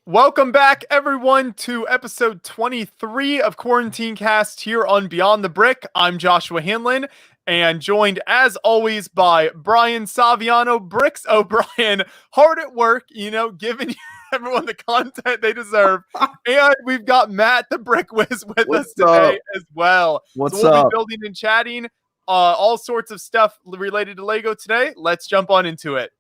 Welcome back, everyone, to episode 23 of Quarantine Cast here on Beyond the Brick. I'm Joshua Hanlon, and joined, as always, by Brian Saviano. Bricks O'Brien, hard at work, giving everyone the content they deserve. And we've got Matt, the Brick Whiz, with us today as well. What's so we'll up? be building and chatting all sorts of stuff related to Lego today. Let's jump on into it.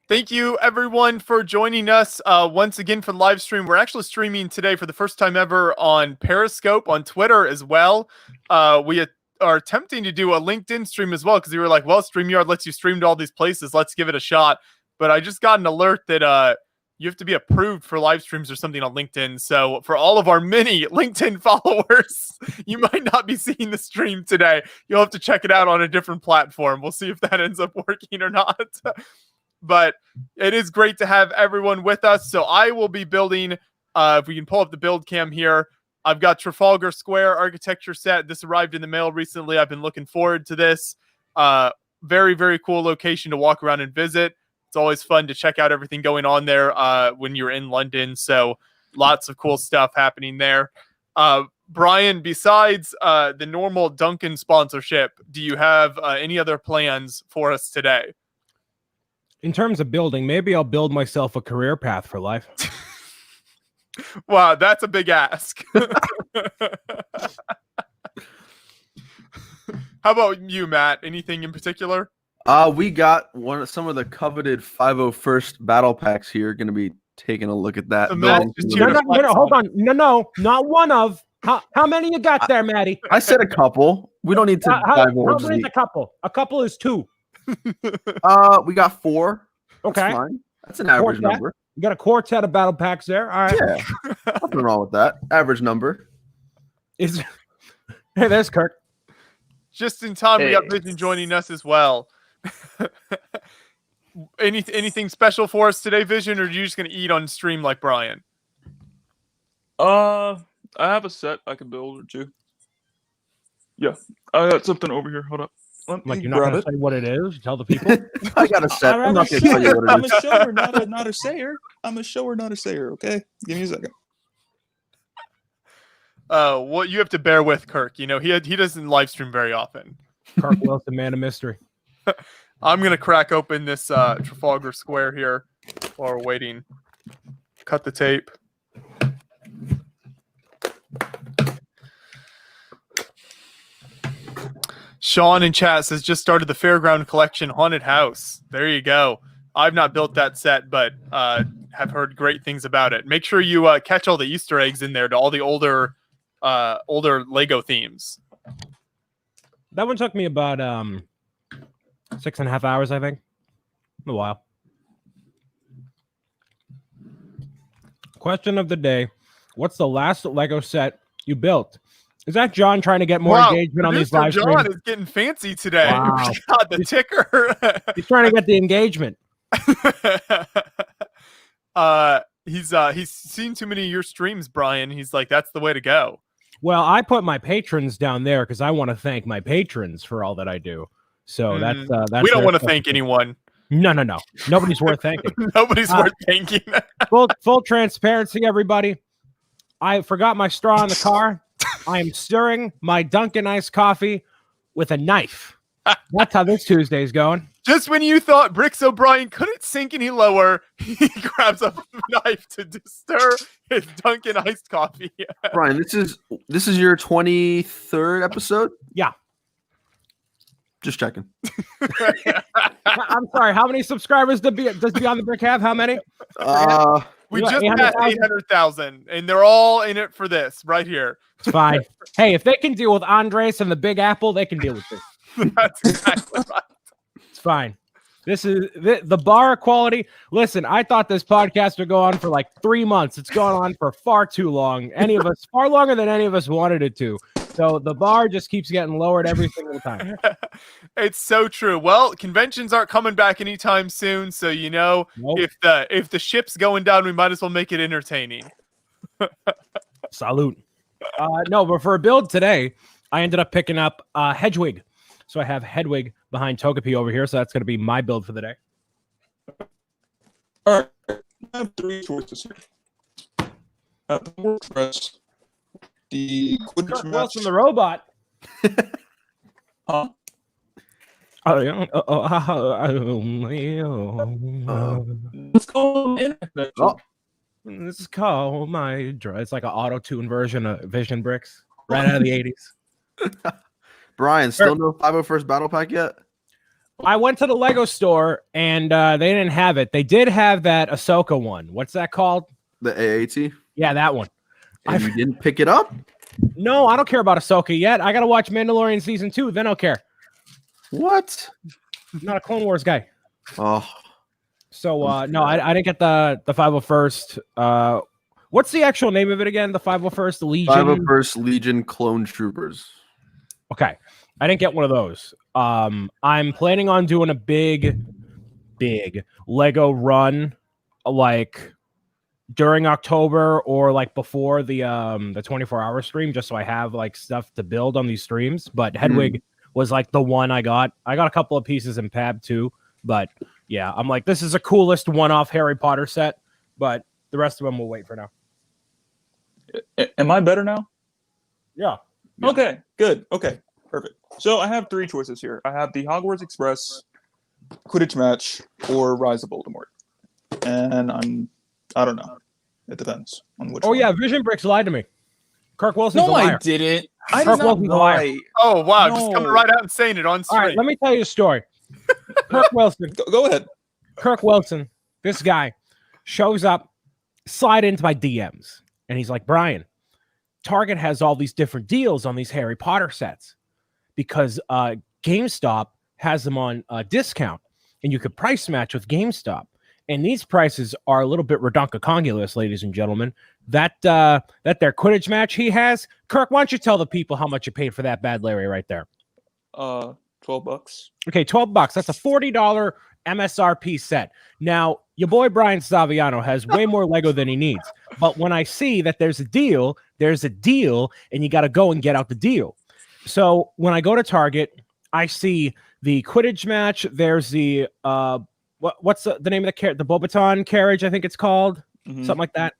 Thank you, everyone, for joining us once again for the live stream. We're actually streaming today for the first time ever on Periscope, on Twitter as well. We are attempting to do a LinkedIn stream as well because we were like, well, StreamYard lets you stream to all these places. Let's give it a shot. But I just got an alert that you have to be approved for live streams or something on LinkedIn. So for all of our many LinkedIn followers, you might not be seeing the stream today. You'll have to check it out on a different platform. We'll see if that ends up working or not. But it is great to have everyone with us. So I will be building, if we can pull up the build cam here, I've got Trafalgar Square architecture set. This arrived in the mail recently. I've been looking forward to this. Very, very cool location to walk around and visit. It's always fun to check out everything going on there when you're in London. So lots of cool stuff happening there. Brian, besides the normal Duncan sponsorship, do you have any other plans for us today? In terms of building, maybe I'll build myself a career path for life. Wow, that's a big ask. How about you, Matt? Anything in particular? We got some of the coveted 501st battle packs here. Going to be taking a look at that. No, hold on. No, not one of. How many you got there, Maddie? I said a couple. We don't need to dive more. How many is a couple? A couple is two. We got four. Okay. That's fine. That's an average number. You got a quartet of battle packs there. All right. Yeah. Nothing wrong with that. Average number. Hey, there's Kirk. Just in time, we got Vision joining us as well. Anything special for us today, Vision, or are you just going to eat on stream like Brian? I have a set I can build or two. Yeah, I got something over here. Hold up. Like you're not going to say what it is? Tell the people. I got a set. I'm not going to tell you what it is. I'm a shower, not a sayer. I'm a shower, not a sayer. Okay, give me a second. Well, you have to bear with Kirk. He doesn't live stream very often. Kirk Wilson, man of mystery. I'm gonna crack open this Trafalgar Square here while we're waiting. Cut the tape. Sean in chat says just started the Fairground Collection Haunted House. There you go. I've not built that set, but have heard great things about it. Make sure you catch all the Easter eggs in there to all the older Lego themes. That one took me about 6.5 hours, I think. A while. Question of the day: what's the last Lego set you built? Is that John trying to get more engagement on these live streams? John is getting fancy today. Wow. God, the ticker. He's trying to get the engagement. He's seen too many of your streams, Brian. He's like, that's the way to go. Well, I put my patrons down there because I want to thank my patrons for all that I do. So that's we don't want to thank anyone. No. Nobody's worth thanking. Nobody's worth thanking. full transparency, everybody. I forgot my straw in the car. I am stirring my Dunkin' iced coffee with a knife. That's how this Tuesday's going. Just when you thought Bricks O'Brien couldn't sink any lower, he grabs a knife to stir his Dunkin' iced coffee. Brian, this is your 23rd episode? Yeah. Just checking. I'm sorry. How many subscribers does Beyond the Brick have? How many? We just passed 800,000, and they're all in it for this right here. It's fine. Hey, if they can deal with Andres and the Big Apple, they can deal with this. That's exactly right. It's fine. This is the bar quality. Listen, I thought this podcast would go on for like 3 months. It's gone on for far too long. Far longer than any of us wanted it to. So the bar just keeps getting lowered every single time. It's so true. Well, conventions aren't coming back anytime soon, so nope. if the ship's going down, we might as well make it entertaining. Salute. No, but for a build today, I ended up picking up Hedwig. So I have Hedwig behind Togepi over here. So that's going to be my build for the day. All right. I have 3 choices here. The Power Express, the Quidditch Kirk match. Wilson, the robot. Huh? Let's go internet. Oh, This is called my drive. It's like an auto-tune version of Vision Bricks, right out of the 80s. Brian, still no 501st Battle Pack yet? I went to the Lego store and they didn't have it. They did have that Ahsoka one. What's that called? The AAT? Yeah, that one. And you didn't pick it up? No, I don't care about Ahsoka yet. I got to watch Mandalorian season 2. Then I'll care. What? I'm not a Clone Wars guy. Oh, So no, I didn't get the 501st. What's the actual name of it again? The 501st Legion. 501st Legion Clone Troopers. Okay, I didn't get one of those. I'm planning on doing a big Lego run, like during October or like before the 24-hour stream, just so I have like stuff to build on these streams. But Hedwig was like the one I got. I got a couple of pieces in Pab too, but yeah, I'm like, this is the coolest one-off Harry Potter set, but the rest of them will wait for now. Am I better now? Yeah. Okay, good. Okay, perfect. So I have 3 choices here. I have the Hogwarts Express, Quidditch match, or Rise of Voldemort. And I don't know. It depends on which one. Yeah, Vision Bricks lied to me. Kirk Wilson's a No, liar. I didn't. I Kirk did not Wilson's a liar. lie. Oh wow, No. just coming right out and saying it on All stream. right, let me tell you a story. Kirk Wilson. Go ahead. Kirk Wilson, this guy, shows up, slide into my DMs, and he's like, Brian, Target has all these different deals on these Harry Potter sets because GameStop has them on discount, and you could price match with GameStop. And these prices are a little bit redonkulous, ladies and gentlemen. That their Quidditch match he has, Kirk, why don't you tell the people how much you paid for that bad Larry right there? $12. Okay, $12. That's a $40 MSRP set. Now, your boy Brian Staviano has way more Lego than he needs. But when I see that there's a deal, and you got to go and get out the deal. So when I go to Target, I see the Quidditch match. There's the what's the name of the Bobaton carriage? I think it's called something like that.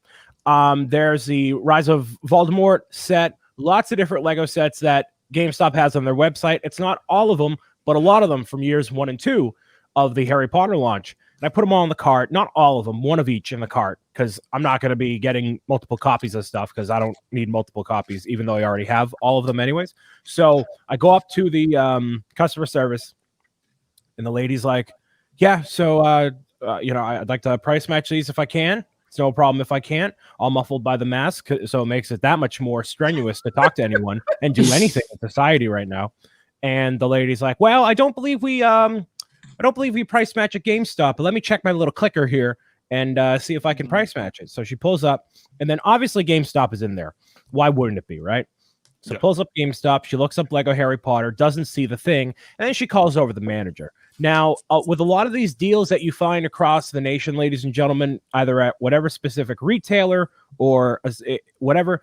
There's the Rise of Voldemort set. Lots of different Lego sets that GameStop has on their website. It's not all of them, but a lot of them from years 1 and 2 of the Harry Potter launch. And I put them all in the cart. Not all of them, one of each in the cart, because I'm not going to be getting multiple copies of stuff because I don't need multiple copies, even though I already have all of them anyways. So I go up to the customer service, and the lady's like, yeah, so, I'd like to price match these if I can. It's no problem if I can't. All muffled by the mask, so it makes it that much more strenuous to talk to anyone and do anything in society right now. And the lady's like, well, I don't believe we price match at GameStop, but let me check my little clicker here and see if I can price match it. So she pulls up, and then obviously GameStop is in there. Why wouldn't it be, right? So pulls up GameStop, she looks up Lego Harry Potter, doesn't see the thing, and then she calls over the manager. Now, with a lot of these deals that you find across the nation, ladies and gentlemen, either at whatever specific retailer or whatever,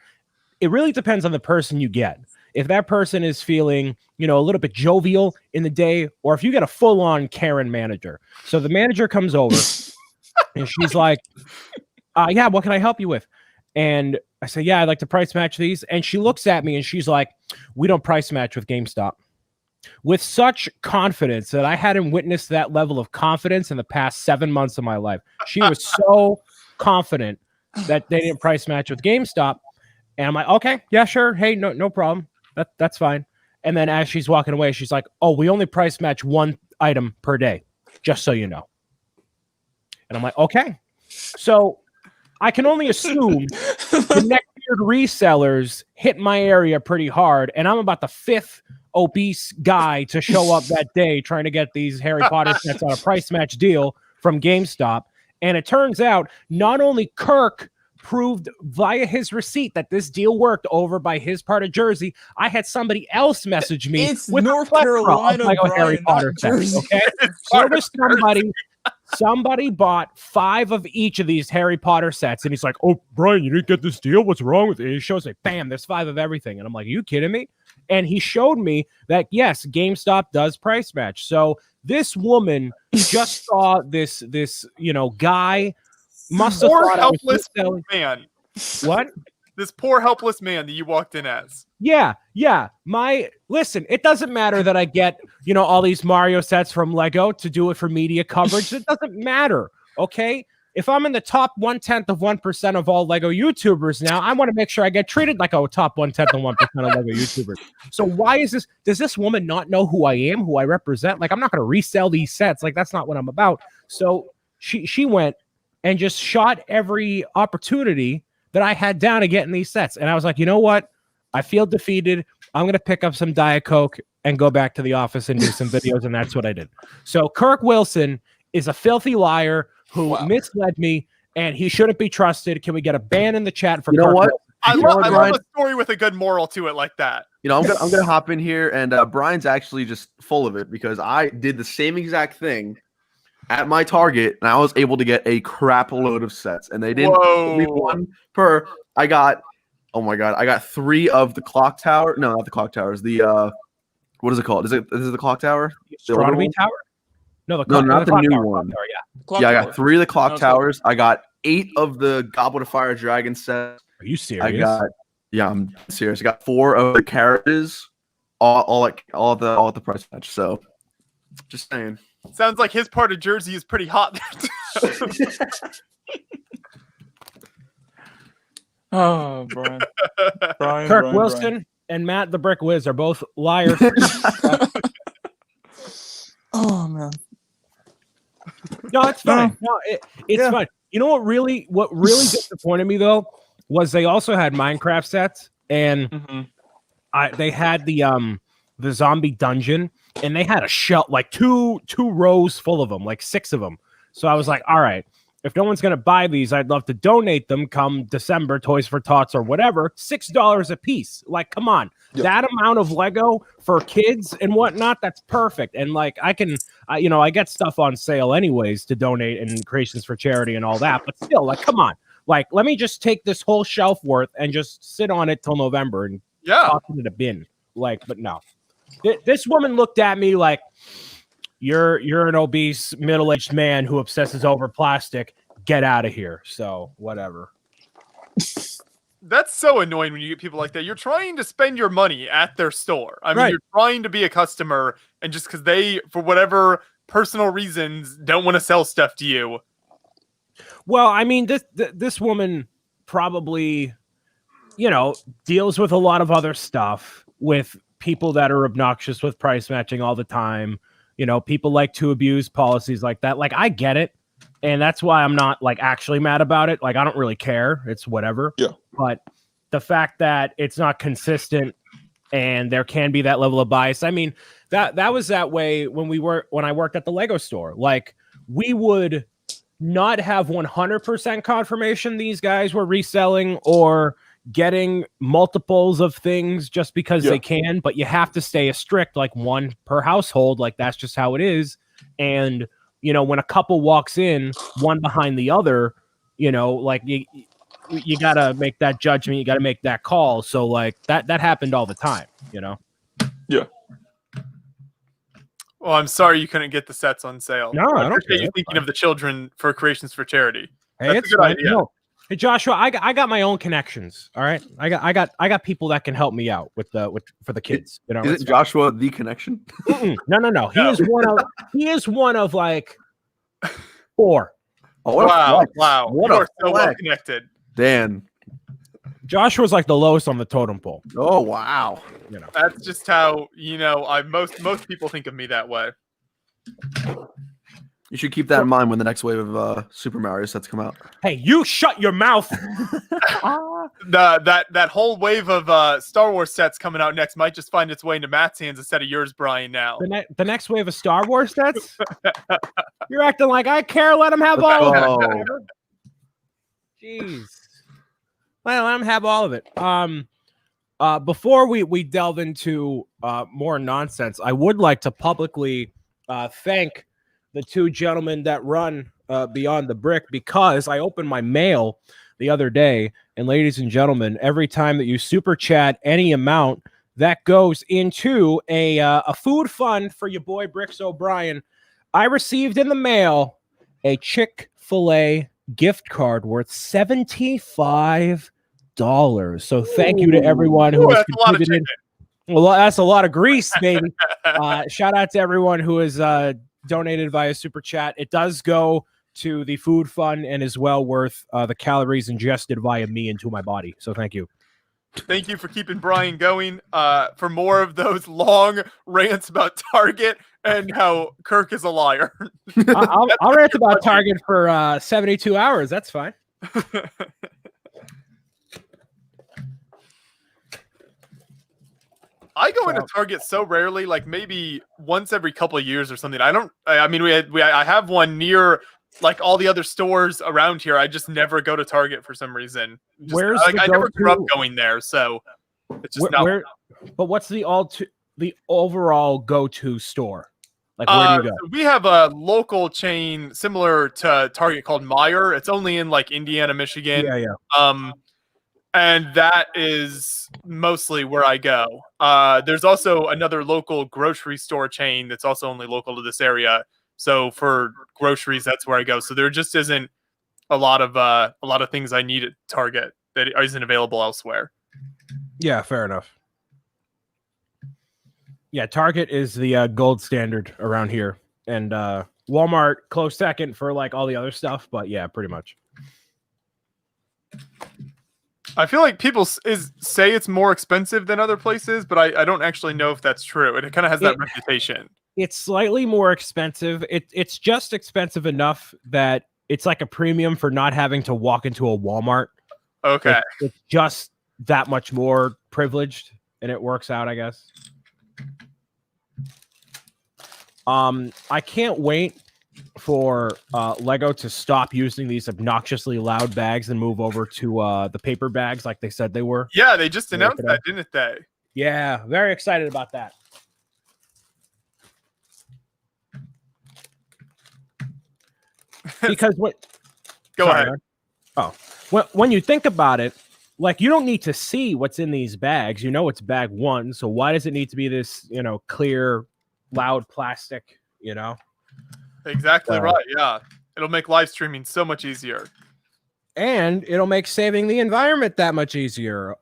it really depends on the person you get. If that person is feeling, a little bit jovial in the day, or if you get a full-on Karen manager. So the manager comes over, and she's like, yeah, what can I help you with? And I say, yeah, I'd like to price match these. And she looks at me, and she's like, we don't price match with GameStop. With such confidence that I hadn't witnessed that level of confidence in the past 7 months of my life. She was so confident that they didn't price match with GameStop. And I'm like, okay, yeah, sure. Hey, no problem. That's fine. And then as she's walking away, she's like, oh, we only price match one item per day, just so you know. And I'm like, okay. So I can only assume the neck-beard resellers hit my area pretty hard, and I'm about the 5th obese guy to show up that day trying to get these Harry Potter sets on a price match deal from GameStop. And it turns out not only Kirk proved via his receipt that this deal worked over by his part of Jersey, I had somebody else message me It's with North a plethora of Carolina, Lego Brian, Harry Potter not sets. Jersey. Okay, so there's Somebody bought 5 of each of these Harry Potter sets, and he's like, "Oh, Brian, you didn't get this deal. What's wrong with it?" And he shows me, bam, there's 5 of everything, and I'm like, "Are you kidding me?" And he showed me that yes, GameStop does price match. So this woman just saw this guy must have Poor thought I was helpless selling. man. What? This poor helpless man that you walked in as. Yeah. Listen, it doesn't matter that I get, all these Mario sets from Lego to do it for media coverage. It doesn't matter. Okay. If I'm in the top 0.1% of all Lego YouTubers now, I want to make sure I get treated like a top 0.1% of Lego YouTubers. So why is this? Does this woman not know who I am, who I represent? Like, I'm not going to resell these sets. Like, that's not what I'm about. So she went and just shot every opportunity that I had down to get in these sets. And I was like, you know what? I feel defeated. I'm going to pick up some Diet Coke and go back to the office and do some videos. And that's what I did. So Kirk Wilson is a filthy liar who misled me, and he shouldn't be trusted. Can we get a ban in the chat for Kirk Wilson? I love a story with a good moral to it like that. I'm gonna hop in here, and Brian's actually just full of it because I did the same exact thing at my Target, and I was able to get a crap load of sets, and they didn't give me one per. I got 3 of the clock tower. No, not the clock towers. The what is it called? Is it the clock tower? Astronomy tower? No, not the new tower, one. Tower, I got 3 of the clock towers. I got 8 of the Goblet of Fire Dragon sets. Are you serious? I'm serious. I got 4 of the carriages, all at the price match. So, just saying. Sounds like his part of Jersey is pretty hot there too. Oh, Brian. Kirk Wilson and Matt the Brick Wiz are both liars. Oh man. No, it's fine. No, it's fine. You know what really disappointed me though was they also had Minecraft sets, and they had the zombie dungeon, and they had a shelf like two rows full of them, like 6 of them. So I was like, all right, if no one's gonna buy these, I'd love to donate them come December, Toys for Tots or whatever. $6 a piece. Like, come on. Yep. That amount of Lego for kids and whatnot, that's perfect. And like I get stuff on sale anyways to donate and creations for charity and all that. But still, like, come on. Like, let me just take this whole shelf worth and just sit on it till November and toss it in a bin. Like, but no. This woman looked at me like, you're an obese middle-aged man who obsesses over plastic. Get out of here. So whatever. That's so annoying when you get people like that. You're trying to spend your money at their store. I mean, you're trying to be a customer, and just because they, for whatever personal reasons, don't want to sell stuff to you. Well, I mean, this woman probably, deals with a lot of other stuff with people that are obnoxious with price matching all the time. People like to abuse policies like that. Like, I get it. And that's why I'm not like actually mad about it. Like, I don't really care. It's whatever. Yeah. But the fact that it's not consistent and there can be that level of bias. I mean, that was that way when I worked at the Lego store. Like, we would not have 100% confirmation these guys were reselling or getting multiples of things just because they can, but you have to stay strict, like 1 per household. Like, that's just how it is. And when a couple walks in, one behind the other, like you got to make that judgment. You got to make that call. So like that happened all the time, Yeah. Well, I'm sorry you couldn't get the sets on sale. No, I don't appreciate you thinking of the children for creations for charity. Hey, That's a good idea. No. Hey, Joshua, I got my own connections. All right, I got people that can help me out for the kids. Is it Joshua the connection? No. He is one of like 4. Oh, wow! What you a are so well connected. Dan. Joshua's like the lowest on the totem pole. Oh wow! That's just how most people think of me that way. You should keep that in mind when the next wave of Super Mario sets come out. Hey, you shut your mouth. That whole wave of Star Wars sets coming out next might just find its way into Matt's hands instead of yours, Brian. Now the next wave of Star Wars sets. You're acting like I care. Let him have all of it. Jeez. Let him have all of it. Before we delve into more nonsense, I would like to publicly thank the two gentlemen that run Beyond the Brick, because I opened my mail the other day, and ladies and gentlemen, every time that you super chat any amount, that goes into a food fund for your boy Bricks O'Brien. I received in the mail a Chick-fil-A gift card worth $75. So thank you to everyone who has that's a lot of contributed. chicken. Well, that's a lot of grease, baby. Shout out to everyone who has donated via super chat. It does go to the food fund and is well worth the calories ingested via me into my body. So thank you. Thank you for keeping Brian going. For more of those long rants about Target and how Kirk is a liar. I'll rant about Target for 72 hours. That's fine. I go into Target so rarely, like maybe once every couple of years or something. I have one near like all the other stores around here. I just never go to Target for some reason. I never grew up going there, so it's just not. But what's the overall go-to store? Like, where do you go? We have a local chain similar to Target called Meijer. It's only in like Indiana, Michigan. Yeah. And that is mostly where I go. There's also another local grocery store chain that's also only local to this area. So for groceries, that's where I go. So there just isn't a lot of things I need at Target that isn't available elsewhere. Yeah, fair enough. Yeah, Target is the gold standard around here, and Walmart close second for like all the other stuff. But yeah, pretty much. I feel like people say it's more expensive than other places, but I don't actually know if that's true. It kind of has that reputation. It's slightly more expensive. It's just expensive enough that it's like a premium for not having to walk into a Walmart. Okay. It's just that much more privileged, and it works out, I guess. I can't wait for Lego to stop using these obnoxiously loud bags and move over to the paper bags like they said they were. Yeah, they just announced that, didn't they? Yeah, very excited about that. Because what? Go ahead. Man. Oh, when you think about it, like you don't need to see what's in these bags. You know it's bag one, so why does it need to be this, clear, loud plastic? Exactly right. Yeah, it'll make live streaming so much easier, and it'll make saving the environment that much easier.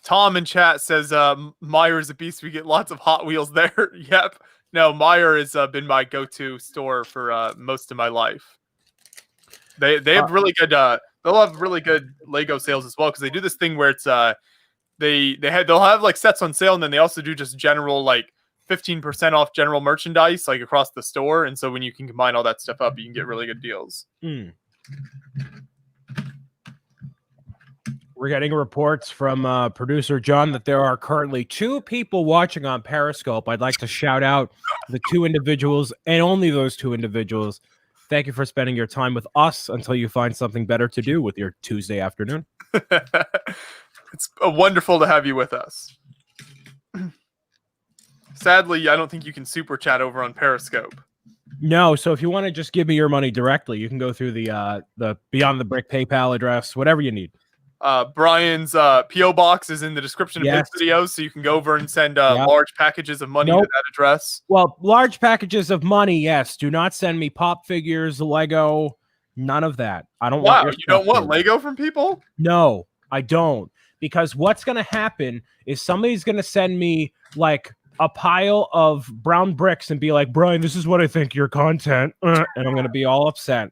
Tom in chat says Meijer is a beast. We get lots of Hot Wheels there. Yep. No, Meijer has been my go-to store for most of my life. They have really good. They'll have really good Lego sales as well because they do this thing where it's they'll have like sets on sale, and then they also do just general like 15% off general merchandise like across the store. And so when you can combine all that stuff up, you can get really good deals. We're getting reports from producer John that there are currently 2 people watching on Periscope. I'd like to shout out the 2 individuals and only those 2 individuals. Thank you for spending your time with us until you find something better to do with your Tuesday afternoon. It's wonderful to have you with us. Sadly, I don't think you can super chat over on Periscope. No, so if you want to just give me your money directly, you can go through the Beyond the Brick PayPal address, whatever you need. Brian's P.O. box is in the description of this video, so you can go over and send large packages of money to that address. Well, large packages of money, yes. Do not send me pop figures, Lego, none of that. I don't want. Wow, you don't want Lego from people? No, I don't. Because what's going to happen is somebody's going to send me like a pile of brown bricks and be like, Brian, this is what I think your content, and I'm going to be all upset.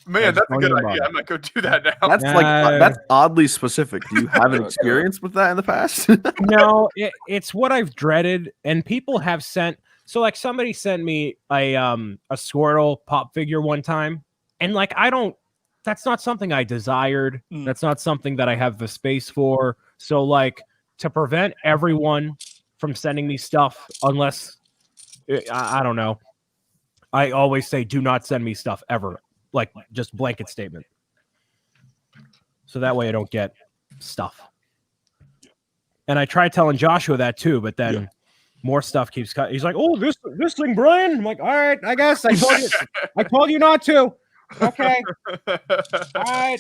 Man, that's a good idea. I might go do that now. That's oddly specific. Do you have an experience with that in the past? No, it's what I've dreaded, and people have sent. So, like, somebody sent me a Squirtle pop figure one time, and like, that's not something I desired. That's not something that I have the space for. So, like, to prevent everyone from sending me stuff, unless I don't know, I always say, do not send me stuff ever. Like, just blanket statement. So that way I don't get stuff. And I tried telling Joshua that too, but then more stuff keeps cutting. He's like, "Oh, this thing, Brian." I'm like, "All right, I guess I told you not to." Okay. All right.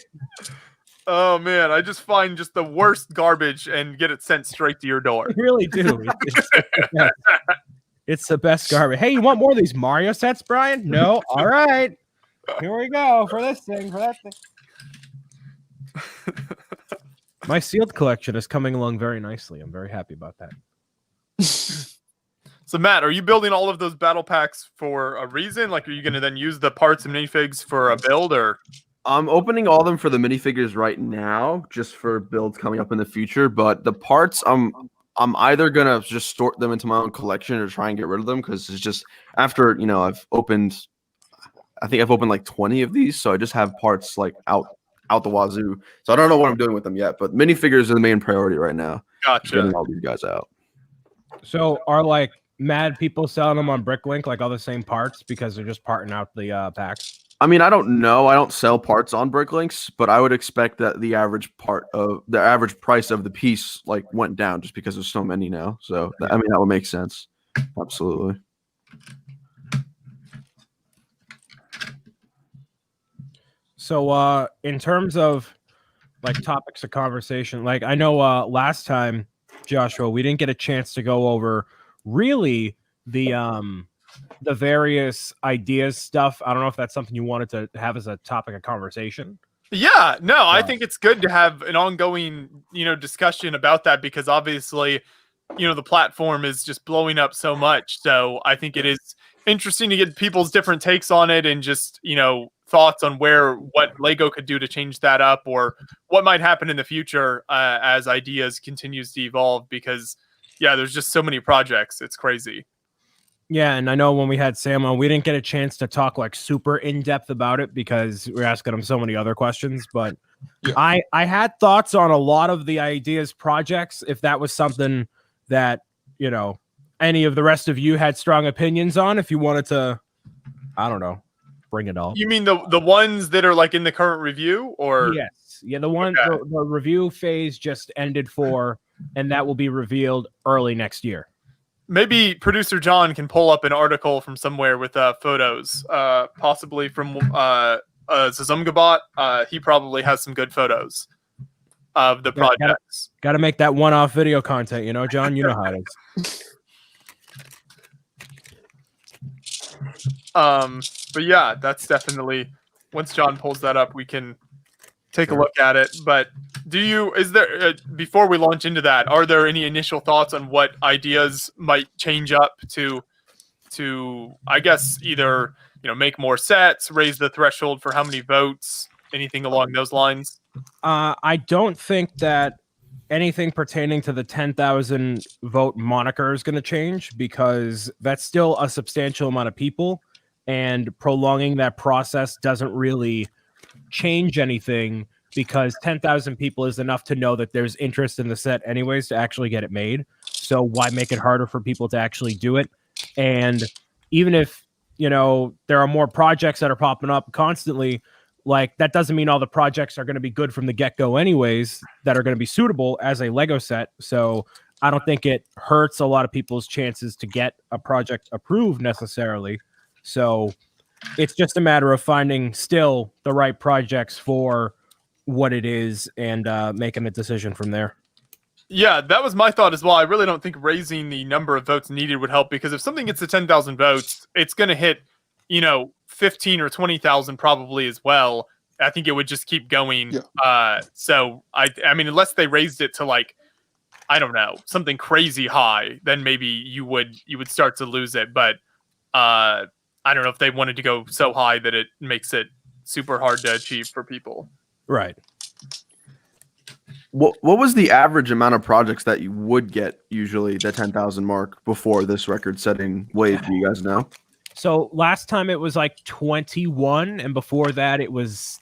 Oh man, I just find just the worst garbage and get it sent straight to your door. I really do. It's the best garbage. Hey, you want more of these Mario sets, Brian? No. All right. Here we go for this thing, for that thing. My sealed collection is coming along very nicely. I'm very happy about that. So Matt, are you building all of those battle packs for a reason? Like, are you going to then use the parts and minifigs for a build, or? I'm opening all of them for the minifigures right now, just for builds coming up in the future. But the parts, I'm either gonna just store them into my own collection or try and get rid of them, because it's just after I think I've opened like 20 of these, so I just have parts like out the wazoo. So I don't know what I'm doing with them yet, but minifigures are the main priority right now. Gotcha. Getting all these guys out. So are like mad people selling them on Bricklink, like all the same parts, because they're just parting out the packs? I mean, I don't know. I don't sell parts on Bricklinks, but I would expect that the average price of the piece like went down just because there's so many now. So I mean, that would make sense. Absolutely. So in terms of like topics of conversation, like I know last time, Joshua, we didn't get a chance to go over really the various ideas stuff. I don't know if that's something you wanted to have as a topic of conversation. Yeah, no, I think it's good to have an ongoing, discussion about that, because obviously, the platform is just blowing up so much. So I think it is interesting to get people's different takes on it, and just, thoughts on what Lego could do to change that up, or what might happen in the future as ideas continues to evolve, because there's just so many projects. It's crazy. Yeah, and I know when we had Sam on, we didn't get a chance to talk like super in depth about it because we were asking him so many other questions. But I had thoughts on a lot of the ideas projects. If that was something that any of the rest of you had strong opinions on, if you wanted to, I don't know, bring it all. You mean the ones that are like in the current review, or? Yes, the one the review phase just ended and that will be revealed early next year. Maybe producer John can pull up an article from somewhere with photos, possibly from Zazumgabot. He probably has some good photos of the projects. Got to make that one-off video content, John. You know how it is. But yeah, that's definitely, once John pulls that up, we can take a look at it. But before we launch into that, are there any initial thoughts on what ideas might change up to I guess either make more sets, raise the threshold for how many votes, anything along those lines? I don't think that anything pertaining to the 10,000 vote moniker is going to change, because that's still a substantial amount of people, and prolonging that process doesn't really change anything, because 10,000 people is enough to know that there's interest in the set anyways to actually get it made. So why make it harder for people to actually do it? And even if, there are more projects that are popping up constantly, like that doesn't mean all the projects are going to be good from the get-go anyways, that are going to be suitable as a Lego set. So I don't think it hurts a lot of people's chances to get a project approved necessarily. So it's just a matter of finding still the right projects for what it is and making a decision from there. Yeah, that was my thought as well. I really don't think raising the number of votes needed would help, because if something gets to 10,000 votes, it's going to hit, 15 or 20,000 probably as well. I think it would just keep going. Yeah. So I mean, unless they raised it to like, I don't know, something crazy high, then maybe you would start to lose it. But I don't know if they wanted to go so high that it makes it super hard to achieve for people. Right. What was the average amount of projects that you would get usually the 10,000 mark before this record-setting wave? Do you guys know? So last time it was like 21, and before that it was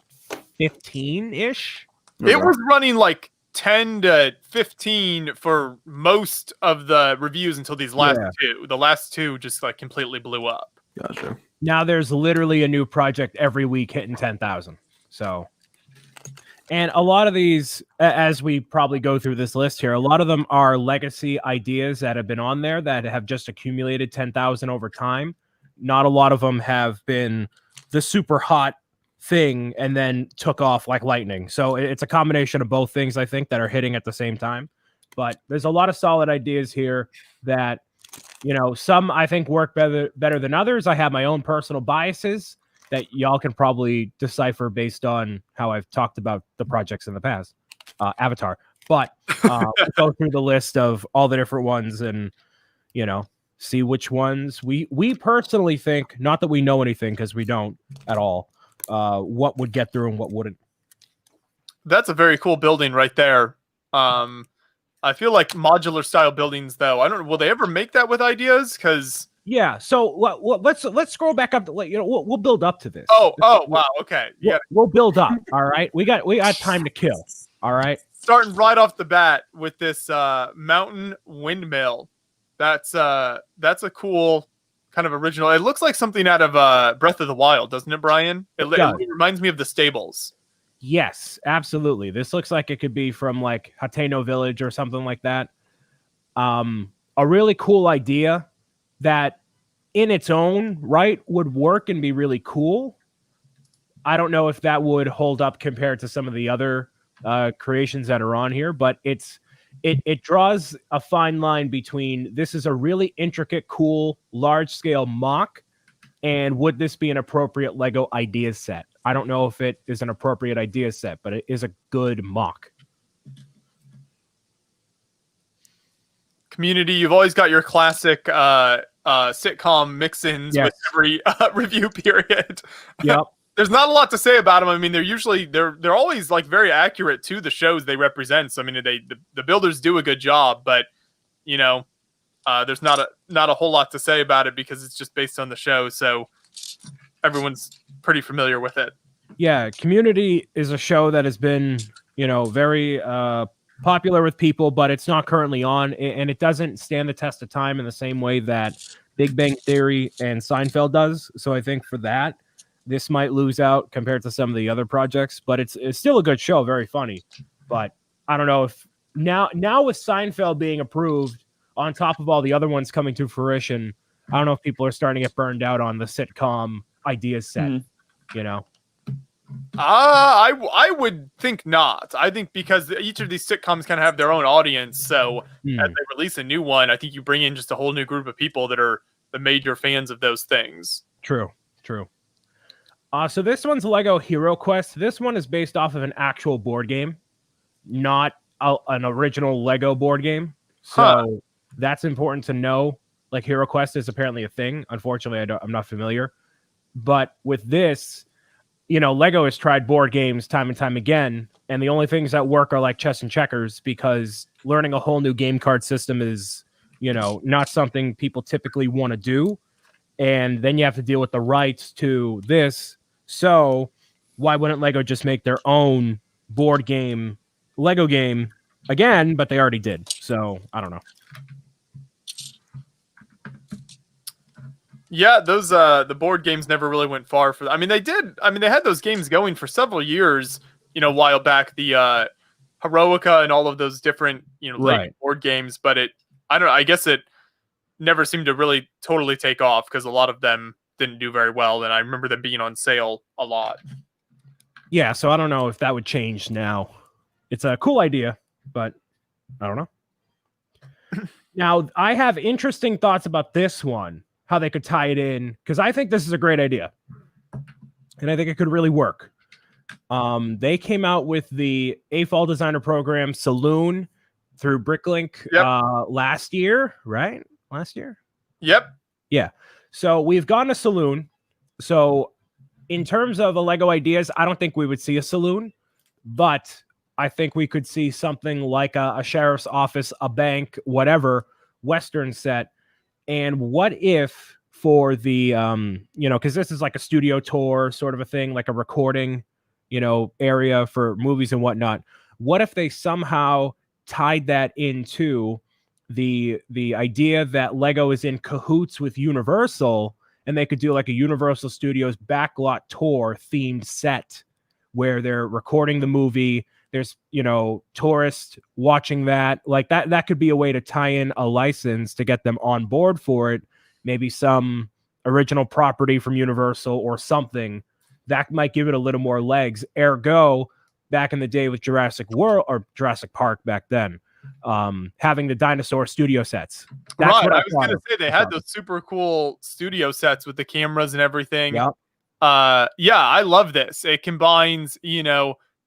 15-ish. It was running like 10 to 15 for most of the reviews until these last two. The last two just like completely blew up. Gotcha. Now there's literally a new project every week hitting 10,000. So And a lot of these, as we probably go through this list here, a lot of them are legacy ideas that have been on there that have just accumulated 10,000 over time. Not a lot of them have been the super hot thing and then took off like lightning. So it's a combination of both things, I think, that are hitting at the same time. But there's a lot of solid ideas here that, some I think work better than others. I have my own personal biases that y'all can probably decipher based on how I've talked about the projects in the past. Avatar. But we'll go through the list of all the different ones and, see which ones we personally think, not that we know anything because we don't at all, what would get through and what wouldn't. That's a very cool building right there. I feel like modular style buildings, though, I don't know, will they ever make that with ideas? Because yeah, so let's scroll back up. We'll build up to this. Wow, okay, yeah, we'll build up. All right, we got time to kill. All right, starting right off the bat with this mountain windmill. That's a cool kind of original. It looks like something out of Breath of the Wild, doesn't it, Brian? It reminds me of the stables. Yes, absolutely. This looks like it could be from like Hateno Village or something like that. A really cool idea that in its own right would work and be really cool. I don't know if that would hold up compared to some of the other creations that are on here, but it draws a fine line between this is a really intricate, cool, large-scale mock, and would this be an appropriate Lego idea set? I don't know if it is an appropriate idea set, but it is a good mock. Community, you've always got your classic sitcom mix-ins with every review period. Yep. There's not a lot to say about them. I mean, they're always like very accurate to the shows they represent. So I mean, the builders do a good job, but there's not a whole lot to say about it because it's just based on the show. So everyone's pretty familiar with it. Yeah, Community is a show that has been, very popular with people, but it's not currently on, and it doesn't stand the test of time in the same way that Big Bang Theory and Seinfeld does. So I think for that, this might lose out compared to some of the other projects, but it's still a good show, very funny. But I don't know if now with Seinfeld being approved on top of all the other ones coming to fruition, I don't know if people are starting to get burned out on the sitcom idea set, I would think not. I think because each of these sitcoms kind of have their own audience, so as they release a new one, I think you bring in just a whole new group of people that are the major fans of those things. True. So this one's Lego Hero Quest. This one is based off of an actual board game, not an original Lego board game. So that's important to know. Like Hero Quest is apparently a thing. Unfortunately, I'm not familiar. But with this, Lego has tried board games time and time again, and the only things that work are like chess and checkers because learning a whole new game card system is, not something people typically want to do. And then you have to deal with the rights to this. So why wouldn't Lego just make their own board game, Lego game again? But they already did. So I don't know. Yeah, those the board games never really went far for. I mean, they did. I mean, they had those games going for several years. A while back, the Heroica and all of those different right. board games. But I don't know. I guess it never seemed to really totally take off because a lot of them didn't do very well, and I remember them being on sale a lot. Yeah, so I don't know if that would change now. It's a cool idea, but I don't know. Now, I have interesting thoughts about this one, how they could tie it in, because I think this is a great idea, and I think it could really work. They came out with the AFOL Designer Program Saloon through Bricklink last year, right? Last year? Yep. Yeah. So we've gotten a saloon. So in terms of the Lego ideas, I don't think we would see a saloon, but I think we could see something like a sheriff's office, a bank, whatever, Western set. And what if for the, because this is like a studio tour sort of a thing, like a recording, area for movies and whatnot. What if they somehow tied that into the idea that Lego is in cahoots with Universal, and they could do like a Universal Studios backlot tour themed set where they're recording the movie. There's, tourists watching that. Like that could be a way to tie in a license to get them on board for it. Maybe some original property from Universal or something that might give it a little more legs. Ergo, back in the day with Jurassic World or Jurassic Park back then, having the dinosaur studio sets. That's right. what I was going to say they had those super cool studio sets with the cameras and everything. Yep. Yeah, I love this. It combines,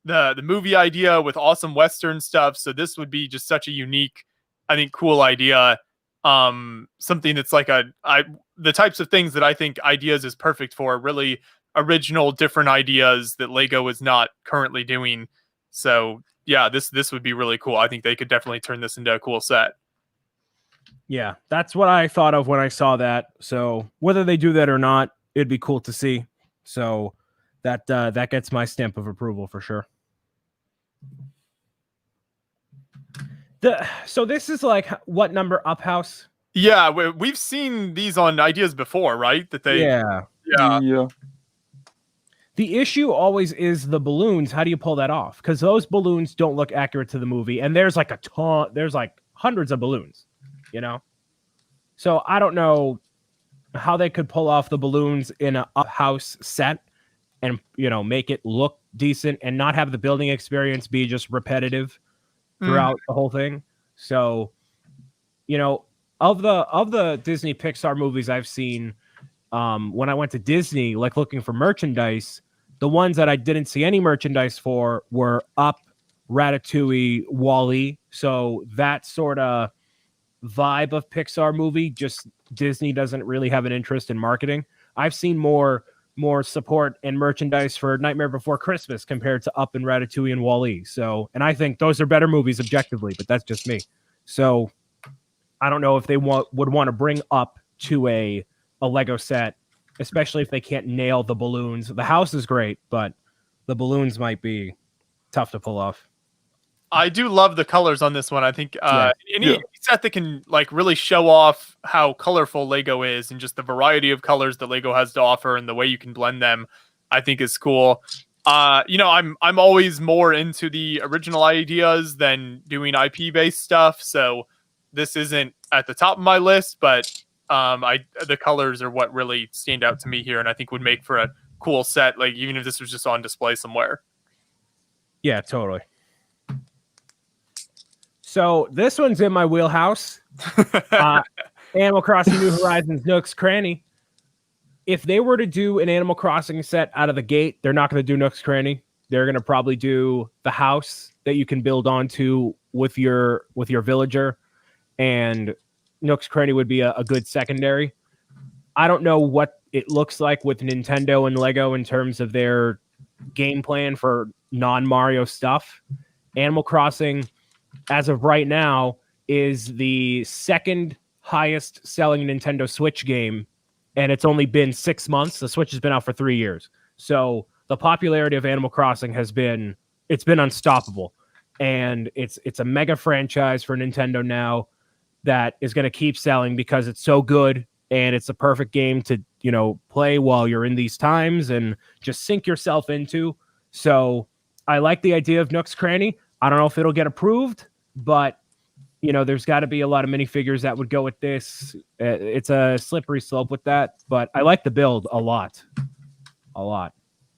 the movie idea with awesome Western stuff. So this would be just such a unique, I think, cool idea. Something that's like the types of things that I think Ideas is perfect for, really original, different ideas that Lego is not currently doing. So yeah, this would be really cool. I think they could definitely turn this into a cool set. Yeah, that's what I thought of when I saw that. So whether they do that or not, it'd be cool to see. So that gets my stamp of approval for sure. So this is like what number Up House? Yeah, we've seen these on Ideas before, right? That they Yeah. The issue always is the balloons. How do you pull that off? Because those balloons don't look accurate to the movie, and there's like there's like hundreds of balloons, So I don't know how they could pull off the balloons in an Up House set and make it look decent and not have the building experience be just repetitive throughout the whole thing. So, of the Disney Pixar movies I've seen, when I went to Disney, like looking for merchandise, the ones that I didn't see any merchandise for were Up, Ratatouille, WALL-E. So that sort of vibe of Pixar movie, just Disney doesn't really have an interest in marketing. I've seen more support and merchandise for Nightmare Before Christmas compared to Up and Ratatouille and WALL-E. So, and I think those are better movies objectively, but that's just me. So I don't know if they would want to bring Up to a Lego set, especially if they can't nail the balloons. The house is great, but the balloons might be tough to pull off. I do love the colors on this one. I think any set that can like really show off how colorful Lego is and just the variety of colors that Lego has to offer and the way you can blend them, I think is cool. I'm always more into the original ideas than doing IP based stuff. So this isn't at the top of my list, but the colors are what really stand out to me here, and I think would make for a cool set. Like even if this was just on display somewhere. Yeah, totally. So this one's in my wheelhouse. Animal Crossing New Horizons Nook's Cranny. If they were to do an Animal Crossing set out of the gate, they're not going to do Nook's Cranny. They're going to probably do the house that you can build onto with your villager, and Nook's Cranny would be a good secondary. I don't know what it looks like with Nintendo and Lego in terms of their game plan for non-Mario stuff. Animal Crossing, as of right now, is the second highest selling Nintendo Switch game, and it's only been 6 months. The Switch has been out for 3 years. So the popularity of Animal Crossing it's been unstoppable. And it's a mega franchise for Nintendo now that is going to keep selling because it's so good, and it's a perfect game to, play while you're in these times and just sink yourself into. So I like the idea of Nook's Cranny. I don't know if it'll get approved, but there's got to be a lot of minifigures that would go with this. It's a slippery slope with that, but I like the build a lot.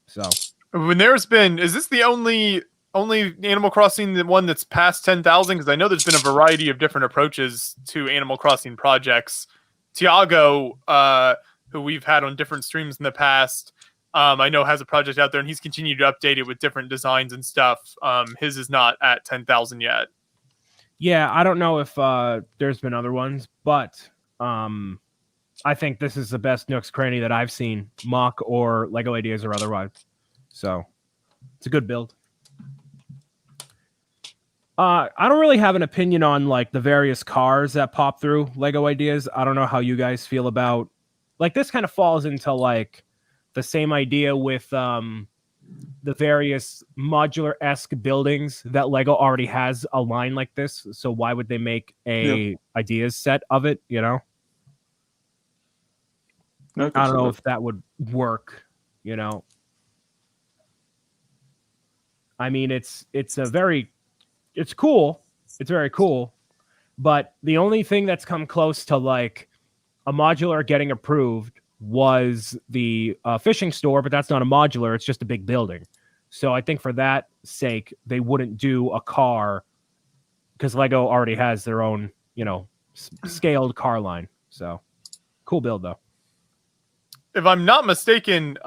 So When is this the only Animal Crossing, the one that's past 10,000? Because I know there's been a variety of different approaches to Animal Crossing projects. Tiago, who we've had on different streams in the past, I know has a project out there, and he's continued to update it with different designs and stuff. His is not at 10,000 yet. Yeah, I don't know if there's been other ones, but I think this is the best Nook's Cranny that I've seen, mock or Lego Ideas or otherwise. So it's a good build. I don't really have an opinion on like the various cars that pop through Lego Ideas. I don't know how you guys feel about like this. Kind of falls into like the same idea with the various modular-esque buildings that Lego already has a line like this. So why would they make a Ideas set of it? No, I don't know if that would work. I mean, it's cool. It's very cool. But the only thing that's come close to like a modular getting approved was the fishing store, but that's not a modular. It's just a big building. So I think for that sake, they wouldn't do a car because Lego already has their own, scaled car line. So cool build though. If I'm not mistaken,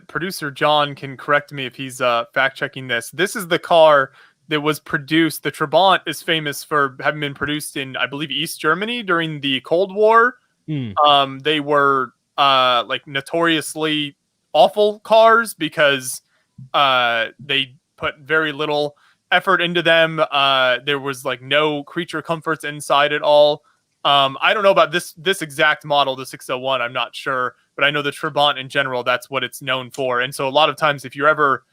producer John can correct me if he's fact checking this. This is the car that was produced. The Trabant is famous for having been produced in, I believe, East Germany during the Cold War. They were like notoriously awful cars because they put very little effort into them. There was like no creature comforts inside at all. I don't know about this exact model, the 601. I'm not sure, but I know the Trabant in general, that's what it's known for. And so a lot of times, if you're ever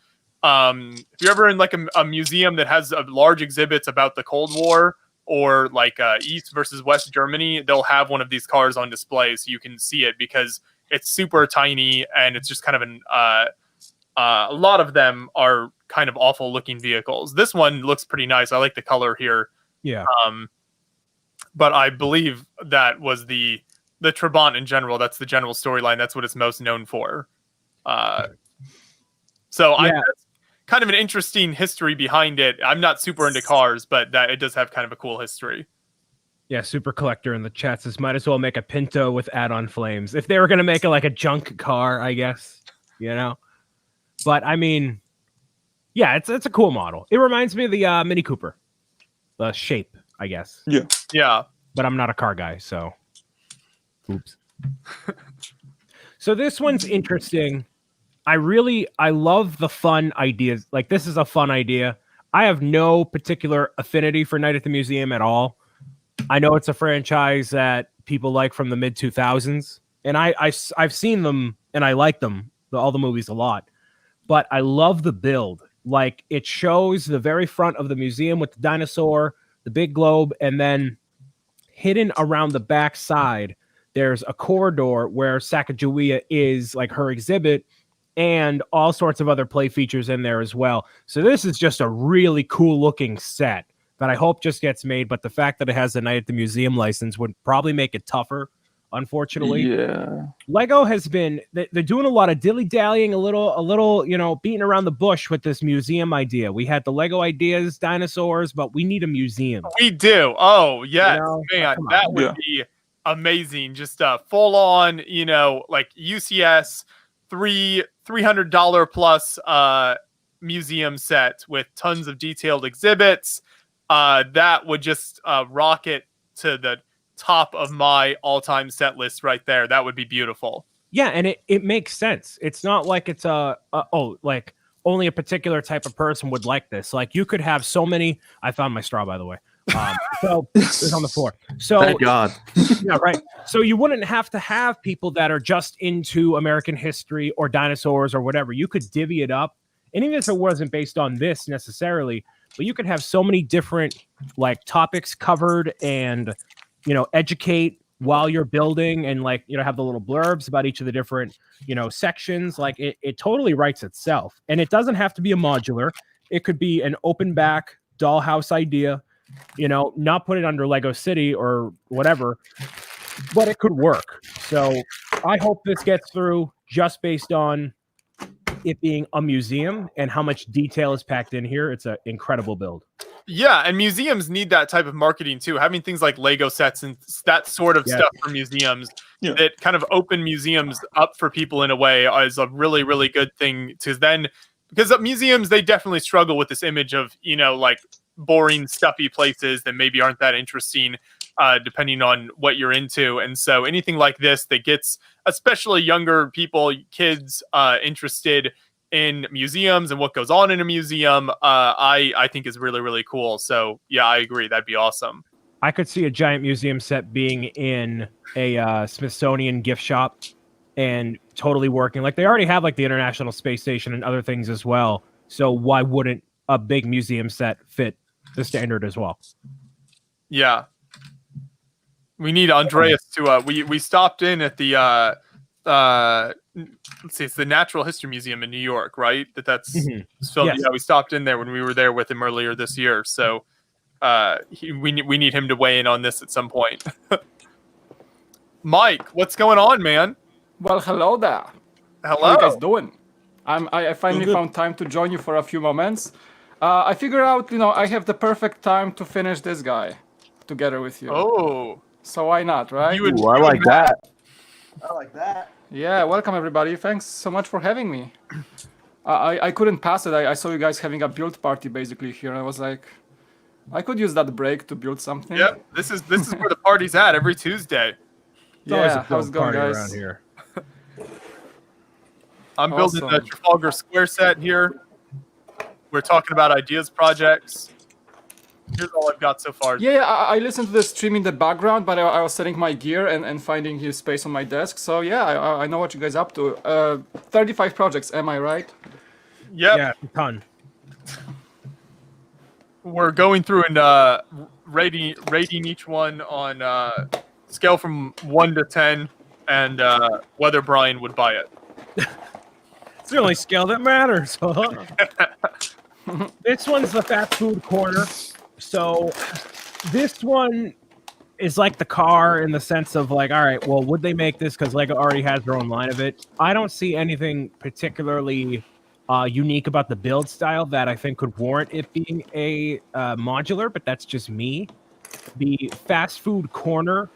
in like a museum that has large exhibits about the Cold War or like East versus West Germany, they'll have one of these cars on display so you can see it because it's super tiny and it's just kind of a lot of them are kind of awful looking vehicles. This one looks pretty nice. I like the color here. Yeah. But I believe that was the Trabant in general. That's the general storyline. That's what it's most known for. That's kind of an interesting history behind it. I'm not super into cars, but that it does have kind of a cool history. Yeah, Super Collector in the chat says might as well make a Pinto with add-on flames. If they were going to make it like a junk car, I guess, But I mean, yeah, it's a cool model. It reminds me of the Mini Cooper, the shape, I guess. Yeah. But I'm not a car guy, so oops. So this one's interesting. I love the fun ideas. Like, this is a fun idea. I have no particular affinity for Night at the Museum at all. I know it's a franchise that people like from the mid 2000s, and I've seen them and I like them, all the movies a lot. But I love the build. Like, it shows the very front of the museum with the dinosaur, the big globe, and then hidden around the back side, there's a corridor where Sacagawea is, like, her exhibit, and all sorts of other play features in there as well. So this is just a really cool looking set that I hope just gets made. But the fact that it has a Night at the Museum license would probably make it tougher, unfortunately. Yeah. Lego has been, they're doing a lot of dilly-dallying, a little, beating around the bush with this museum idea. We had the Lego Ideas dinosaurs, but we need a museum. We do. Oh, yes, man, that would Yeah. be amazing. Just a full-on, like UCS $300 plus museum set with tons of detailed exhibits. That would just rocket to the top of my all-time set list right there. That would be beautiful. Yeah, and it makes sense. It's not like it's like only a particular type of person would like this. Like, you could have so many. I found my straw, by the way. So it's on the floor. So Thank God. Yeah, right. So you wouldn't have to have people that are just into American history or dinosaurs or whatever. You could divvy it up. And even if it wasn't based on this necessarily, but you could have so many different like topics covered and, educate while you're building and have the little blurbs about each of the different, sections. Like, it totally writes itself. And it doesn't have to be a modular. It could be an open back dollhouse idea, not put it under Lego City or whatever, but it could work. So I hope this gets through just based on it being a museum and how much detail is packed in here. It's an incredible build. Yeah, and museums need that type of marketing too. Having things like Lego sets and that sort of stuff for museums that kind of open museums up for people in a way is a really, really good thing to then, because museums, they definitely struggle with this image of, like boring, stuffy places that maybe aren't that interesting, depending on what you're into. And so anything like this that gets especially younger people, kids, interested in museums and what goes on in a museum, I think is really, really cool. So yeah, I agree. That'd be awesome. I could see a giant museum set being in a Smithsonian gift shop and totally working. Like, they already have like the International Space Station and other things as well. So why wouldn't a big museum set fit the standard as well? Yeah. We need Andreas to we stopped in at the let's see, it's the Natural History Museum in New York, right? That's so Yes. yeah, we stopped in there when we were there with him earlier this year. So we need him to weigh in on this at some point. Mike, what's going on, man? Well, hello there. Hello. How you guys doing? I finally Doing good. found time to join you for a few moments. I figured out, I have the perfect time to finish this guy together with you. Oh, So why not, right? You would- Ooh, I like that. I like that. Yeah, welcome everybody. Thanks so much for having me. I couldn't pass it. I saw you guys having a build party basically here, and I was like, I could use that break to build something. yep. This is where the party's at every Tuesday. It's always Yeah, a how's it build going, party guys? around here. I'm building the Awesome. Trafalgar Square set here. We're talking about ideas projects. Here's all I've got so far. Yeah, I listened to the stream in the background, but I was setting my gear and finding his space on my desk. So yeah, I know what you guys are up to. 35 projects, am I right? Yep. Yeah, a ton. We're going through and rating each one on scale from 1 to 10, and whether Brian would buy it. It's the only scale that matters. This one's the fast food corner. So this one is like the car in the sense of like, all right, well, would they make this because Lego already has their own line of it? I don't see anything particularly unique about the build style that I think could warrant it being a modular, but that's just me. The fast food corner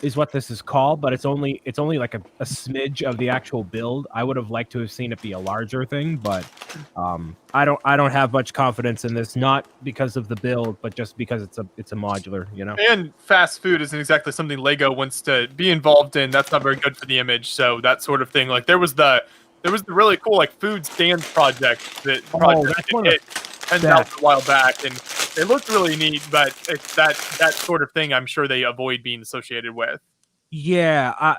is what this is called, but it's only like a smidge of the actual build. I would have liked to have seen it be a larger thing, but I don't have much confidence in this, not because of the build, but just because it's a modular, And fast food isn't exactly something Lego wants to be involved in. That's not very good for the image. So that sort of thing. Like there was the really cool like food stands project that that's one of hit 10,000 a while back, and it looked really neat. But it's that sort of thing I'm sure they avoid being associated with. Yeah,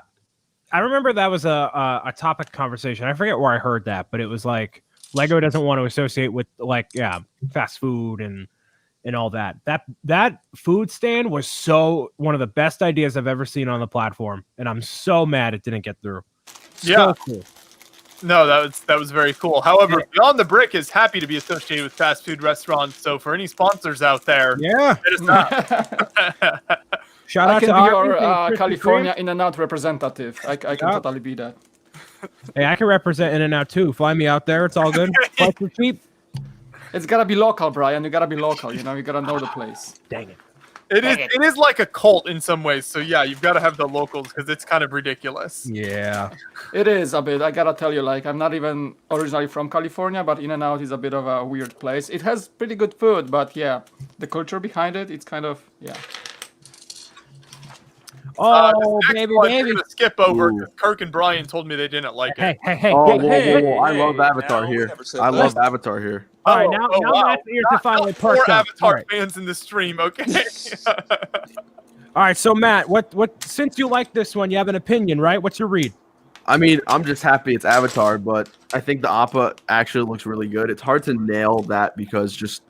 I remember that was a topic conversation. I forget where I heard that, but it was like Lego doesn't want to associate with like fast food and all that. That food stand was so one of the best ideas I've ever seen on the platform, and I'm so mad it didn't get through. Yeah. Cool. No, that was very cool. However, Beyond the Brick is happy to be associated with fast food restaurants. So for any sponsors out there, Yeah. hit us up. Shout I out can to be Arby's your and Krispy California Kreme. In-N-Out representative. I can totally be that. Hey, I can represent In-N-Out too. Fly me out there. It's all good. Flights are cheap. It's gotta be local, Brian. You gotta be local. You gotta know the place. Dang it. It is like a cult in some ways. So yeah, you've got to have the locals because it's kind of ridiculous. Yeah. It is a bit. I gotta tell you, like, I'm not even originally from California, but In-N-Out is a bit of a weird place. It has pretty good food, but yeah, the culture behind it, it's kind of, yeah. Oh, Next baby, one, baby. We're gonna skip over Ooh. because Kirk and Brian told me they didn't like it. Hey. Oh, hey, whoa. I love hey, Avatar now we here. never said I that. love Avatar here. All right, now wow. Matt's ears are finally Not four perked up. Avatar All right. fans in the stream, okay? All right, so Matt, what since you like this one, you have an opinion, right? What's your read? I mean, I'm just happy it's Avatar, but I think the Appa actually looks really good. It's hard to nail that because just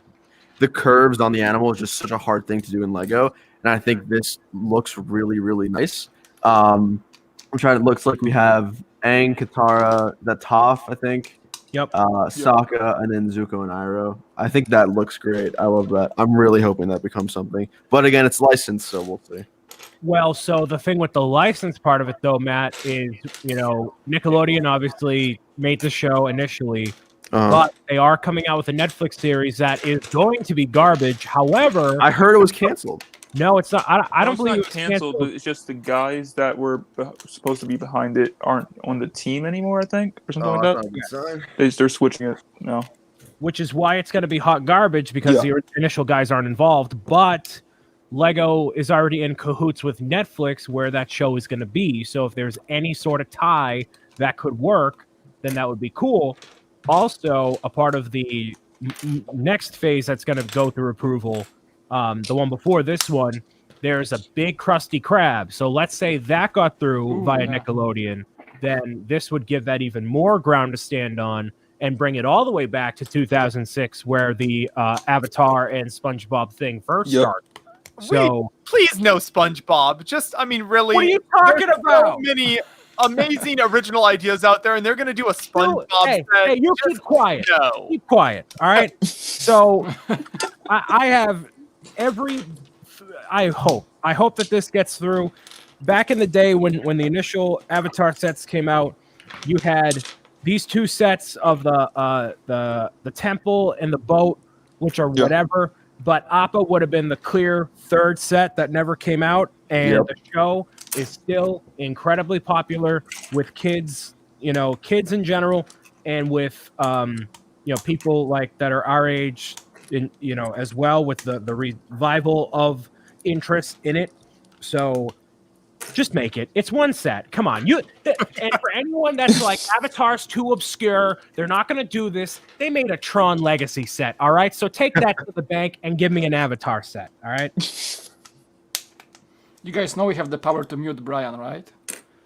the curves on the animal is just such a hard thing to do in Lego, and I think this looks really, really nice. I'm trying. It looks like we have Aang, Katara, the Toph, I think. Yep. Sokka, and then Zuko and Iroh. I think that looks great. I love that. I'm really hoping that becomes something. But again, it's licensed, so we'll see. Well, so the thing with the license part of it, though, Matt, is Nickelodeon obviously made the show initially, but they are coming out with a Netflix series that is going to be garbage. However, I heard it was canceled. no, it's not. I don't it's believe not it's canceled, but it's just the guys that were supposed to be behind it aren't on the team anymore, I think, or something like that's that. not a good sign. They're switching it now. which is why it's going to be hot garbage because the initial guys aren't involved. But Lego is already in cahoots with Netflix where that show is going to be. So if there's any sort of tie that could work, then that would be cool. Also, a part of the next phase that's going to go through approval, the one before this one, there's a big Krusty Krab. So let's say that got through via Nickelodeon, then this would give that even more ground to stand on and bring it all the way back to 2006 where the Avatar and SpongeBob thing first started. So please no SpongeBob. Just, I mean, really. What are you talking there's about? So many amazing original ideas out there, and they're going to do a SpongeBob Hey, set. hey, you keep quiet. No. Keep quiet. All right. So I have every. I hope that this gets through. Back in the day when the initial Avatar sets came out, you had these two sets of the temple and the boat, which are whatever. But Appa would have been the clear third set that never came out, and the show is still incredibly popular with kids, kids in general, and with people like that are our age, as well, with the revival of interest in it. So just make it. It's one set. Come on. And for anyone that's like, Avatar's too obscure, they're not going to do this. They made a Tron Legacy set. All right. So take that to the bank and give me an Avatar set. All right. You guys know we have the power to mute Brian, right?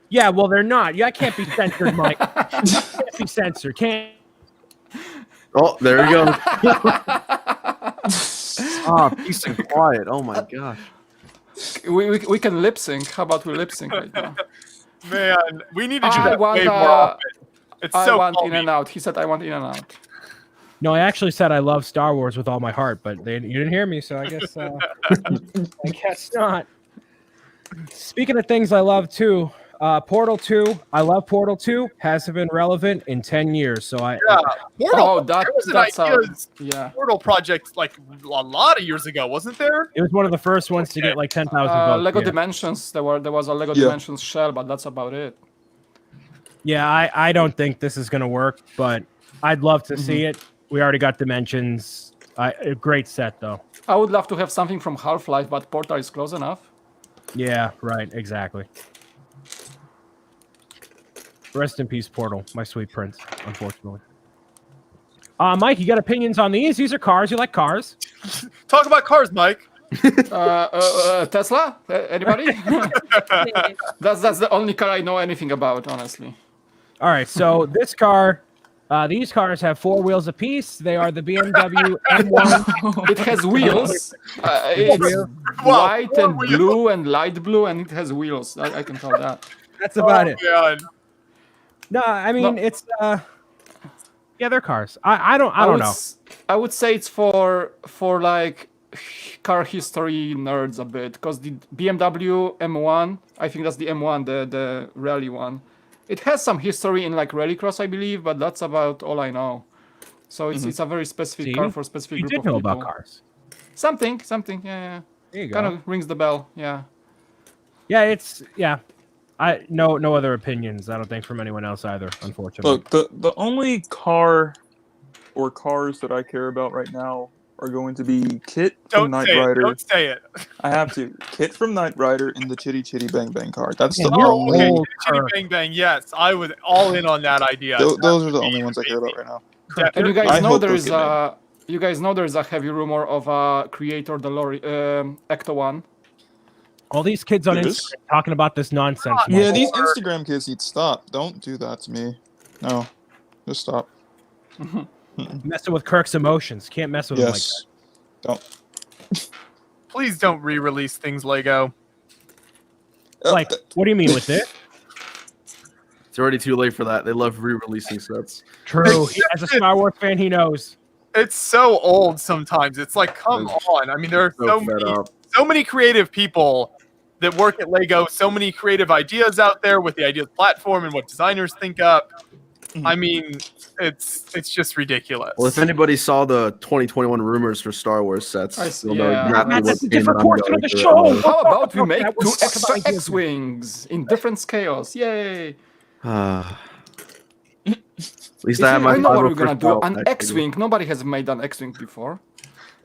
Yeah. Well, they're not. Yeah. I can't be censored, Mike. Can't be censored. Can't. Oh, there you go. Peace and quiet. Oh my gosh. We can lip sync. How about we lip sync right now? Man, we need to do that way more often. It's I so want calming. In and Out. He said I want In and Out. No, I actually said I love Star Wars with all my heart, but you didn't hear me, so I guess I guess not. Speaking of things I love too, Portal 2. I love Portal 2. Hasn't been relevant in 10 years, so Portal. There was an idea. Portal project like a lot of years ago, wasn't there? It was one of the first ones to get like 10,000 votes. Lego Dimensions. There was a Lego Dimensions shell, but that's about it. Yeah, I don't think this is gonna work, but I'd love to see it. We already got Dimensions. A great set though. I would love to have something from Half-Life, but Portal is close enough. Yeah, right, exactly. Rest in peace, Portal, my sweet prince, unfortunately. Mike, you got opinions on these? These are cars. You like cars? Talk about cars, Mike. Tesla? Anybody? That's the only car I know anything about, honestly. All right, so these cars have 4 wheels apiece. They are the BMW M1. It has wheels. It's white and blue and light blue, and it has wheels. I can tell that. That's about it. Man. No, I mean it's they're cars. I don't know. I would say it's for like car history nerds a bit, because the BMW M1, I think that's the M1, the rally one. It has some history in like rallycross, I believe, but that's about all I know. So it's a very specific car for a specific group of people. You did know about cars. Something, yeah. There you go. Kind of rings the bell, yeah. Yeah, I no other opinions, I don't think, from anyone else either, unfortunately. Look, the only car or cars that I care about right now are going to be Kit from Knight Rider. Don't say it. I have to. Kit from Knight Rider in the Chitty Chitty Bang Bang car. That's the Okay. only. Chitty Bang Bang. Yes, I was all in on that idea. Those are the only ones I care about right now. And you I guys know hope there's those get a heavy rumor of a creator Ecto One. All these kids on Yes. Instagram talking about this nonsense. Yeah, Mike. these Instagram kids need to stop. Don't do that to me. No, just stop. Messing with Kirk's emotions. Can't mess with him like that. Yes. Don't. Please don't re-release things, Lego. Like, what do you mean with it? It's already too late for that. They love re-releasing sets. True. As a Star Wars fan, he knows. It's so old sometimes. It's like, come on. I mean, there are so many creative people that work at Lego, so many creative ideas out there with the Ideas platform and what designers think up. I mean, it's just ridiculous. Well, if anybody saw the 2021 rumors for Star Wars sets, you'll know exactly That's what a different game I'm portion of going the to. show. How about we make That 2 was extra fucking X-Wings in different scales? Yay! At least I have my I know what final we're gonna first do. battle An pack. X-Wing. Nobody has made an X-Wing before.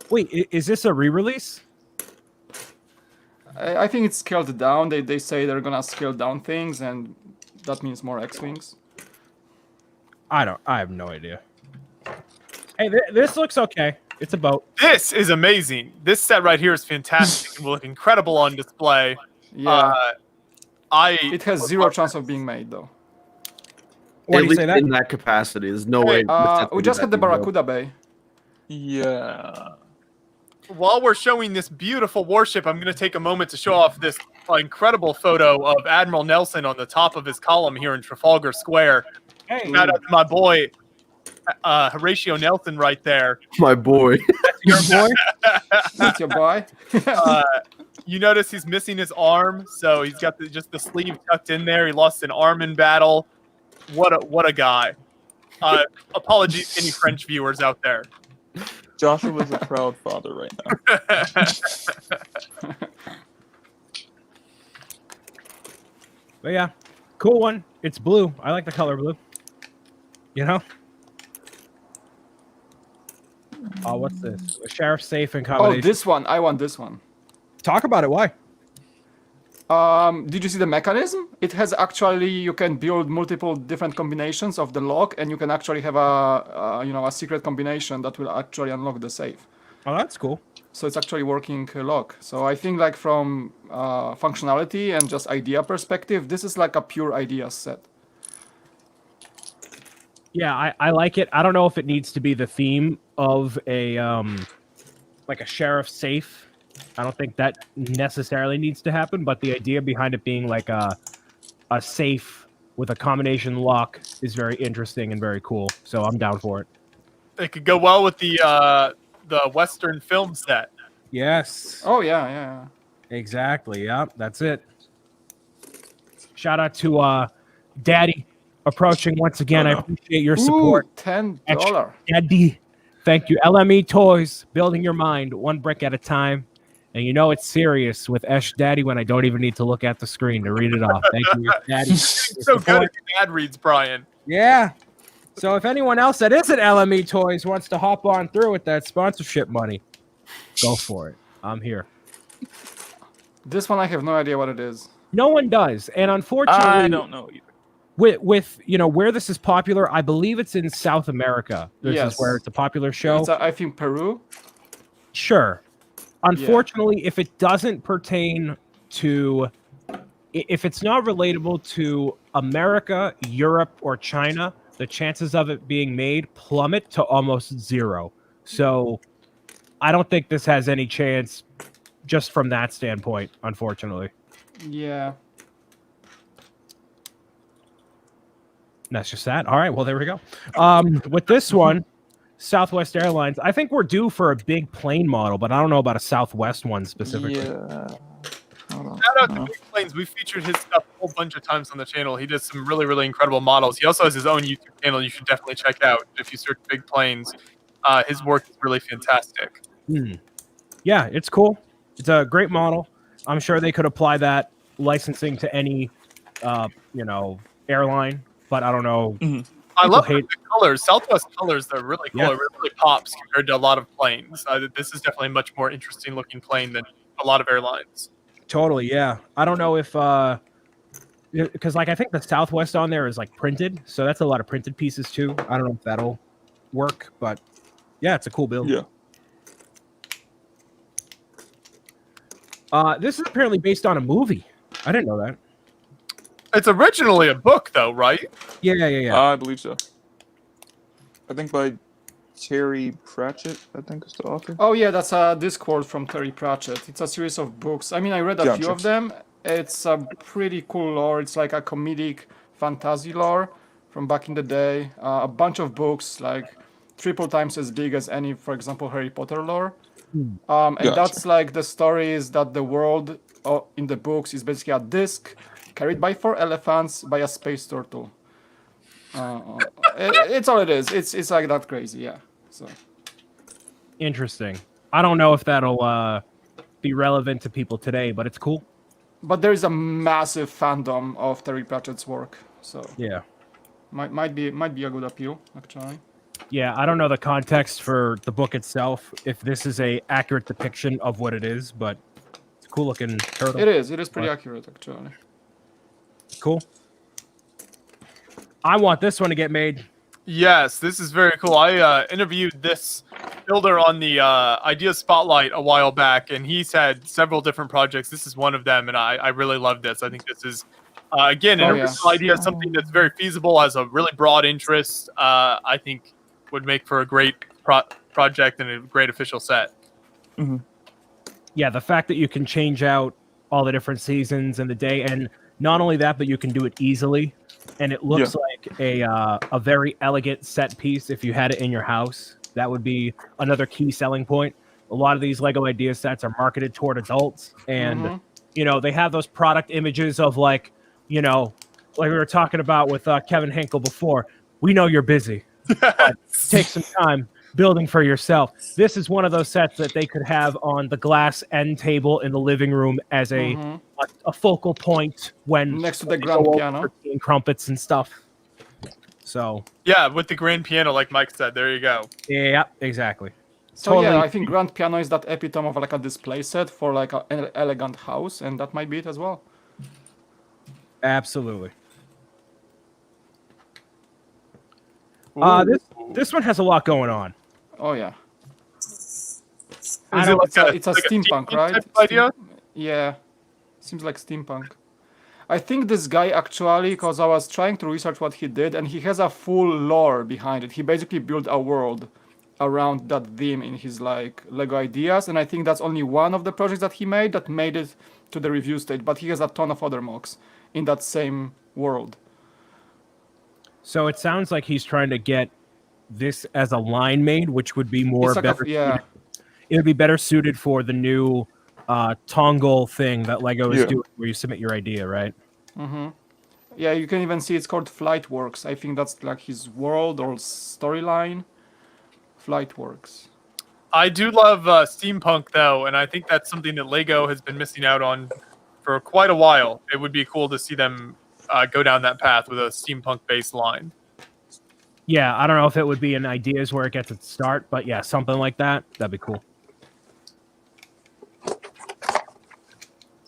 Wait, is this a re-release? I think it's scaled down. They say they're gonna scale down things, and that means more X-Wings. I have no idea. Hey, this looks okay. It's a boat. This is amazing. This set right here is fantastic and will look incredible on display. Yeah. It has zero chance of being made, though. Why At do you least say that? in that capacity, there's no way. We just had the Barracuda Bay. Yeah. While we're showing this beautiful warship, I'm going to take a moment to show off this incredible photo of Admiral Nelson on the top of his column here in Trafalgar Square. Hey, Shout out to my boy, Horatio Nelson right there. My boy. your boy. That's your boy. You notice he's missing his arm, so he's got just the sleeve tucked in there. He lost an arm in battle. What a guy. Apologies to any French viewers out there. Joshua is a proud father right now. But yeah, cool one. It's blue. I like the color blue. You know? Oh, what's this? A sheriff's safe in combination. Oh, this one. I want this one. Talk about it. Why? Did you see the mechanism? It has actually, you can build multiple different combinations of the lock, and you can actually have a secret combination that will actually unlock the safe. Oh, that's cool. So it's actually working lock. So I think like from functionality and just idea perspective, this is like a pure idea set. Yeah, I like it. I don't know if it needs to be the theme of a like a sheriff safe. I don't think that necessarily needs to happen, but the idea behind it being like a safe with a combination lock is very interesting and very cool. So I'm down for it. It could go well with the Western film set. Yes. Oh yeah. Exactly. Yeah, that's it. Shout out to Daddy approaching once again. Oh, no. I appreciate your support. Ooh, $10. Daddy. Thank you. LME Toys, building your mind one brick at a time. And you know it's serious with Esh Daddy when I don't even need to look at the screen to read it off. Thank you, Daddy. So good at the ad reads, Brian. Yeah. So if anyone else that isn't LME Toys wants to hop on through with that sponsorship money, go for it. I'm here. This one I have no idea what it is. No one does. And unfortunately, I don't know either. with where this is popular, I believe it's in South America. This Yes. is where it's a popular show. It's I think Peru. Sure. Unfortunately, if it doesn't pertain to, if it's not relatable to America, Europe, or China, the chances of it being made plummet to almost zero. So I don't think this has any chance just from that standpoint, unfortunately. Yeah. That's just that. All right, well, there we go. With this one, Southwest Airlines, I think we're due for a big plane model, but I don't know about a Southwest one specifically. Yeah. Shout out to Big Planes. We've featured his stuff a whole bunch of times on the channel. He does some really, really incredible models. He also has his own YouTube channel you should definitely check out if you search Big Planes. His work is really fantastic. Yeah, it's cool. It's a great model. I'm sure they could apply that licensing to any, airline, but I don't know. I love hate- the colors. Southwest colors, they're really cool. Yeah. It really pops compared to a lot of planes. This is definitely a much more interesting looking plane than a lot of airlines. Totally, yeah. I don't know if because I think the Southwest on there is like printed, so that's a lot of printed pieces too. I don't know if that'll work, but yeah, it's a cool build. Yeah. This is apparently based on a movie. I didn't know that. It's originally a book, though, right? Yeah. I believe so. I think by Terry Pratchett, I think is the author. Oh yeah, that's a Discord from Terry Pratchett. It's a series of books. I mean, I read a few of them. It's a pretty cool lore. It's like a comedic fantasy lore from back in the day. A bunch of books, like triple times as big as any, for example, Harry Potter lore. And that's like the story is that the world in the books is basically a disc carried by 4 elephants by a space turtle. It's all it is. It's like that crazy, yeah. So Interesting. I don't know if that'll be relevant to people today, but it's cool. but there is a massive fandom of Terry Pratchett's work, so Yeah. might be a good appeal actually. Yeah, I don't know the context for the book itself, if this is a accurate depiction of what it is, but it's a cool looking turtle. It is pretty accurate actually. Cool. I want this one to get made. Yes, this is very cool. I interviewed this builder on the Idea Spotlight a while back, and he's had several different projects. This is one of them, and I really love this. I think this is, again, an original idea, something that's very feasible, has a really broad interest. I think would make for a great project and a great official set. Yeah, the fact that you can change out all the different seasons and the day. And not only that, but you can do it easily. And it looks like a very elegant set piece. If you had it in your house, that would be another key selling point. A lot of these Lego idea sets are marketed toward adults, and they have those product images of like we were talking about with Kevin Hinkle before. We know you're busy, but take some time building for yourself. This is one of those sets that they could have on the glass end table in the living room as a focal point when next to the grand piano, crumpets and stuff. So yeah, with the grand piano, like Mike said, there you go. Yeah, exactly. So totally. Yeah, I think grand piano is that epitome of like a display set for like an elegant house, and that might be it as well. Absolutely. This one has a lot going on. Oh yeah. It's a steampunk, right? Idea? Yeah. Seems like steampunk. I think this guy actually, because I was trying to research what he did, and he has a full lore behind it. He basically built a world around that theme in his like Lego ideas, and I think that's only one of the projects that he made it to the review stage, but he has a ton of other mocks in that same world. So it sounds like he's trying to get this as a line made, which would be more better. It would be better suited for the new Toggle thing that Lego is doing, where you submit your idea, right? Yeah, you can even see it's called Flightworks. I think that's like his world or storyline. Flightworks. I do love steampunk though, and I think that's something that Lego has been missing out on for quite a while. It would be cool to see them go down that path with a steampunk baseline. Yeah, I don't know if it would be in ideas where it gets its start, but yeah, something like that. That'd be cool.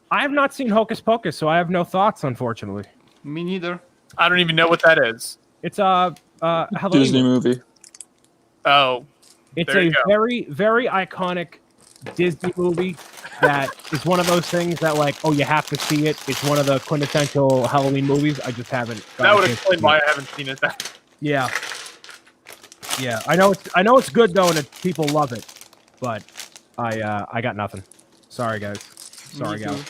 I have not seen Hocus Pocus, so I have no thoughts, unfortunately. Me neither. I don't even know what that is. It's a Halloween Disney movie. Oh. It's a very, very iconic Disney movie that is one of those things that, like, you have to see it. It's one of the quintessential Halloween movies. I just haven't. That would explain why I haven't seen it. Yeah. Yeah, I know it's good though, and people love it, but I got nothing. Sorry, guys. Sorry, guys.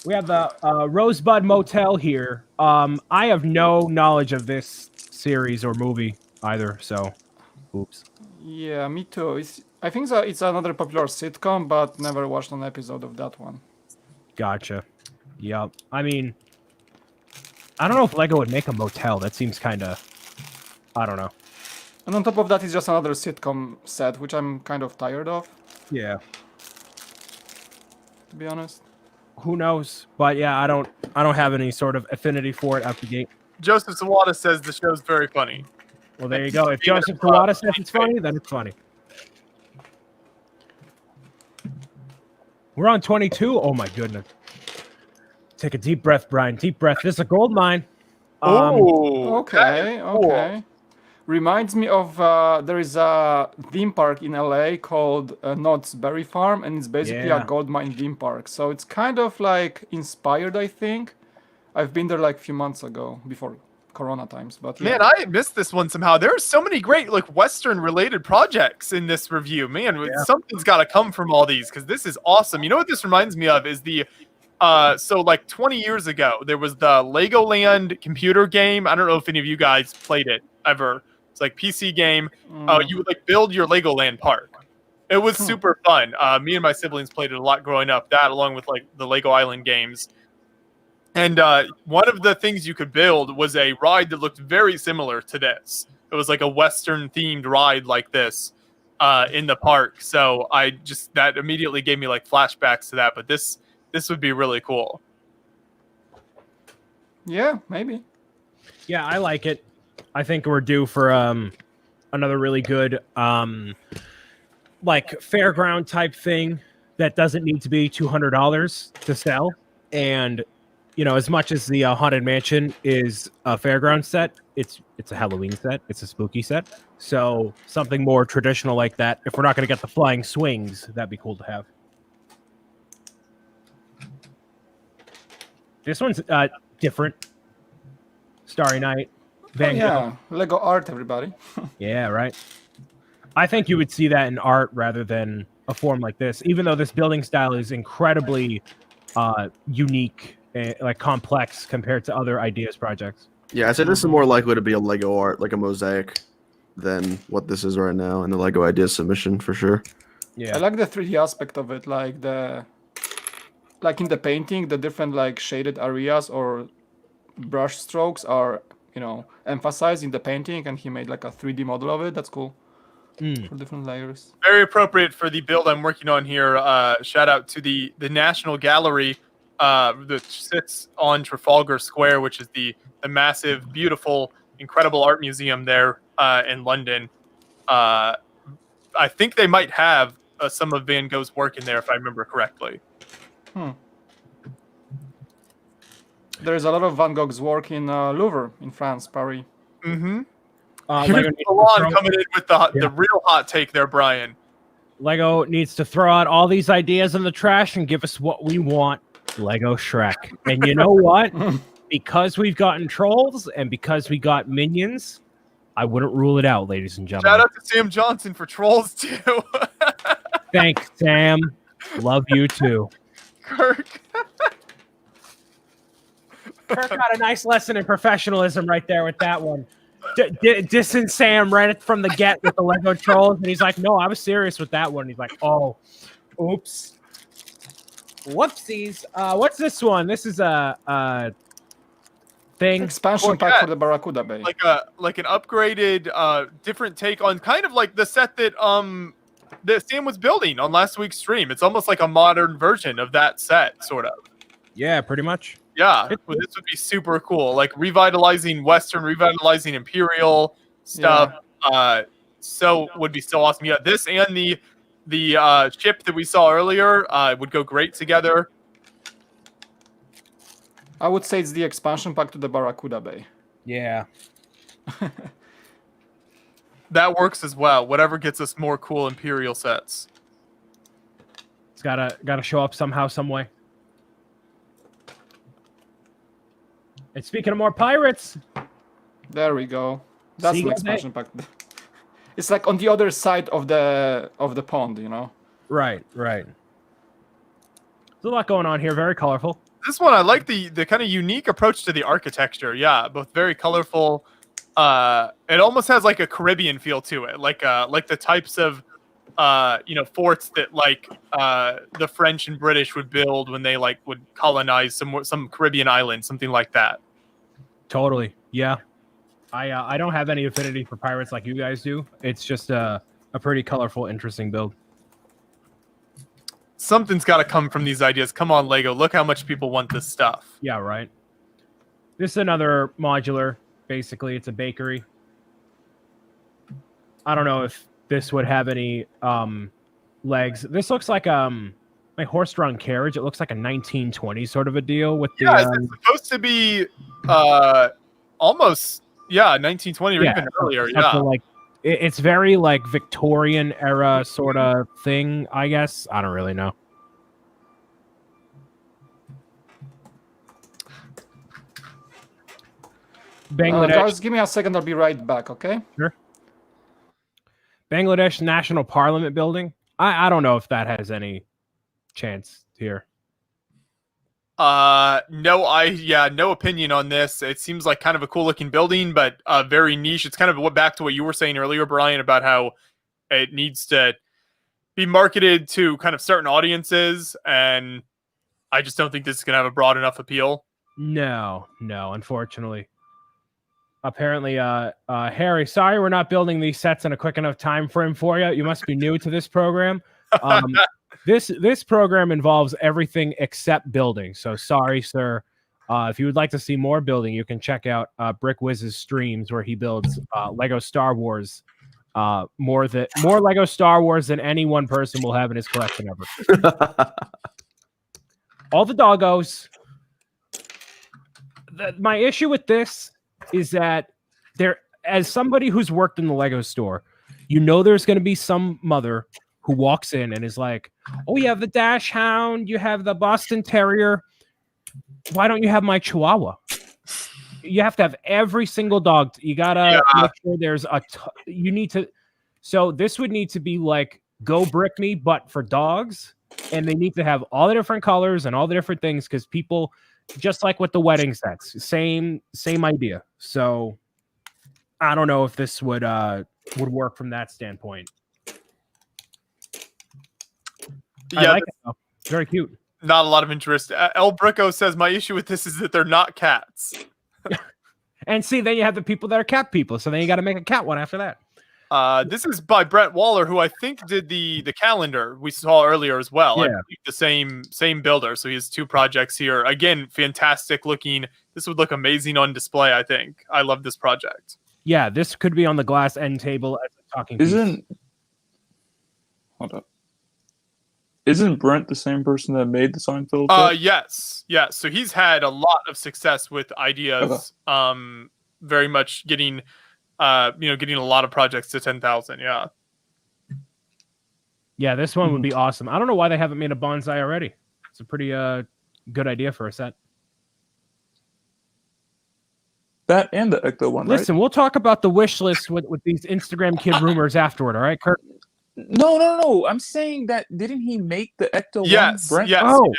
We have the Rosebud Motel here. I have no knowledge of this series or movie either, so oops. Yeah, me too. I think it's another popular sitcom, but never watched an episode of that one. Gotcha. Yep. I mean, I don't know if Lego would make a motel. That seems kind of, I don't know. And on top of that, it's just another sitcom set, which I'm kind of tired of. Yeah. To be honest. Who knows? But yeah, I don't have any sort of affinity for it out the gate. Joseph Sawada says the show's very funny. Well, there you go. If Joseph Sawada says it's funny, then it's funny. We're on 22. Oh my goodness. Take a deep breath, Brian. Deep breath. This is a gold mine. Okay. Cool. Reminds me of there is a theme park in LA called Knott's Berry Farm, and it's basically a gold mine theme park. So it's kind of like inspired, I think. I've been there like a few months ago before Corona times, but man, I missed this one somehow. There are so many great like Western related projects in this review. Man, something's got to come from all these because this is awesome. You know what this reminds me of is the so like 20 years ago there was the Legoland computer game. I don't know if any of you guys played it ever. It's like PC game. You would like build your Legoland park. It was super fun. Me and my siblings played it a lot growing up. That along with like the Lego Island games. And one of the things you could build was a ride that looked very similar to this. It was like a Western themed ride like this in the park. So that immediately gave me like flashbacks to that. But this would be really cool. Yeah, maybe. Yeah, I like it. I think we're due for another really good like fairground type thing that doesn't need to be $200 to sell. And you know, as much as the Haunted Mansion is a fairground set, it's a Halloween set. It's a spooky set. So something more traditional like that. If we're not going to get the flying swings, that'd be cool to have. This one's different. Starry Night. Van Gogh. Lego art, everybody. Yeah, right. I think you would see that in art rather than a form like this, even though this building style is incredibly unique, like complex compared to other ideas projects. Yeah, I said this is more likely to be a Lego art, like a mosaic, than what this is right now in the Lego Ideas submission for sure. Yeah, I like the 3D aspect of it, like in the painting, the different like shaded areas or brush strokes are, emphasized in the painting, and he made like a 3D model of it. That's cool. For different layers. Very appropriate for the build I'm working on here. Shout out to the National Gallery that sits on Trafalgar Square, which is the massive, beautiful, incredible art museum there in London. I think they might have some of Van Gogh's work in there, if I remember correctly. There's a lot of Van Gogh's work in Louvre in France, Paris. Mm-hmm. Lego Coming in with the real hot take there, Brian. Lego needs to throw out all these ideas in the trash and give us what we want. Lego Shrek. And you know what? Because we've gotten trolls and because we got minions, I wouldn't rule it out, ladies and gentlemen. Shout out to Sam Johnson for trolls too. Thanks, Sam. Love you too. Kirk. Kirk got a nice lesson in professionalism right there with that one. Dissing Sam right from the get with the Lego trolls, and he's like, "No, I was serious with that one." And he's like, "Oh, oops, whoopsies." What's this one? This is a thing Expansion pack for the Barracuda Bay. Like an upgraded, different take on kind of like the set that Sam was building on last week's stream. It's almost like a modern version of that set, sort of. Yeah, pretty much. Yeah, well, this would be super cool. Like revitalizing Western, revitalizing Imperial stuff. Yeah. Would be so awesome. Yeah, this and the ship that we saw earlier would go great together. I would say it's the expansion pack to the Barracuda Bay. Yeah. That works as well. Whatever gets us more cool Imperial sets. It's gotta show up somehow, some way. And speaking of more pirates, there we go. That's Seagull the expansion pack. It's like on the other side of the pond, Right. There's a lot going on here. Very colorful. This one, I like the kind of unique approach to the architecture. Yeah, both very colorful. It almost has like a Caribbean feel to it, like the types of forts that like the French and British would build when they like would colonize some Caribbean island, something like that. Totally. Yeah. I don't have any affinity for pirates like you guys do. It's just a pretty colorful, interesting build. Something's got to come from these ideas. Come on, Lego. Look how much people want this stuff. Yeah, right. This is another modular. Basically, it's a bakery. I don't know if this would have any legs. This looks like a horse-drawn carriage. It looks like a 1920s sort of a deal with the. Yeah, it's supposed to be almost 1920 or even earlier. Yeah, like it's very like Victorian era sort of thing. I guess I don't really know. Bangladesh. Guys, give me a second. I'll be right back. Okay. Sure. Bangladesh National Parliament building. I don't know if that has any chance here. No opinion on this. It seems like kind of a cool looking building, but very niche. It's kind of back to what you were saying earlier, Brian, about how it needs to be marketed to kind of certain audiences, and I just don't think this is going to have a broad enough appeal. No, unfortunately. Apparently, Harry, sorry we're not building these sets in a quick enough time frame for you. You must be new to this program. This program involves everything except building. So sorry, sir. If you would like to see more building, you can check out Brick Wiz's streams where he builds Lego Star Wars. More Lego Star Wars than any one person will have in his collection ever. All the doggos. My issue with this is that as somebody who's worked in the Lego store, there's going to be some mother who walks in and is like, "Oh, you have the Dash Hound, you have the Boston Terrier. Why don't you have my Chihuahua?" You have to have every single dog. You gotta make sure there's you need to. So this would need to be like Go Brick Me, but for dogs. And they need to have all the different colors and all the different things because people, just like with the wedding sets, same idea. So I don't know if this would work from that standpoint. Yeah, I like it though. Very cute. Not a lot of interest. El Bricko says my issue with this is that they're not cats. And see, then you have the people that are cat people. So then you got to make a cat one after that. This is by Brett Waller, who I think did the calendar we saw earlier as well. Yeah. I believe the same builder. So he has 2 projects here. Again, fantastic looking. This would look amazing on display, I think. I love this project. Yeah, this could be on the glass end table as a talking piece. Hold up. Isn't Brent the same person that made the Seinfeld? Yes. So he's had a lot of success with ideas. Okay. Very much getting getting a lot of projects to 10,000. Yeah. Yeah, this one would be awesome. I don't know why they haven't made a bonsai already. It's a pretty good idea for a set. That and the Ecto one, right? Listen, we'll talk about the wish list with these Instagram kid rumors afterward. All right, Kirk? No. I'm saying that didn't he make the Ecto one? Yes. Brent? Yes. Oh.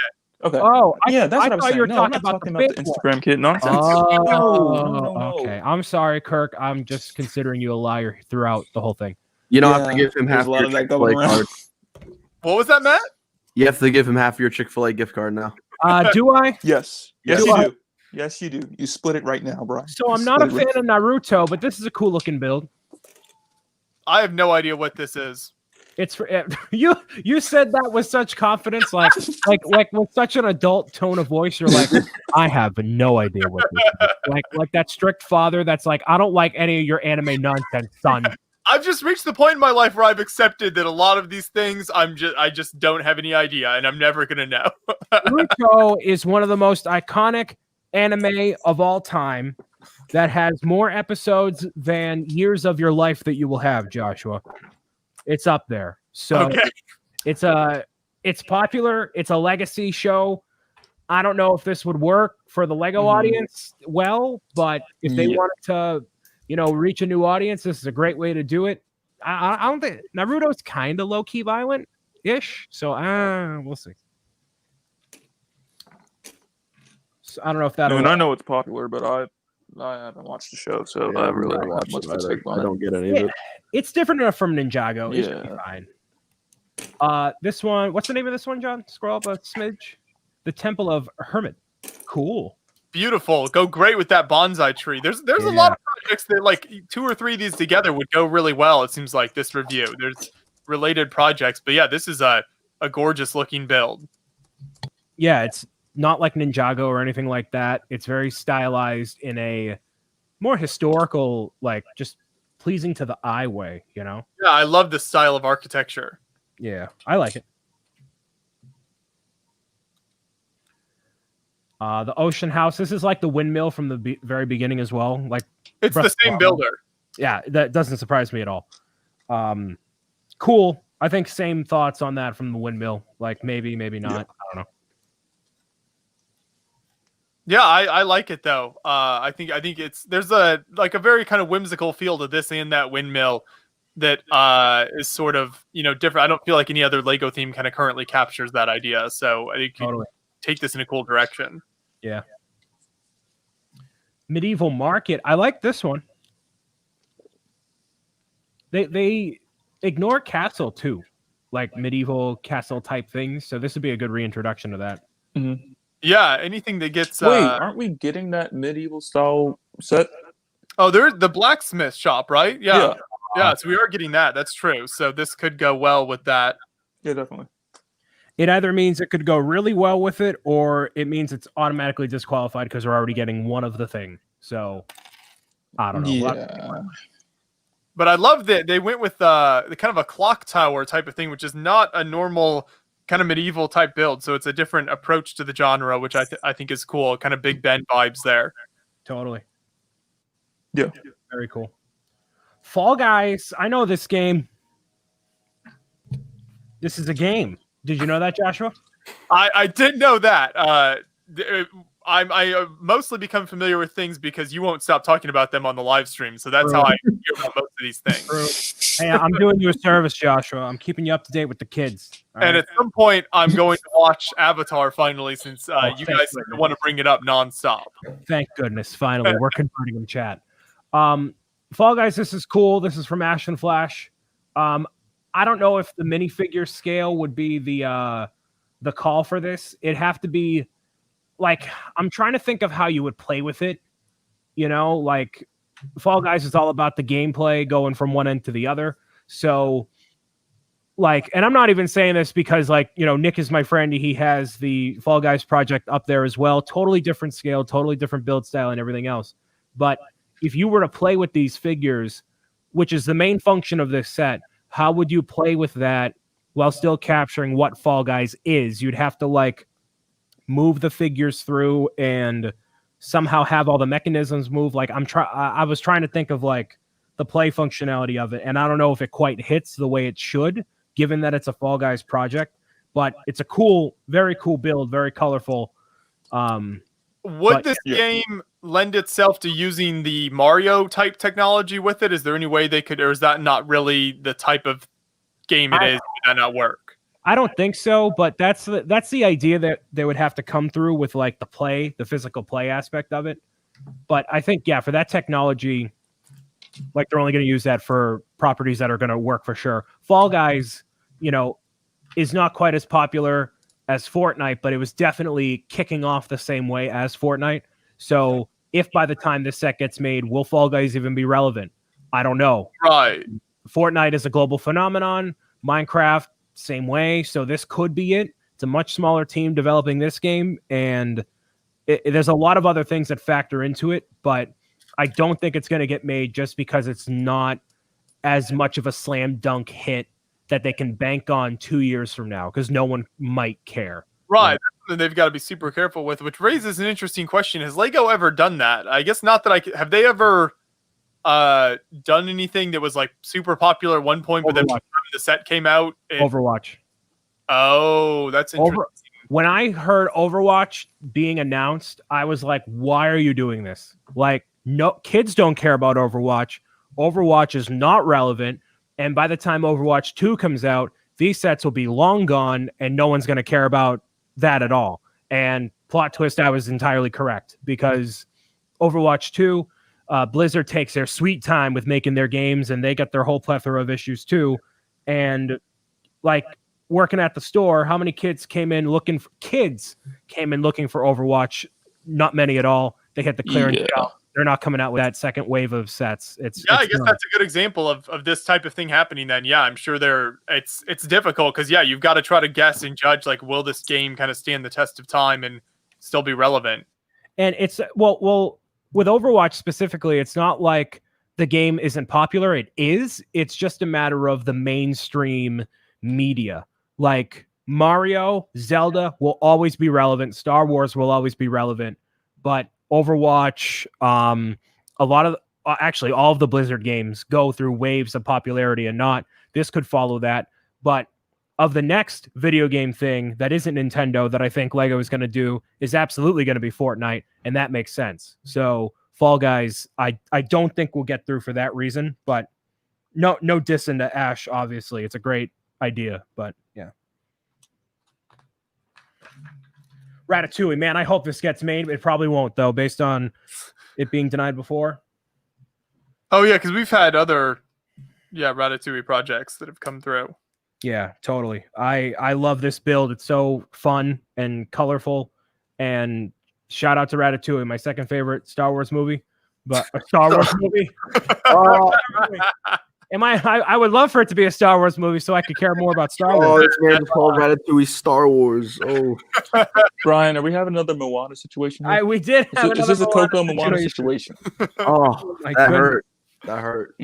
Okay. Oh, yeah, that's what I thought was saying. you were No, talking I'm not about talking the about the Instagram kid nonsense. No. Okay. I'm sorry, Kirk. I'm just considering you a liar throughout the whole thing. You don't have to give him there's half a lot your of that Chick-fil-A going around. card. What was that, Matt? You have to give him half your Chick-fil-A gift card now. Do I? Yes. Yes, you I? do. Yes, you do. You split it right now, Brian. So I'm not a fan of Naruto, but this is a cool looking build. I have no idea what this is. It's for you. You said that with such confidence, like with such an adult tone of voice. You're like, I have no idea what this is. Like that strict father that's like, I don't like any of your anime nonsense, son. I've just reached the point in my life where I've accepted that a lot of these things I just don't have any idea, and I'm never gonna know. Naruto is one of the most iconic anime of all time that has more episodes than years of your life that you will have, Joshua. It's up there. So okay. It's popular. It's a legacy show. I don't know if this would work for the Lego audience well, but if they wanted to, reach a new audience, this is a great way to do it. I don't think Naruto's kind of low-key violent-ish, so we'll see. So I don't know if that. I know it's popular, but I haven't watched the show, so I really don't have much to take on it. I don't get any of it. It's different enough from Ninjago. It should be fine. This one, what's the name of this one, John? Scroll up a smidge. The Temple of Hermit. Cool. Beautiful. Go great with that bonsai tree. There's a lot of projects that like 2 or 3 of these together would go really well. It seems like this review. There's related projects, but yeah, this is a gorgeous looking build. Yeah, it's not like Ninjago or anything like that. It's very stylized in a more historical, like just pleasing to the eye way, Yeah, I love this style of architecture. Yeah, I like it. The Ocean House. This is like the windmill from the very beginning as well. Like it's the same builder. Yeah, that doesn't surprise me at all. Cool. I think same thoughts on that from the windmill. Like maybe not. Yeah. I don't know. Yeah, I like it though. I think there's a very kind of whimsical feel to this and that windmill that is sort of different. I don't feel like any other Lego theme kind of currently captures that idea. So I think you take this in a cool direction. Yeah. Medieval Market. I like this one. They ignore castle too, like medieval castle type things. So this would be a good reintroduction to that. Mm-hmm. Yeah, anything that gets. Wait, aren't we getting that medieval style set? Oh, there's the blacksmith shop, right? Yeah. So we are getting that. That's true. So this could go well with that. Yeah, definitely. It either means it could go really well with it, or it means it's automatically disqualified because we're already getting one of the thing. So I don't know. Yeah. But I love that they went with the kind of a clock tower type of thing, which is not a normal kind of medieval type build. So it's a different approach to the genre, which I think is cool. Kind of Big Ben vibes there. Totally. Yeah. Very cool. Fall Guys. I know this game. This is a game. Did you know that, Joshua? I did know that. I mostly become familiar with things because you won't stop talking about them on the live stream. So that's how I hear about most of these things. Hey, I'm doing you a service, Joshua. I'm keeping you up to date with the kids. All And right? at some point, I'm going to watch Avatar finally, since you thank guys goodness. want to bring it up nonstop. Thank goodness, finally, we're converting in chat. Fall Guys, this is cool. This is from Ash and Flash. I don't know if the minifigure scale would be the call for this. It'd have to be like, I'm trying to think of how you would play with it. You know, like Fall Guys is all about the gameplay going from one end to the other. So like, and I'm not even saying this because like, you know, Nick is my friend. He has the Fall Guys project up there as well. Totally different scale, totally different build style and everything else. But if you were to play with these figures, which is the main function of this set, how would you play with that while still capturing what Fall Guys is? You'd have to like move the figures through and somehow have all the mechanisms move. Like I was trying to think of like the play functionality of it, and I don't know if it quite hits the way it should, given that it's a Fall Guys project. But it's a cool, very cool build, very colorful. Would this game lend itself to using the Mario type technology with it? Is there any way they could, or is that not really the type of game it is? Would that not work? I don't think so, but that's the idea that they would have to come through with like the physical play aspect of it. But I think, yeah, for that technology, like they're only going to use that for properties that are going to work for sure. Fall Guys, you know, is not quite as popular as Fortnite, but it was definitely kicking off the same way as Fortnite. So if by the time this set gets made, will Fall Guys even be relevant? I don't know. Right. Fortnite is a global phenomenon. Minecraft, same way. So this could be it. It's a much smaller team developing this game, and there's a lot of other things that factor into it, but I don't think it's going to get made just because it's not as much of a slam dunk hit that they can bank on 2 years from now, because no one might care. Right. That's something they've got to be super careful with, which raises an interesting question. Has Lego ever done that? I guess not that have they ever done anything that was like super popular at one point, but then by the time the set came out, Overwatch. Oh, that's interesting. When I heard Overwatch being announced, I was like, why are you doing this? Like, no, kids don't care about Overwatch. Overwatch is not relevant. And by the time Overwatch 2 comes out, these sets will be long gone and no one's going to care about that at all. And plot twist, I was entirely correct, because Overwatch 2, Blizzard takes their sweet time with making their games, and they got their whole plethora of issues too. And like working at the store, how many kids came in looking for Overwatch? Not many at all. They hit the clearance shelf. They're not coming out with that second wave of sets. I guess that's a good example of this type of thing happening then. Yeah, I'm sure it's difficult because, yeah, you've got to try to guess and judge, like, will this game kind of stand the test of time and still be relevant? And it's, well, with Overwatch specifically, it's not like the game isn't popular. It is. It's just a matter of the mainstream media. Like Mario, Zelda will always be relevant. Star Wars will always be relevant. But Overwatch, a lot of actually all of the Blizzard games go through waves of popularity, and not this could follow that. But of the next video game thing that isn't Nintendo that I think Lego is going to do is absolutely going to be Fortnite, and that makes sense. So Fall Guys, I don't think we'll get through for that reason, but no diss into Ash, obviously. It's a great idea, but yeah. Ratatouille, man, I hope this gets made. It probably won't, though, based on it being denied before. Oh, yeah, because we've had other, Ratatouille projects that have come through. Yeah, totally. I love this build. It's so fun and colorful. And shout out to Ratatouille, my second favorite Star Wars movie. But a Star Wars movie? I would love for it to be a Star Wars movie so I could care more about Star Wars. Oh, this man's called Ratatouille Star Wars. Oh, Brian, are we having another Moana situation here? We did have Is this a Coco Moana situation? oh, that hurt. That hurt.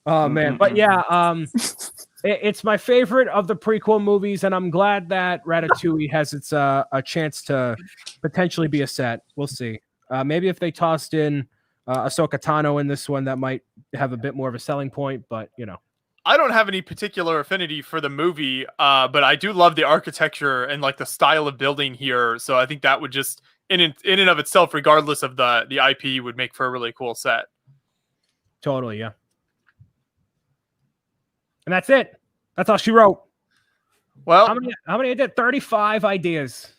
Oh man, but yeah, it's my favorite of the prequel movies, and I'm glad that Ratatouille has its a chance to potentially be a set. We'll see. Maybe if they tossed in Ahsoka Tano in this one, that might have a bit more of a selling point, but you know. I don't have any particular affinity for the movie, but I do love the architecture and like the style of building here. So I think that would just in and of itself, regardless of the IP, would make for a really cool set. Totally, yeah. And that's it. That's all she wrote. Well, how many I did? 35 ideas.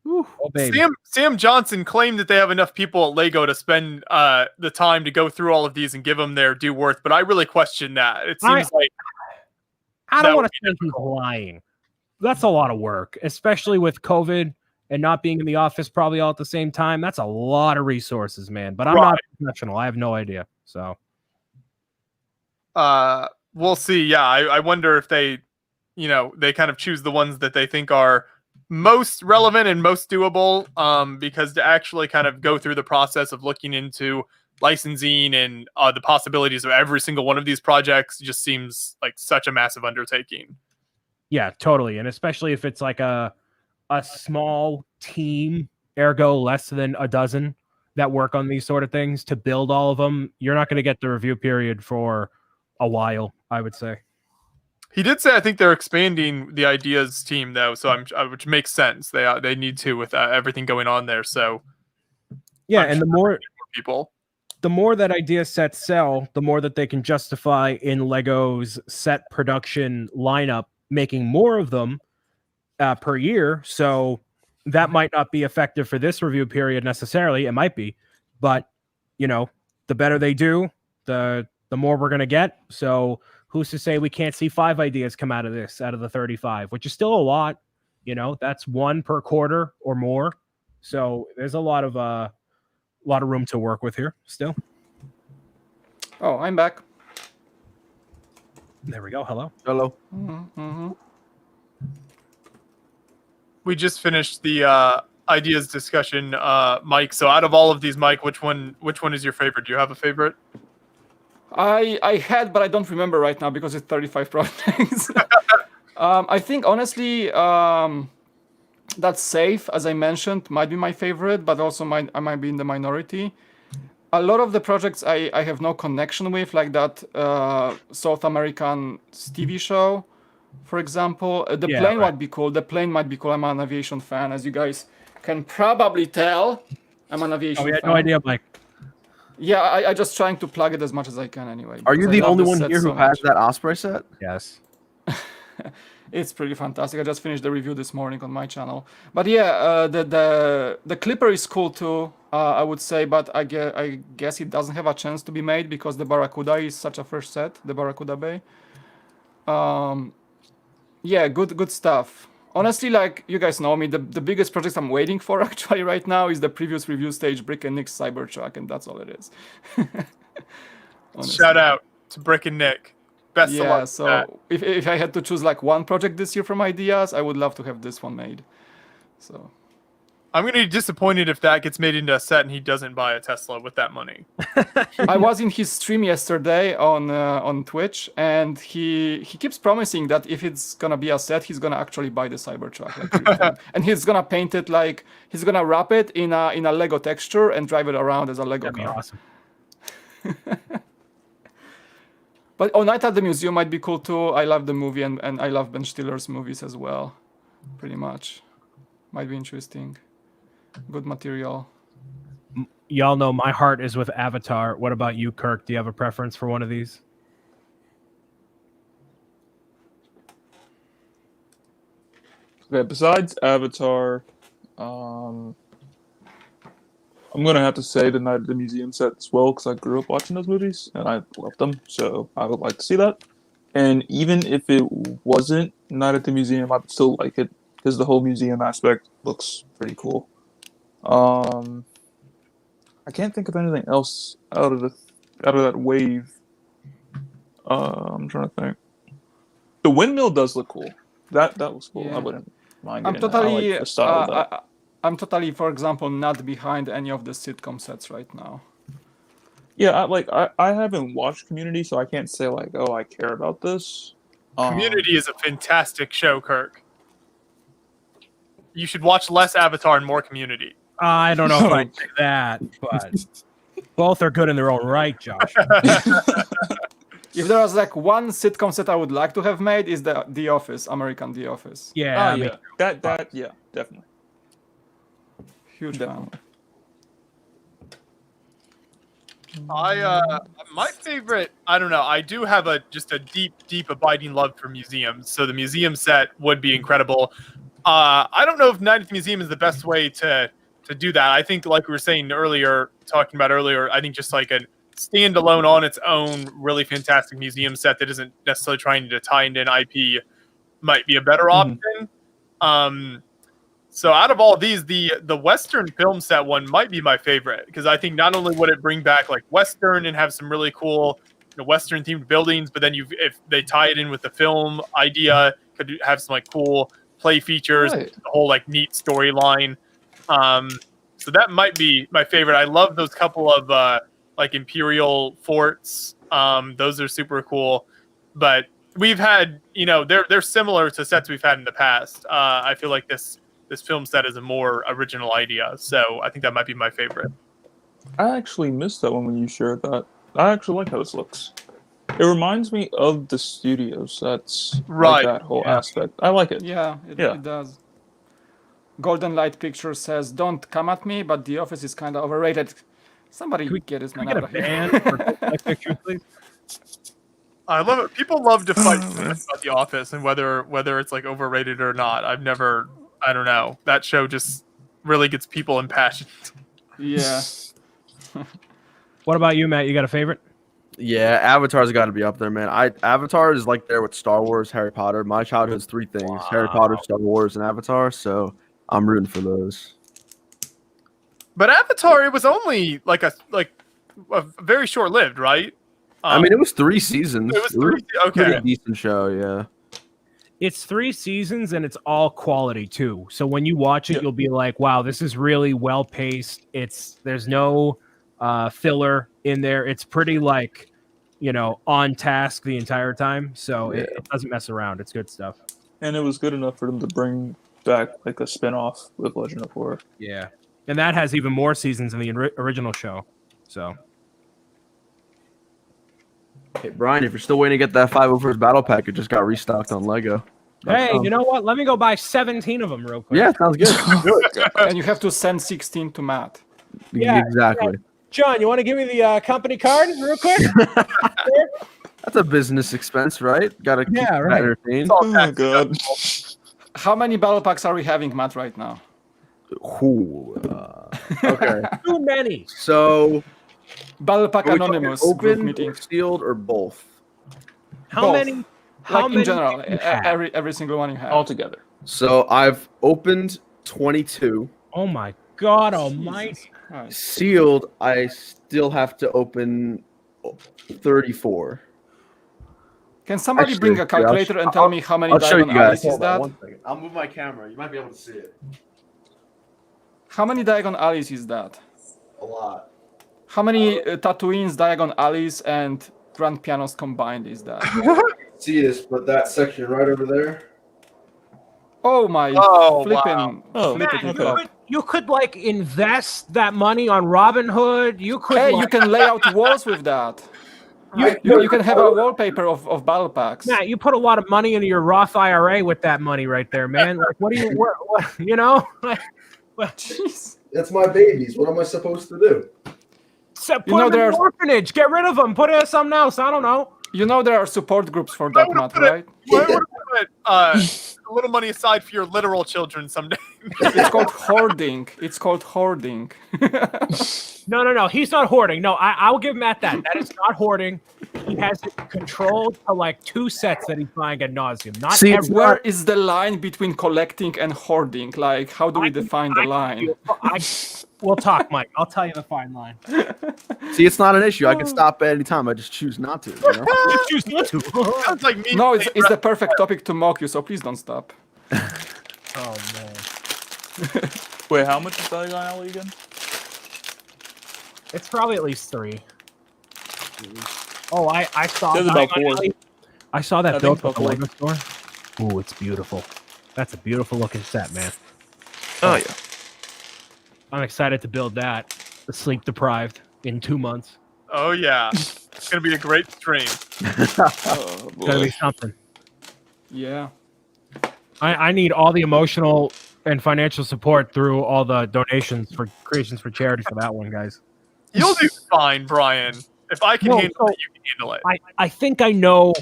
Whew. Oh, baby. Sam Johnson claimed that they have enough people at Lego to spend the time to go through all of these and give them their due worth, but I really question that. It seems like I don't want to think he's lying. That's a lot of work, especially with COVID and not being in the office probably all at the same time. That's a lot of resources, man. But I'm not a professional. I have no idea. So we'll see. Yeah, I wonder if they, they kind of choose the ones that they think are most relevant and most doable, because to actually kind of go through the process of looking into licensing and the possibilities of every single one of these projects just seems like such a massive undertaking. Yeah, totally. And especially if it's like a small team, ergo less than a dozen that work on these sort of things to build all of them, you're not going to get the review period for a while, I would say. He did say, I think they're expanding the ideas team though, so which makes sense. They need to with everything going on there. So yeah, and the more people, the more that idea sets sell, the more that they can justify in Lego's set production lineup, making more of them per year. So that might not be effective for this review period necessarily. It might be, but the better they do, the more we're going to get. So who's to say we can't see 5 ideas come out of the 35, which is still a lot. That's 1 per quarter or more. So there's a lot of room to work with here still. Oh, I'm back. There we go. Hello. Mm-hmm. We just finished the ideas discussion, Mike. So out of all of these, Mike, which one is your favorite? Do you have a favorite? I had, but I don't remember right now because it's 35 projects. I think honestly, that's safe, as I mentioned, might be my favorite, but also I might be in the minority. A lot of the projects I have no connection with, like that South American TV show, for example. The plane might be cool. The plane might be cool. I'm an aviation fan, as you guys can probably tell. I'm an aviation fan. We had no idea, Mike. Yeah, I just trying to plug it as much as I can anyway. Are you the only one here who has that Osprey set? Yes. It's pretty fantastic. I just finished the review this morning on my channel. But yeah, the Clipper is cool too, I would say, but I guess it doesn't have a chance to be made because the Barracuda is such a first set, the Barracuda Bay. Yeah, good stuff. Honestly, like you guys know me, the biggest project I'm waiting for actually right now is the previous review stage Brick and Nick's Cybertruck, and that's all it is. Shout out to Brick and Nick. Best of luck. So if I had to choose like one project this year from ideas, I would love to have this one made. So I'm going to be disappointed if that gets made into a set and he doesn't buy a Tesla with that money. I was in his stream yesterday on Twitch, and he keeps promising that if it's gonna be a set, he's gonna actually buy the Cybertruck, like, and he's gonna paint it like he's gonna wrap it in a Lego texture and drive it around as a Lego That'd be car. awesome. But Night at the Museum might be cool too. I love the movie, and I love Ben Stiller's movies as well. Pretty much, might be interesting. Good material. Y'all know my heart is with Avatar. What about you, Kirk? Do you have a preference for one of these? Okay, besides Avatar, I'm gonna have to say the Night at the Museum set as well because I grew up watching those movies and I loved them, so I would like to see that. And even if it wasn't Night at the Museum, I would still like it because the whole museum aspect looks pretty cool. I can't think of anything else out of that wave. I'm trying to think. The windmill does look cool. That looks cool. Yeah. I wouldn't mind. I'm getting that. I totally, like the style of that. I'm totally, for example, not behind any of the sitcom sets right now. Yeah, I haven't watched Community, so I can't say like, oh, I care about this. Community is a fantastic show, Kirk. You should watch less Avatar and more Community. I don't know if I'd say that, but both are good in their own right, Josh. If there was like one sitcom set I would like to have made is the Office, American The Office. Yeah, yeah, that yeah, definitely. Huge fan. My favorite, I don't know. I do have just a deep abiding love for museums. So the museum set would be incredible. I don't know if Night at the Museum is the best way to do that. I think, like we were saying earlier, I think just like a standalone on its own, really fantastic museum set that isn't necessarily trying to tie into an IP might be a better option. So out of all these, the Western film set one might be my favorite, because I think not only would it bring back like Western and have some really cool Western themed buildings, but then if they tie it in with the film idea, could have some like cool play features, Right. the whole like neat storyline. So that might be my favorite. I love those couple of like Imperial forts. Those are super cool. But we've had, they're similar to sets we've had in the past. I feel like this film set is a more original idea, so I think that might be my favorite. I actually missed that one when you shared that. I actually like how this looks. It reminds me of the studio sets, Right. like that whole aspect. I like it. Yeah, it does. Golden Light Pictures says, "Don't come at me, but The Office is kind of overrated." Somebody get this man Can we out get a of here. ban for my picture, please? I love it. People love to fight about The Office and whether it's like overrated or not. I don't know. That show just really gets people impassioned. Yeah. What about you, Matt? You got a favorite? Yeah, Avatar's got to be up there, man. Avatar is like there with Star Wars, Harry Potter. My childhood's three things: Harry Potter, Star Wars, and Avatar. So I'm rooting for those. But Avatar, it was only like a very short lived, right? I mean, it was 3 seasons. It was 3. Okay. Pretty decent show, yeah. It's 3 seasons and it's all quality too. So when you watch it, you'll be like, "Wow, this is really well paced." There's no filler in there. It's pretty like, on task the entire time. So it doesn't mess around. It's good stuff. And it was good enough for them to bring back like a spin-off with Legend of Korra. Yeah, and that has even more seasons than the original show. So. Hey, Brian, if you're still waiting to get that 501st Battle Pack, it just got restocked on Lego. Hey, you know what? Let me go buy 17 of them real quick. Yeah, sounds good. And you have to send 16 to Matt. Yeah, exactly. yeah. John, you want to give me the company card real quick? That's a business expense, right? Got to keep right. entertained. Oh, God. How many battle packs are we having, Matt, right now? Ooh, okay. Too many. So, Battle Pack are we talking Anonymous group open or meeting. sealed or both? How Both. many? How Like many in general, do you have? every single one you have. All together. So I've opened 22. Oh my God Almighty! Christ. Sealed, I still have to open 34. Can somebody Actually, bring a calculator and tell me how many I'll show you Diagon guys. Alleys is Hold on that? one second. I'll move my camera. You might be able to see it. How many Diagon Alleys is that? A lot. How many Tatooines, Diagon Alleys, and Grand Pianos combined is that? See this, but that section right over there. Oh my flipping! Wow. Oh, Matt, okay. you could like invest that money on Robinhood. You could. Hey, like, you can lay out walls with that. You can have a wallpaper of battle packs. Matt, you put a lot of money into your Roth IRA with that money right there, man. Like, what do you, what you know? Jeez. That's my babies. What am I supposed to do? So put You know, them in there's- an orphanage. Get rid of them. Put it in something else. I don't know. You know there are support groups for that, Matt, right? Why would I put a little money aside for your literal children someday? It's called hoarding. It's called hoarding. No. He's not hoarding. No, I'll give Matt that. That is not hoarding. He has it controlled to like 2 sets that he's buying ad nauseum. Not See, every. Where is the line between collecting and hoarding? Like, how do we define the line? We'll talk, Mike. I'll tell you the fine line. See, it's not an issue. I can stop at any time. I just choose not to. You know? You choose not to. Sounds like me. No, it's the perfect topic to mock you, so please don't stop. Oh man. Wait, how much is Diagon Alley again? It's probably at least 3. Oh, I saw There's about Diagon 4. Alley. I saw that I built think at the about Lego store. Ooh, it's beautiful. That's a beautiful looking set, man. Oh, yeah. I'm excited to build that. The sleep deprived in 2 months. Oh yeah, it's gonna be a great stream. Oh, It's gonna boy. be something. Yeah. I need all the emotional and financial support through all the donations for creations for charity for that one, guys. You'll do fine, Brian. If I can handle it, you can handle it. I think I know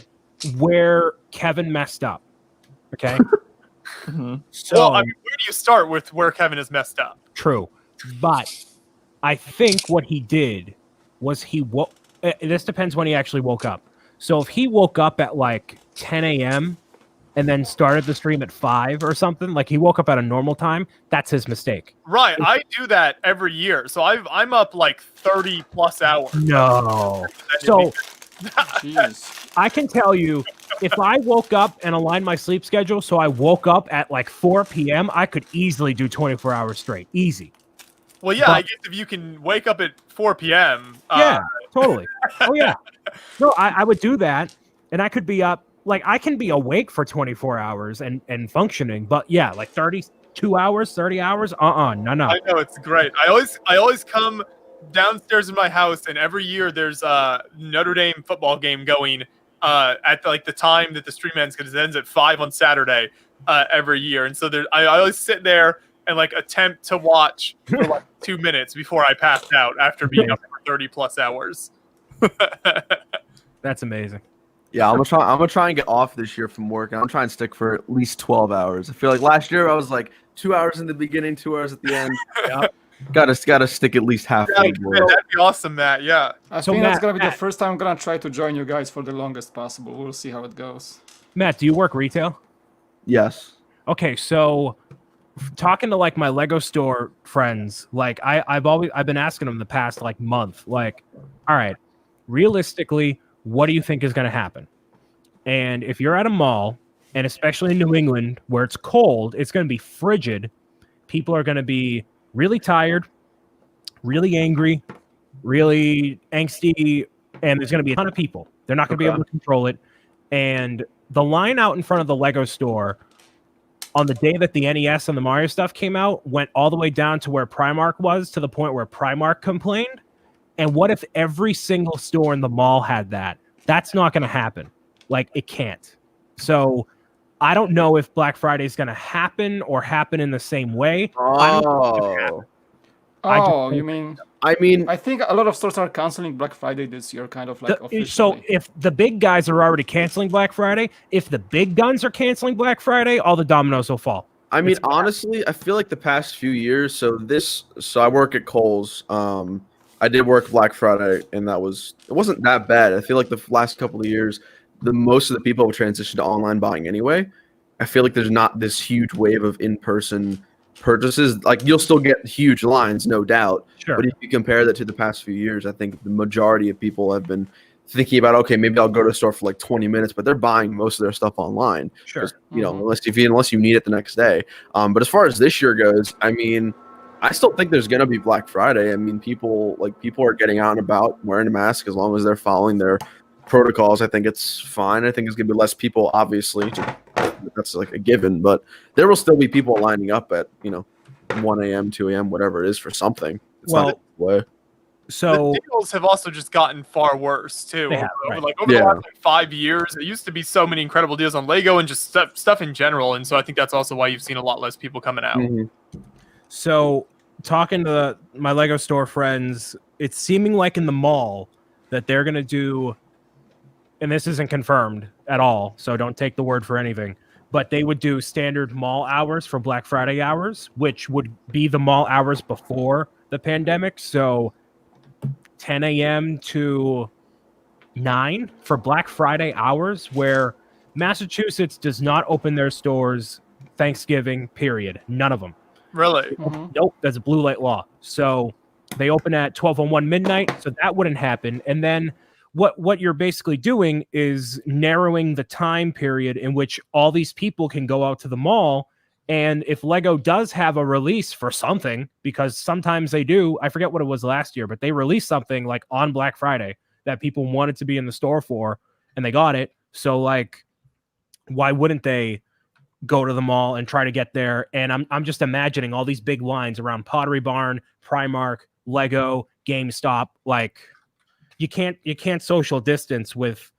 where Kevin messed up. Okay. So, well, I mean, where do you start with where Kevin is messed up? True. But I think what he did was this depends when he actually woke up. So if he woke up at like 10 a.m. and then started the stream at 5 or something, like he woke up at a normal time, that's his mistake. Right. I do that every year. So I'm up like 30 plus hours. No. So I can tell you, if I woke up and aligned my sleep schedule so I woke up at like 4 p.m., I could easily do 24 hours straight. Easy. Well, yeah, I guess if you can wake up at 4 p.m. Yeah, totally. Oh, yeah. No, I would do that, and I could be up. Like, I can be awake for 24 hours and functioning, but yeah, like 32 hours, 30 hours, no. I know, it's great. I always come downstairs in my house, and every year there's a Notre Dame football game going at like the time that the stream ends, because it ends at 5 on Saturday every year. And so I always sit there and like attempt to watch for like 2 minutes before I pass out after being up for 30 plus hours. That's amazing. Yeah, I'm gonna try and get off this year from work, and I'm trying to stick for at least 12 hours. I feel like last year I was like 2 hours in the beginning, 2 hours at the end. Yeah. Gotta stick at least half. That'd be awesome, Matt. Yeah. I think that's gonna be the first time I'm gonna try to join you guys for the longest possible. We'll see how it goes. Matt, do you work retail? Yes. Okay, so talking to like my Lego store friends, like I've been asking them the past like month, like, all right, realistically, what do you think is going to happen? And if you're at a mall, and especially in New England where it's cold, it's going to be frigid. People are going to be really tired, really angry, really angsty, and there's going to be a ton of people. They're not going to be able to control it. And the line out in front of the Lego store on the day that the NES and the Mario stuff came out went all the way down to where Primark was, to the point where Primark complained. And what if every single store in the mall had that? That's not going to happen. Like, it can't. So I don't know if Black Friday is going to happen or happen in the same way. You mean? I think a lot of stores are canceling Black Friday this year, kind of like officially. So if the big guys are already canceling Black Friday, if the big guns are canceling Black Friday, all the dominoes will fall. I mean, honestly, I feel like the past few years. So I work at Kohl's. I did work Black Friday, and it wasn't that bad. I feel like the last couple of years, most of the people have transitioned to online buying anyway. I feel like there's not this huge wave of in-person purchases. Like, you'll still get huge lines, no doubt. Sure. But if you compare that to the past few years, I think the majority of people have been thinking about, okay, maybe I'll go to the store for like 20 minutes, but they're buying most of their stuff online. Sure. You know, unless you need it the next day. But as far as this year goes, I mean, I still think there's gonna be Black Friday. I mean, people are getting out and about wearing a mask as long as they're following their protocols. I think it's fine. I think it's gonna be less people, obviously. That's like a given, but there will still be people lining up at 1 a.m., 2 a.m., whatever it is for something. It's not way. So the deals have also just gotten far worse too. They have, right. Over the last 5 years, there used to be so many incredible deals on Lego and just stuff in general, and so I think that's also why you've seen a lot less people coming out. Mm-hmm. So talking to my Lego store friends, it's seeming like in the mall that they're going to do, and this isn't confirmed at all, so don't take the word for anything, but they would do standard mall hours for Black Friday hours, which would be the mall hours before the pandemic. So 10 a.m. to 9 for Black Friday hours, where Massachusetts does not open their stores Thanksgiving, period. None of them. Really? Mm-hmm. Nope, that's a blue light law. So they open at 12:01 midnight, so that wouldn't happen. And then what you're basically doing is narrowing the time period in which all these people can go out to the mall. And if Lego does have a release for something, because sometimes they do, I forget what it was last year, but they released something like on Black Friday that people wanted to be in the store for, and they got it. So like, why wouldn't they go to the mall and try to get there? And I'm just imagining all these big lines around Pottery Barn, Primark, Lego, GameStop. Like, you can't social distance with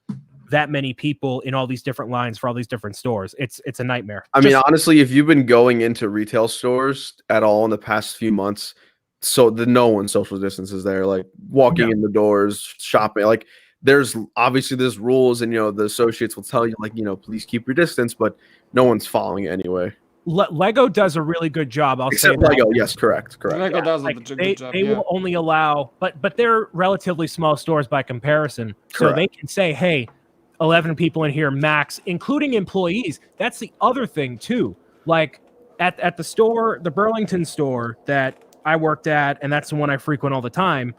that many people in all these different lines for all these different stores. It's a nightmare. I mean, honestly, if you've been going into retail stores at all in the past few months, so no one social distances there, like walking in the doors, shopping, like there's rules, and the associates will tell you, like, please keep your distance, but no one's following it anyway. Lego does a really good job. Except Lego, yes, correct. Lego does a good job. They will only allow, but they're relatively small stores by comparison, so they can say, hey, 11 people in here max, including employees. That's the other thing too. Like at the store, the Burlington store that I worked at, and that's the one I frequent all the time.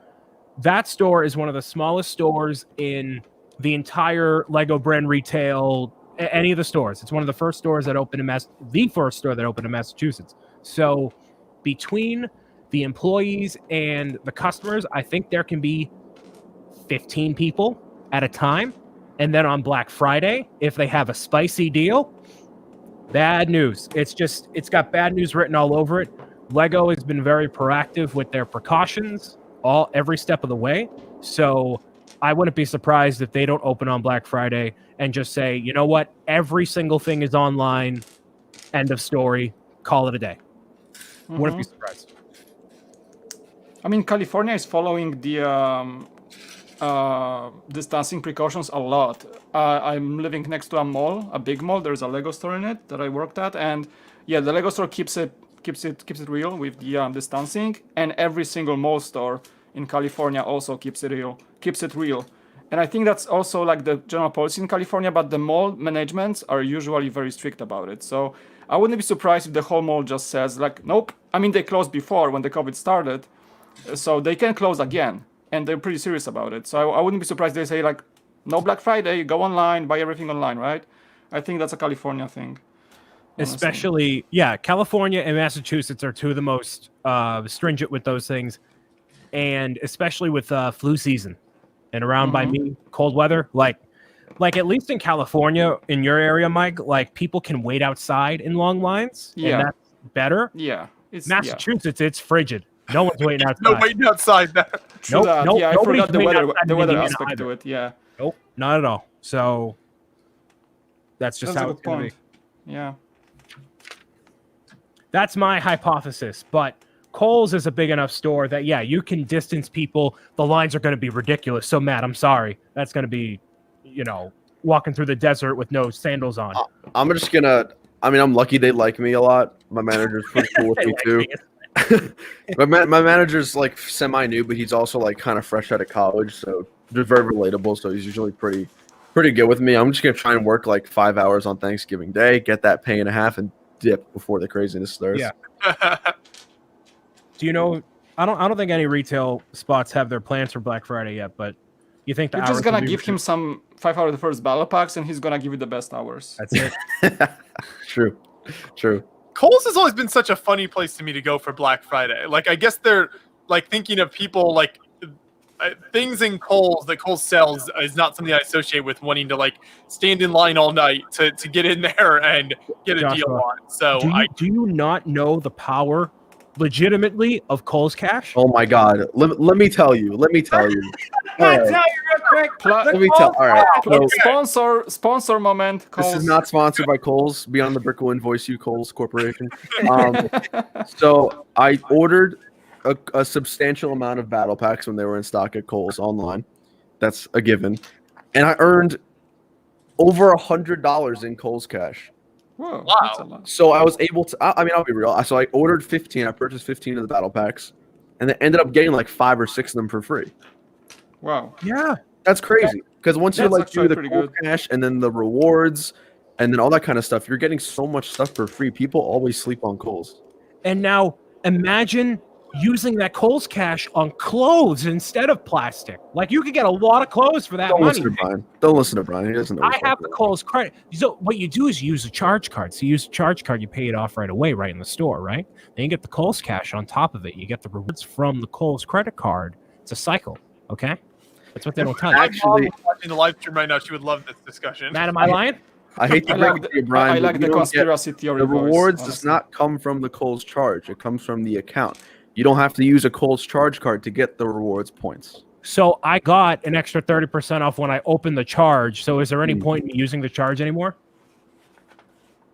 That store is one of the smallest stores in the entire Lego brand retail, any of the stores. It's one of the first stores that opened in the first store that opened in Massachusetts. So between the employees and the customers, I think there can be 15 people at a time. And then on Black Friday, if they have a spicy deal, bad news. It's got bad news written all over it. Lego has been very proactive with their precautions every step of the way. So I wouldn't be surprised if they don't open on Black Friday and just say, you know what, every single thing is online, end of story, call it a day. Wouldn't be surprised. I mean, California is following the distancing precautions a lot. I'm living next to a mall, a big mall. There's a Lego store in it that I worked at, and yeah, the Lego store keeps it real with the distancing, and every single mall store in California also keeps it real. And I think that's also like the general policy in California, but the mall managements are usually very strict about it. So I wouldn't be surprised if the whole mall just says like, nope. I mean, they closed before when the COVID started, so they can close again, and they're pretty serious about it. So I wouldn't be surprised they say like, no Black Friday, go online, buy everything online, right? I think that's a California thing. Honestly. Especially, California and Massachusetts are two of the most stringent with those things, and especially with flu season and around by me, cold weather. Like at least in California, in your area, Mike, like people can wait outside in long lines. Yeah, and that's better. Yeah, Massachusetts, it's frigid. No one's waiting outside. No waiting outside. Nope, I forgot the weather aspect to it. Yeah. Nope, not at all. So that's just how it's going to be. Yeah. That's my hypothesis, but Kohl's is a big enough store that, you can distance people. The lines are going to be ridiculous. So, Matt, I'm sorry. That's going to be, walking through the desert with no sandals on. I'm lucky they like me a lot. My manager's pretty cool with me, too. my manager's like semi-new, but he's also like kind of fresh out of college, so they're very relatable. So he's usually pretty good with me. I'm just going to try and work like 5 hours on Thanksgiving Day, get that pay and a half, and dip before the craziness starts. Yeah. Do you know? I don't think any retail spots have their plans for Black Friday yet, but you think you're just gonna give him some 5 hour first battle packs, and he's gonna give you the best hours. That's it. True. Kohl's has always been such a funny place to me to go for Black Friday. Like, I guess they're like thinking of people like things in Kohl's that Kohl's sells is not something I associate with wanting to like stand in line all night to get in there and get a deal on. So do you not know the power legitimately of Kohl's Cash? Oh my God. Let me tell you. All right. Let me tell. All right. Sponsor moment. Kohl's. This is not sponsored by Kohl's. Beyond the Brick will invoice you, Kohl's Corporation. So I ordered a substantial amount of battle packs when they were in stock at Kohl's online. That's a given. And I earned over $100 in Kohl's Cash. Whoa, wow. So I was able to, I'll be real. So I ordered 15. I purchased 15 of the battle packs, and then ended up getting like 5 or 6 of them for free. Wow. Yeah. That's crazy. Because once you like do the Kohl's Cash and then the rewards and then all that kind of stuff, you're getting so much stuff for free. People always sleep on Kohl's. And now imagine using that Kohl's Cash on clothes instead of plastic. Like, you could get a lot of clothes for that money. Don't listen to Brian. He doesn't know. I have the Kohl's credit. So what you do is you use a charge card. So you use a charge card, you pay it off right away, right in the store, right? Then you get the Kohl's Cash on top of it. You get the rewards from the Kohl's credit card. It's a cycle, okay? That's what they don't tell you. Actually, watching the live stream right now, she would love this discussion. Matt, am I lying? I hate to break it to you, Brian. I like the conspiracy theory. The rewards does not come from the Kohl's charge. It comes from the account. You don't have to use a Kohl's charge card to get the rewards points. So I got an extra 30% off when I opened the charge. So is there any point in me using the charge anymore?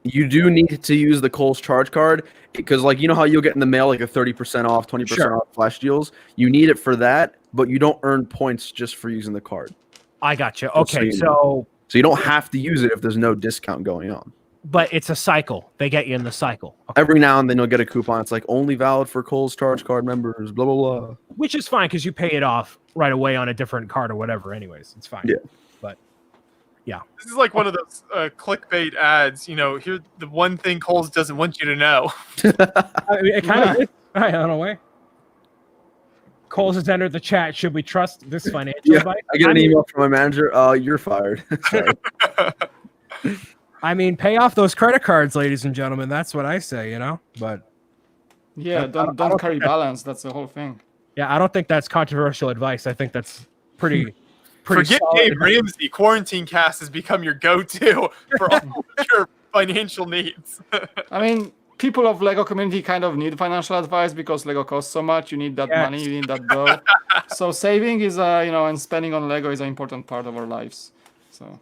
You do need to use the Kohl's charge card because, like, you know how you'll get in the mail like a 30% off, 20% off flash deals. You need it for that, but you don't earn points just for using the card. I got you. Just Okay, so you don't have to use it if there's no discount going on. But it's a cycle. They get you in the cycle. Okay. Every now and then you'll get a coupon. It's like only valid for Kohl's charge card members. Blah blah blah. Which is fine because you pay it off right away on a different card or whatever. Anyways, it's fine. Yeah. But yeah, This is like one of those clickbait ads. You know, here's the one thing Kohl's doesn't want you to know. I mean, it kind of is. I don't know why. Kohl's has entered the chat. Should we trust this financial advice? I get an email from my manager. You're fired. Sorry. I mean, pay off those credit cards, ladies and gentlemen. That's what I say, you know. But Yeah, don't carry balance. That's the whole thing. yeah, I don't think that's controversial advice. I think that's pretty Forget solid Dave advice. Ramsey. Quarantine Cast has become your go-to for all your financial needs. I mean, people of Lego community kind of need financial advice because Lego costs so much. You need that Yes. money. You need that dough. So saving is, and spending on Lego is an important part of our lives. So.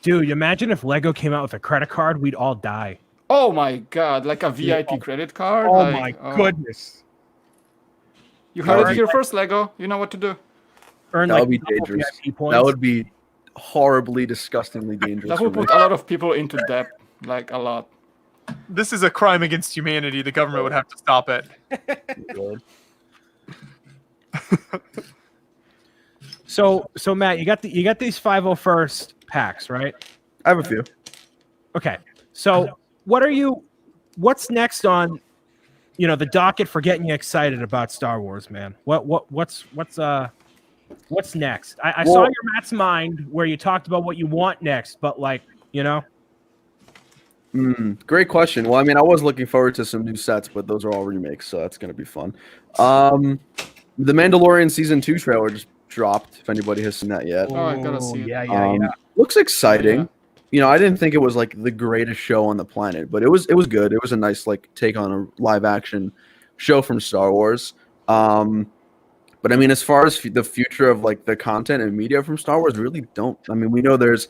Dude, imagine if Lego came out with a credit card, we'd all die. Oh my God! Like a VIP credit card. Oh like, my goodness. You heard it here first, Lego. You know what to do. Earn That like would be double dangerous. VIP points. That would be horribly, disgustingly dangerous. That will for me. put a lot of people into debt. Like a lot. This is a crime against humanity. The government would have to stop it. So Matt, you got these 501st packs, right? I have a few. Okay. So what's next on the docket for getting you excited about Star Wars, man? What's next? I saw your Matt's Mind where you talked about what you want next, but Great question. Well, I mean, I was looking forward to some new sets, but those are all remakes, so that's going to be fun. The Mandalorian Season 2 trailer just dropped, if anybody has seen that yet. Oh, I gotta see it. Yeah. Looks exciting. Yeah. You know, I didn't think it was like the greatest show on the planet, but it was good. It was a nice like take on a live action show from Star Wars. But I mean, as far as the future of like the content and media from Star Wars, really don't. I mean, we know there's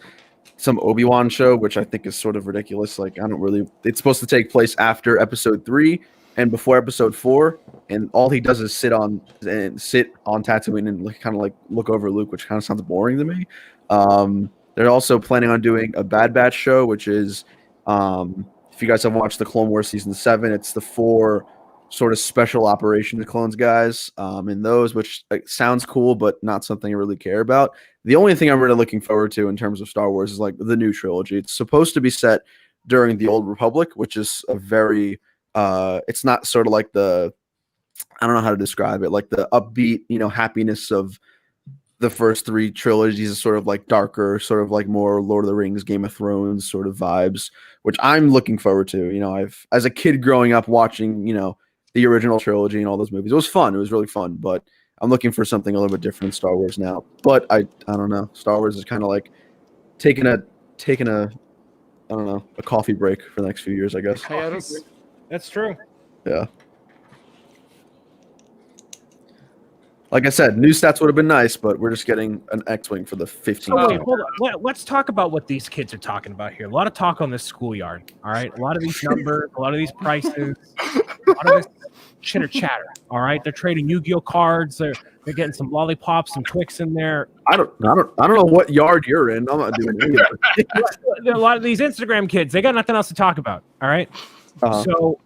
some Obi-Wan show, which I think is sort of ridiculous. Like, I don't really. It's supposed to take place after Episode 3 and before Episode 4, and all he does is sit on Tatooine and kind of like look over Luke, which kind of sounds boring to me. They're also planning on doing a Bad Batch show, which is, if you guys have watched the Clone Wars Season 7, it's the 4 sort of special operations clones guys in those, which sounds cool, but not something I really care about. The only thing I'm really looking forward to in terms of Star Wars is like the new trilogy. It's supposed to be set during the Old Republic, which is a very, it's not sort of like I don't know how to describe it, like the upbeat, happiness of the first 3 trilogies is sort of like darker, sort of like more Lord of the Rings, Game of Thrones sort of vibes, which I'm looking forward to. I've, as a kid growing up watching, the original trilogy and all those movies, it was fun. It was really fun, but I'm looking for something a little bit different in Star Wars now. But I don't know. Star Wars is kind of like taking a I don't know, a coffee break for the next few years, I guess. Hiatus. That's true. Yeah. Like I said, new stats would have been nice, but we're just getting an X-Wing for the 15th. Oh, wait, hold on. Let's talk about what these kids are talking about here. A lot of talk on this schoolyard. All right, a lot of these numbers, a lot of these prices, a lot of this chitter chatter. All right, they're trading Yu-Gi-Oh cards. They're getting some lollipops, some Twix in there. I don't know what yard you're in. I'm not doing any of it. A lot of these Instagram kids, they got nothing else to talk about. All right. So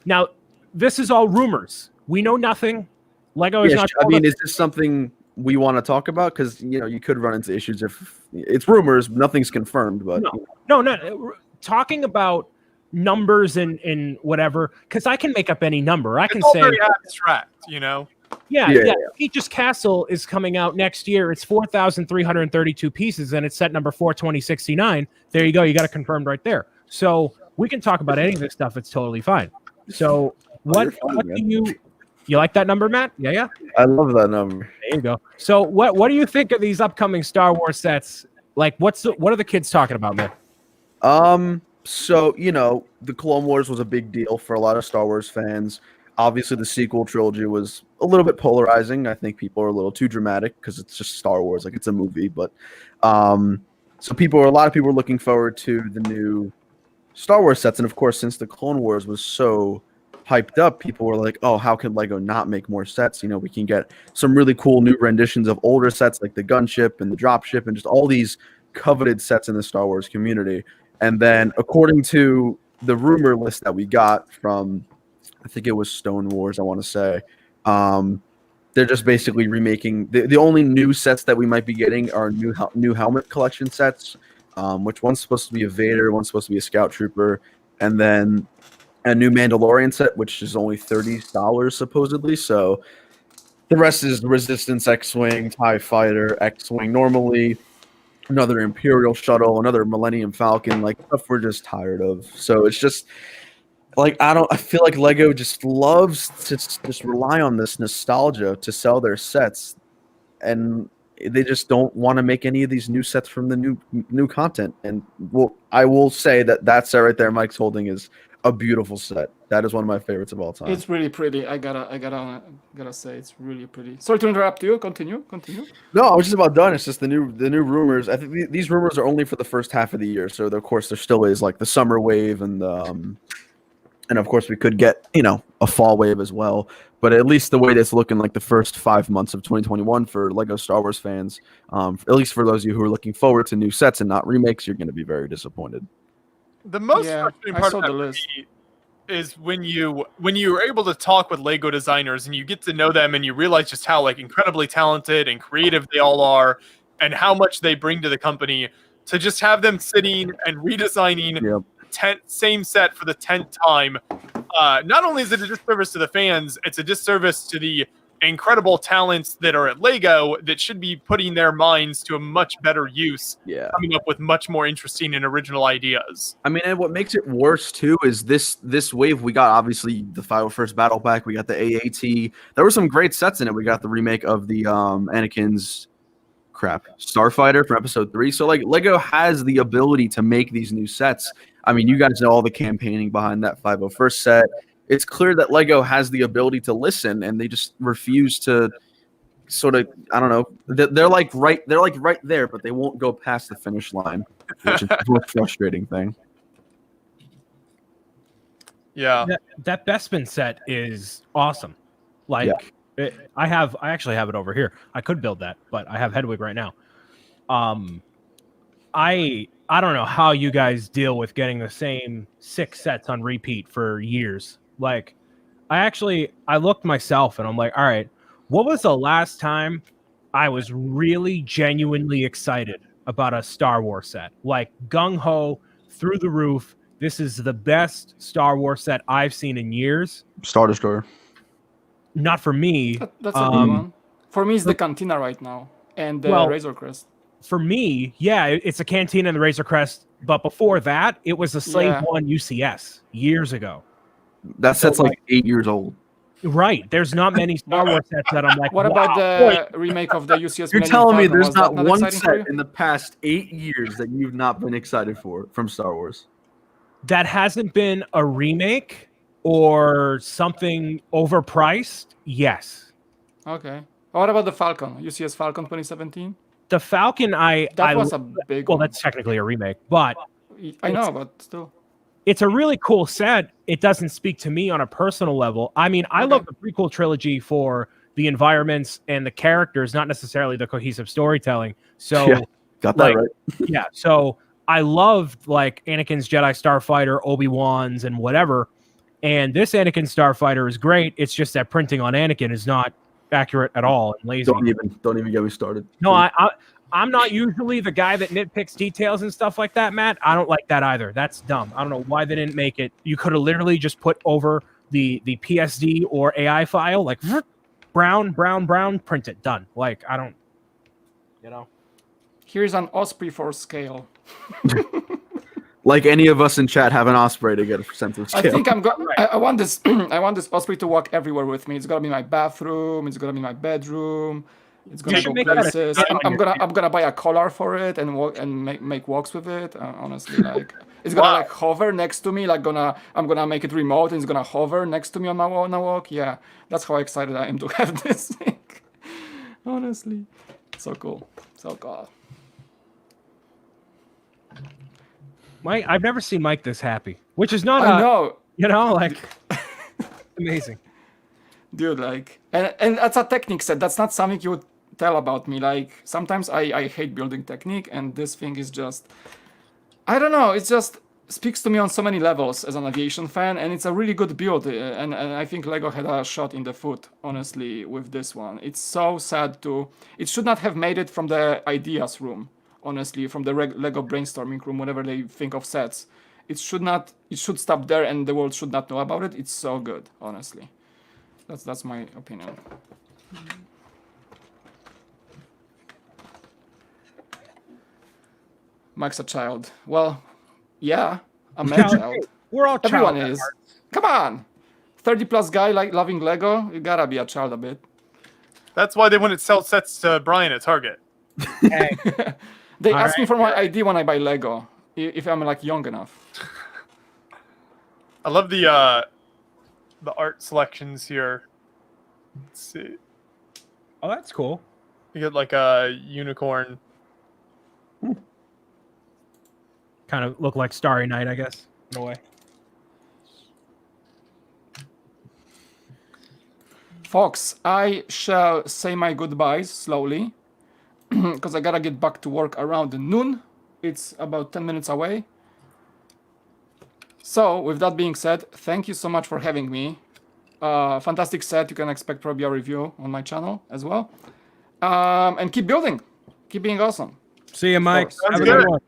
now? This is all rumors. We know nothing. Lego is not. I mean, is this something we want to talk about? Because you could run into issues if it's rumors, nothing's confirmed. But no. Talking about numbers and whatever, because I can make up any number. I can It's all say very abstract, Yeah. Peach's Castle is coming out next year. It's 4,332 pieces, and it's set number 42069. There you go. You got it confirmed right there. So we can talk about any of this stuff. It's totally fine. So what do you like that number, Matt? Yeah. I love that number. There you go. So what do you think of these upcoming Star Wars sets? Like, what are the kids talking about, man? So the Clone Wars was a big deal for a lot of Star Wars fans. Obviously, the sequel trilogy was a little bit polarizing. I think people are a little too dramatic because it's just Star Wars, like it's a movie. But so a lot of people are looking forward to the new Star Wars sets, and of course, since the Clone Wars was so hyped up, people were like, "Oh, how can Lego not make more sets? You know, we can get some really cool new renditions of older sets like the gunship and the dropship, and just all these coveted sets in the Star Wars community." And then, according to the rumor list that we got from, I think it was Stone Wars, I want to say, they're just basically remaking the only new sets that we might be getting are new helmet collection sets, which one's supposed to be a Vader, one's supposed to be a Scout Trooper, and then a new Mandalorian set, which is only $30 supposedly. So the rest is Resistance X-Wing, TIE Fighter, X-Wing normally, another Imperial shuttle, another Millennium Falcon, like stuff we're just tired of. So it's just like I feel like Lego just loves to just rely on this nostalgia to sell their sets, and they just don't want to make any of these new sets from the new content. And I will say that set right there Mike's holding is a beautiful set. That is one of my favorites of all time. It's really pretty. I gotta say, it's really pretty. Sorry to interrupt you. Continue. No, I was just about done. It's just the new rumors. I think these rumors are only for the first half of the year. So of course there still is like the summer wave and of course we could get, a fall wave as well. But at least the way that's looking like the first 5 months of 2021 for Lego Star Wars fans, at least for those of you who are looking forward to new sets and not remakes, you're going to be very disappointed. The most Yeah, frustrating I part saw of that the for list. me is when you're able to talk with Lego designers and you get to know them and you realize just how like incredibly talented and creative they all are and how much they bring to the company, to just have them sitting and redesigning same set for the 10th time. Not only is it a disservice to the fans, it's a disservice to the incredible talents that are at Lego that should be putting their minds to a much better use, coming up with much more interesting and original ideas. I mean, and what makes it worse too is this wave we got, obviously the 501st Battle Pack, we got the AAT. There were some great sets in it. We got the remake of the Anakin's Starfighter from episode 3. So like Lego has the ability to make these new sets. I mean, you guys know all the campaigning behind that 501st set. It's clear that Lego has the ability to listen, and they just refuse to sort of, I don't know. They're like right there, but they won't go past the finish line, which is the most frustrating thing. Yeah. That Bespin set is awesome. Like I actually have it over here. I could build that, but I have Hedwig right now. I don't know how you guys deal with getting the same 6 sets on repeat for years. Like, I looked myself and I'm like, all right, what was the last time I was really genuinely excited about a Star Wars set? Like, gung-ho, through the roof. This is the best Star Wars set I've seen in years. Star Destroyer. Not for me. That's a good one. For me, it's the Cantina right now and the Razor Crest. For me, it's a Cantina and the Razor Crest. But before that, it was the Slave 1 UCS years ago. That set's like 8 years old. Right. There's not many Star Wars sets that I'm like, what about the remake of the UCS? You're telling me there's not one set in the past 8 years that you've not been excited for from Star Wars? That hasn't been a remake or something overpriced? Yes. Okay. What about the Falcon? UCS Falcon 2017? The Falcon, that was a big one. Well, that's technically a remake, but I know, but still. It's a really cool set. It doesn't speak to me on a personal level. I mean, I love the prequel trilogy for the environments and the characters, not necessarily the cohesive storytelling. So, got that right. Yeah. So I loved like Anakin's Jedi Starfighter, Obi-Wan's, and whatever. And this Anakin Starfighter is great. It's just that printing on Anakin is not accurate at all and lazy. Don't even get me started. No, I'm not usually the guy that nitpicks details and stuff like that, Matt. I don't like that either. That's dumb. I don't know why they didn't make it. You could have literally just put over the PSD or AI file, like brown, print it, done. Like, I don't, Here's an Osprey for scale. Like any of us in chat have an Osprey to get a sense of scale. I think I want this. I want this Osprey to walk everywhere with me. It's gonna be my bathroom. It's gonna be my bedroom. It's gonna go places. I'm gonna buy a collar for it and walk and make walks with it. Honestly, like It's gonna Wow. like hover next to me, like I'm gonna make it remote, and it's gonna hover next to me on my walk. Yeah, that's how excited I am to have this thing. Honestly, so cool, so cool. Mike, I've never seen Mike this happy, which is not I know, like amazing. dude. Like, and that's a technique set. That's not something you would tell about me. Like, sometimes I hate building technique, and this thing is just, I don't know. It just speaks to me on so many levels as an aviation fan, and it's a really good build. And I think Lego had a shot in the foot, honestly, with this one. It's so sad to. It should not have made it from the ideas room, honestly, from the Lego brainstorming room, whenever they think of sets. It should not. It should stop there, and the world should not know about it. It's so good, honestly. That's my opinion. Mike's a child. Well, yeah, I'm a child. We're all Everyone child. is. Come on, 30+ guy like loving Lego. You gotta be a child a bit. That's why they wouldn't sell sets to Brian at Target. Hey, They All ask me right. for my ID when I buy Lego, if I'm like young enough. I love the art selections here. Let's see. oh, that's cool. You get like a unicorn. Kind of look like Starry Night, I guess, in a way. Folks, I shall say my goodbyes slowly, because I gotta get back to work around noon. It's about 10 minutes away. So, with that being said, thank you so much for having me. Fantastic set. You can expect probably a review on my channel as well. And keep building. Keep being awesome. See you, Mike. course. Have a Sounds good good. one.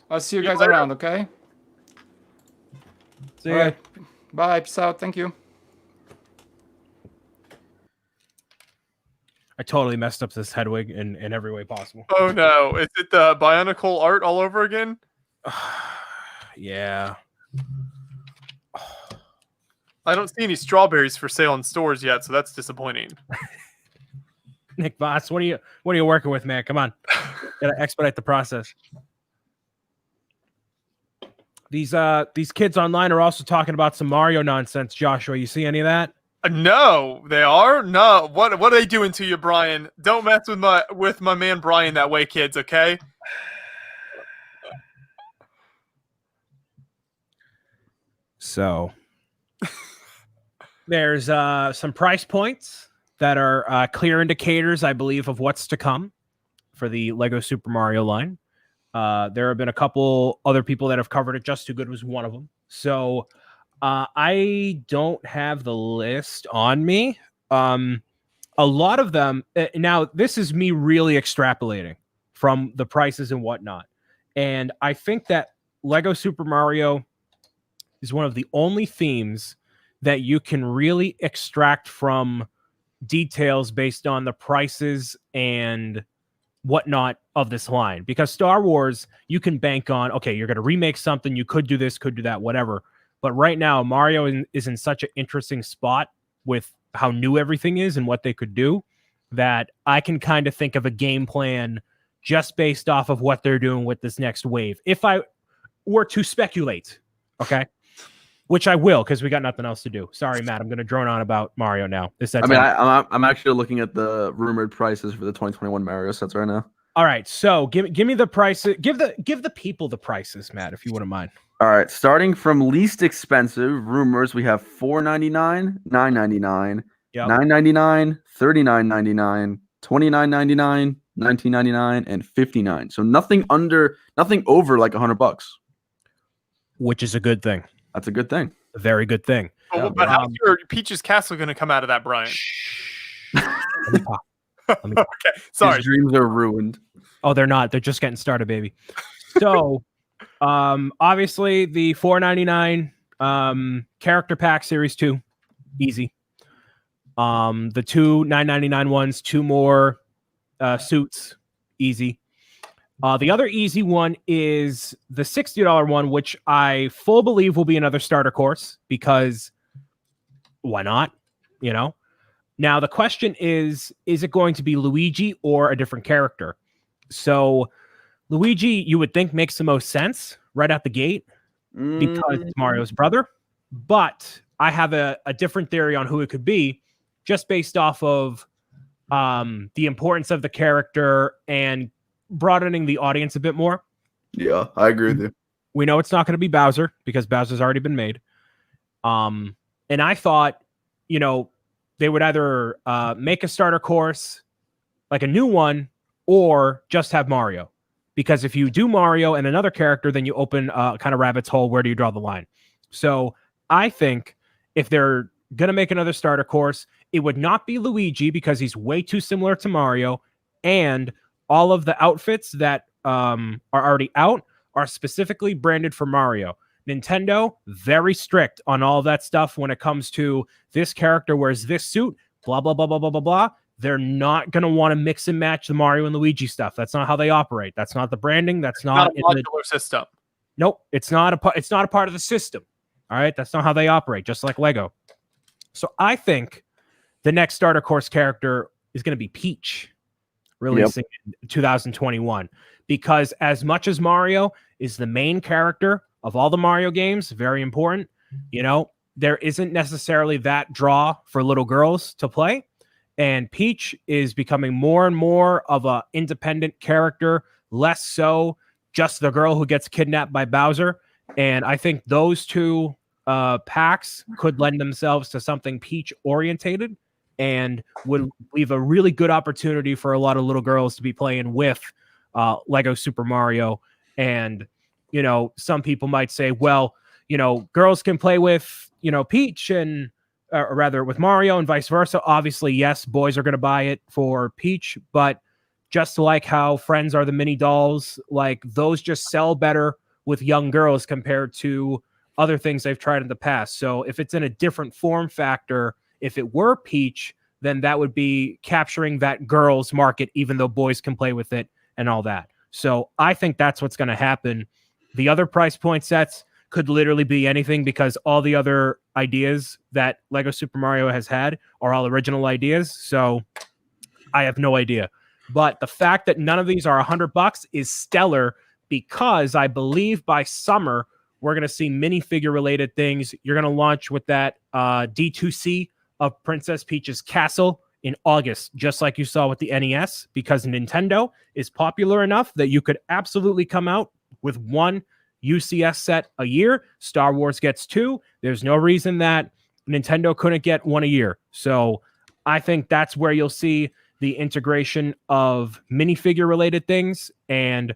I'll see you See you guys later. around, okay? See All ya. right. Bye. Peace out. Thank you. I totally messed up this Hedwig in every way possible. Oh no! Is it the Bionicle art all over again? Yeah. I don't see any strawberries for sale in stores yet, so that's disappointing. Nick Voss, what are you working with, man? Come on. Gotta expedite the process. These kids online are also talking about some Mario nonsense, Joshua. You see any of that? No, they are no. What are they doing to you, Brian? Don't mess with my man Brian that way, kids. Okay. So there's some price points that are clear indicators, I believe, of what's to come for the Lego Super Mario line. There have been a couple other people that have covered it. Just Too Good was one of them. So I don't have the list on me. A lot of them now, this is me really extrapolating from the prices and whatnot. And I think that Lego Super Mario is one of the only themes that you can really extract from details based on the prices and whatnot of this line. Because Star Wars, you can bank on, okay, you're going to remake something, you could do this, could do that, whatever. But right now, Mario is in such an interesting spot with how new everything is and what they could do that I can kind of think of a game plan just based off of what they're doing with this next wave. If I were to speculate, okay? Which I will, because we got nothing else to do. Sorry, Matt. I'm going to drone on about Mario now. I'm actually looking at the rumored prices for the 2021 Mario sets right now. All right. So give me the prices. Give the people the prices, Matt, if you wouldn't mind. All right, starting from least expensive rumors, we have $4.99, $9.99, Yep. $9.99, $39.99, $29.99, $19.99, and $59. So nothing over like $100. Which is a good thing. That's a good thing. A very good thing. Oh, but how's your Peach's Castle going to come out of that, Brian? Let me pop. Okay, sorry. His dreams are ruined. Oh, they're not. They're just getting started, baby. So, obviously the $4.99 character pack series 2, easy. The two $9.99 ones, 2 more suits, easy. The other easy one is the $60 one, which I full believe will be another starter course because why not? You know. Now the question is it going to be Luigi or a different character? So Luigi, you would think makes the most sense right out the gate, because it's Mario's brother. But I have a different theory on who it could be, just based off of the importance of the character and broadening the audience a bit more. Yeah, I agree with you. We know it's not going to be Bowser because Bowser's already been made. And I thought, they would either make a starter course, like a new one, or just have Mario. Because if you do Mario and another character, then you open a kind of rabbit's hole. Where do you draw the line? So I think if they're going to make another starter course, it would not be Luigi because he's way too similar to Mario. And all of the outfits that are already out are specifically branded for Mario. Nintendo, very strict on all of that stuff when it comes to this character wears this suit, blah, blah, blah, blah, blah, blah, blah. They're not going to want to mix and match the Mario and Luigi stuff. That's not how they operate. That's not the branding. That's not a modular system. Nope. It's not a part of the system. All right. That's not how they operate, just like Lego. So I think the next starter course character is going to be Peach, releasing in 2021. Because as much as Mario is the main character of all the Mario games, very important, there isn't necessarily that draw for little girls to play. And Peach is becoming more and more of an independent character, less so just the girl who gets kidnapped by Bowser. And I think those two packs could lend themselves to something Peach orientated and would leave a really good opportunity for a lot of little girls to be playing with Lego Super Mario. And, some people might say, well, girls can play with, Peach and or rather with Mario and vice versa. Obviously, yes, boys are going to buy it for Peach, but just like how Friends are the mini dolls, like those just sell better with young girls compared to other things they've tried in the past. So if it's in a different form factor, if it were Peach, then that would be capturing that girls market, even though boys can play with it and all that. So I think that's what's going to happen. The other price point sets could literally be anything because all the other ideas that Lego Super Mario has had are all original ideas. So I have no idea. But the fact that none of these are $100 is stellar because I believe by summer, we're going to see minifigure related things. You're going to launch with that D2C of Princess Peach's Castle in August, just like you saw with the NES, because Nintendo is popular enough that you could absolutely come out with one UCS set a year. Star Wars gets 2. There's no reason that Nintendo couldn't get 1 a year. So I think that's where you'll see the integration of minifigure related things. And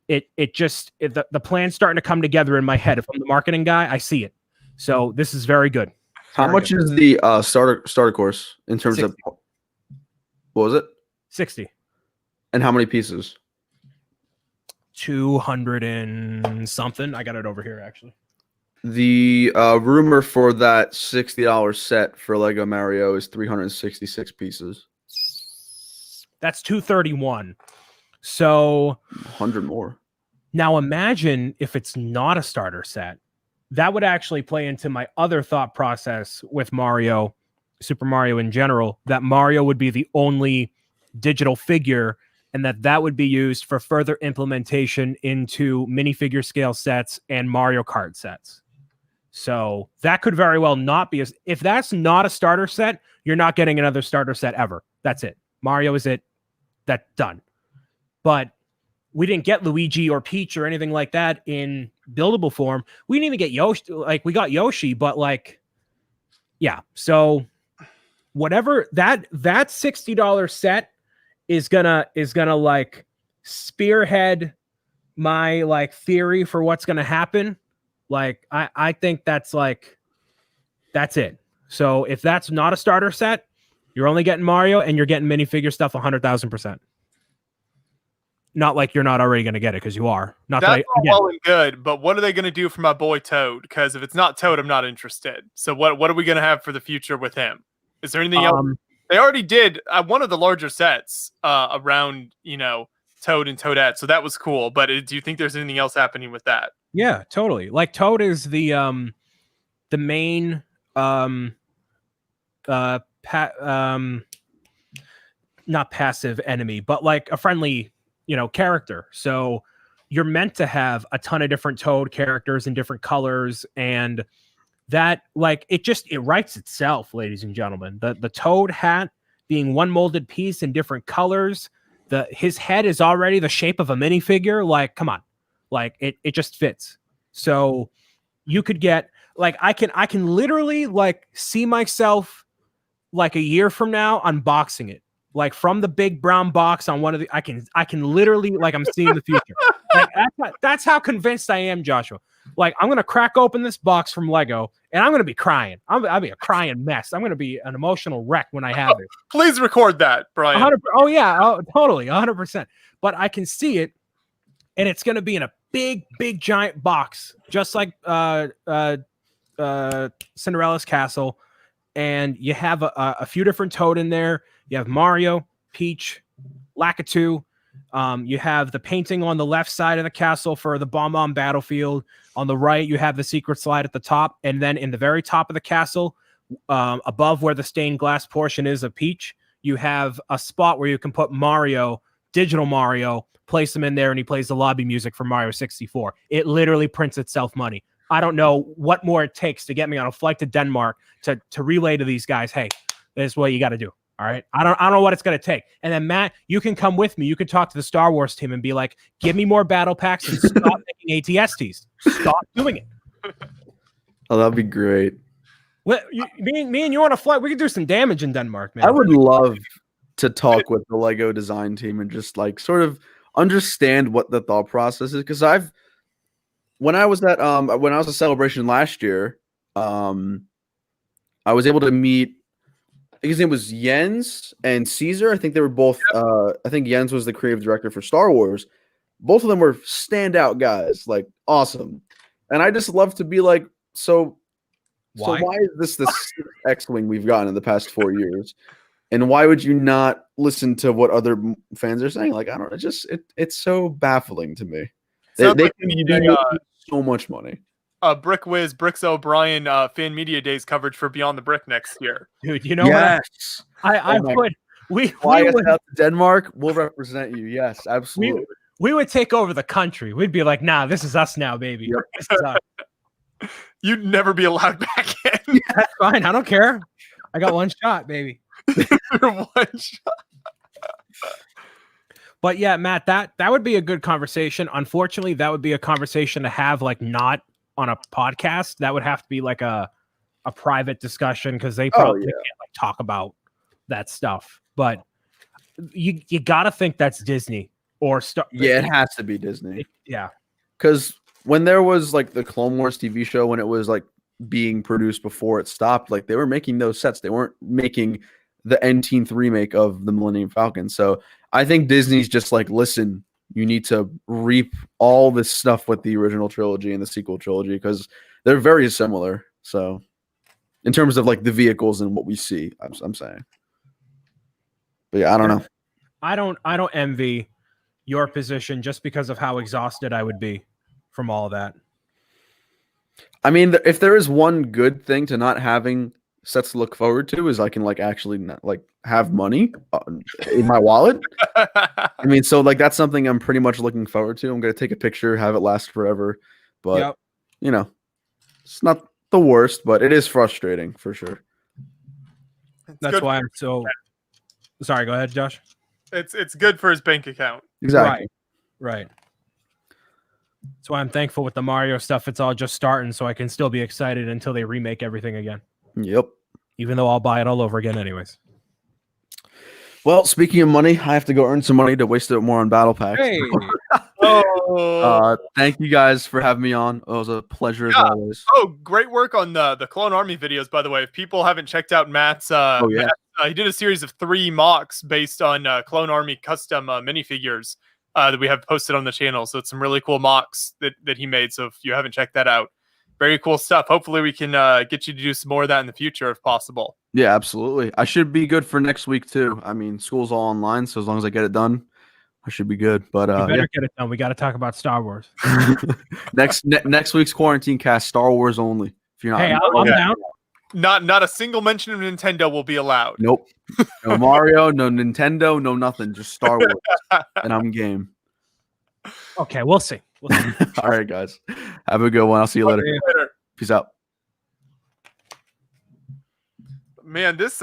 the plan's starting to come together in my head. If I'm the marketing guy, I see it. So this is very good. How much is the starter course in terms 60. of what was it? 60. And how many pieces? 200 and something. I got it over here actually. The rumor for that $60 set for Lego Mario is 366 pieces. That's 231. So 100 more. Now imagine if it's not a starter set. That would actually play into my other thought process with Mario, Super Mario in general, that Mario would be the only digital figure and that would be used for further implementation into minifigure scale sets and Mario Kart sets. So that could very well not be. If that's not a starter set, you're not getting another starter set ever. That's it. Mario is it. That's done. But we didn't get Luigi or Peach or anything like that in buildable form. We didn't even get Yoshi. Like we got Yoshi, but like, yeah. So whatever that $60 set is gonna like spearhead my like theory for what's gonna happen. Like I think that's it. So if that's not a starter set, you're only getting Mario and you're getting minifigure stuff 100,000%. Not like you're not already going to get it because you are. Not That's all well and good, but what are they going to do for my boy Toad? Because if it's not Toad, I'm not interested. So what are we going to have for the future with him? Is there anything else? They already did one of the larger sets around, Toad and Toadette, so that was cool. But do you think there's anything else happening with that? Yeah, totally. Like Toad is the main not passive enemy, but like a friendly character. So you're meant to have a ton of different Toad characters in different colors, and that like it writes itself, ladies and gentlemen. The Toad hat being one molded piece in different colors, his head is already the shape of a minifigure. Like, come on, like it just fits. So you could get like I can literally like see myself like a year from now unboxing it, like from the big brown box on one of the. I can literally like I'm seeing the future. Like that's how convinced I am, Joshua. Like I'm gonna crack open this box from Lego and I'm gonna be crying. I'll be a crying mess. I'm gonna be an emotional wreck when I have it. Please record that, Brian. 100, oh yeah, totally, 100%. But I can see it, and it's gonna be in a big giant box, just like Cinderella's castle. And you have a few different Toad in there. You have Mario, Peach, Lakitu. You have the painting on the left side of the castle for the Bomb Battlefield. On the right, you have the secret slide at the top. And then in the very top of the castle, above where the stained glass portion is of Peach, you have a spot where you can put Mario, digital Mario, place him in there, and he plays the lobby music for Mario 64. It literally prints itself money. I don't know what more it takes to get me on a flight to Denmark to relay to these guys, hey, this is what you got to do. All right. I don't know what it's going to take. And then Matt, you can come with me. You can talk to the Star Wars team and be like, give me more battle packs and stop making ATSTs. Stop doing it. Oh, that'd be great. Me and you on a flight, we could do some damage in Denmark, man. I would love to talk with the Lego design team and just like sort of understand what the thought process is. Because when I was at Celebration last year, I was able to meet. His name was Jens and Caesar. I think they were both. I think Jens was the creative director for Star Wars. Both of them were standout guys, like awesome. And I just love to be like, so why is this the X-wing we've gotten in the past 4 years? And why would you not listen to what other fans are saying? Like, I don't know. It's so baffling to me. They can do so much money. Brick Wiz, Bricks O'Brien fan media days coverage for Beyond the Brick next year. Dude, you know yes. what? We fly us would out to Denmark. We'll represent you. Yes, absolutely. We would take over the country. We'd be like, nah, this is us now, baby. Yep. This is us. You'd never be allowed back in. Yeah, that's fine. I don't care. I got one shot, baby. One shot. But yeah, Matt, that would be a good conversation. Unfortunately, that would be a conversation to have like not on a podcast. That would have to be like a private discussion because they probably can't like talk about that stuff. But you got to think that's Disney or stuff. Yeah, it has to be Disney. Yeah, because when there was like the Clone Wars TV show, when it was like being produced before it stopped, like they were making those sets. They weren't making the N-Teenth remake of the Millennium Falcon. So I think Disney's just like, listen, you need to reap all this stuff with the original trilogy and the sequel trilogy because they're very similar. So in terms of like the vehicles and what we see, I'm saying. But yeah, I don't know. I don't envy your position just because of how exhausted I would be from all of that. I mean, if there is one good thing to not having sets to look forward to is I can like actually not, like have money in my wallet. I mean, so like that's something I'm pretty much looking forward to. I'm gonna take a picture, have it last forever. But you know, it's not the worst, but it is frustrating for sure. That's why I'm so sorry. Go ahead, Josh. It's good for his bank account. Exactly. Right. That's why I'm thankful with the Mario stuff. It's all just starting, so I can still be excited until they remake everything again. Yep. Even though I'll buy it all over again anyways. Well, speaking of money, I have to go earn some money to waste it more on battle packs. Hey. Thank you guys for having me on. It was a pleasure as always. Oh, great work on the Clone Army videos, by the way. If people haven't checked out Matt's, he did a series of 3 mocks based on Clone Army custom minifigures that we have posted on the channel. So it's some really cool mocks that he made. So if you haven't checked that out, very cool stuff. Hopefully we can get you to do some more of that in the future if possible. Yeah, absolutely. I should be good for next week too. I mean, school's all online, so as long as I get it done, I should be good. But you better get it done. We got to talk about Star Wars. next week's quarantine cast, Star Wars only. If you're not, I'm down. Not a single mention of Nintendo will be allowed. Nope. No Mario, no Nintendo, no nothing. Just Star Wars, and I'm game. Okay, we'll see. We'll see. All right, guys. Have a good one. I'll see you later. Later. Peace out. Man, these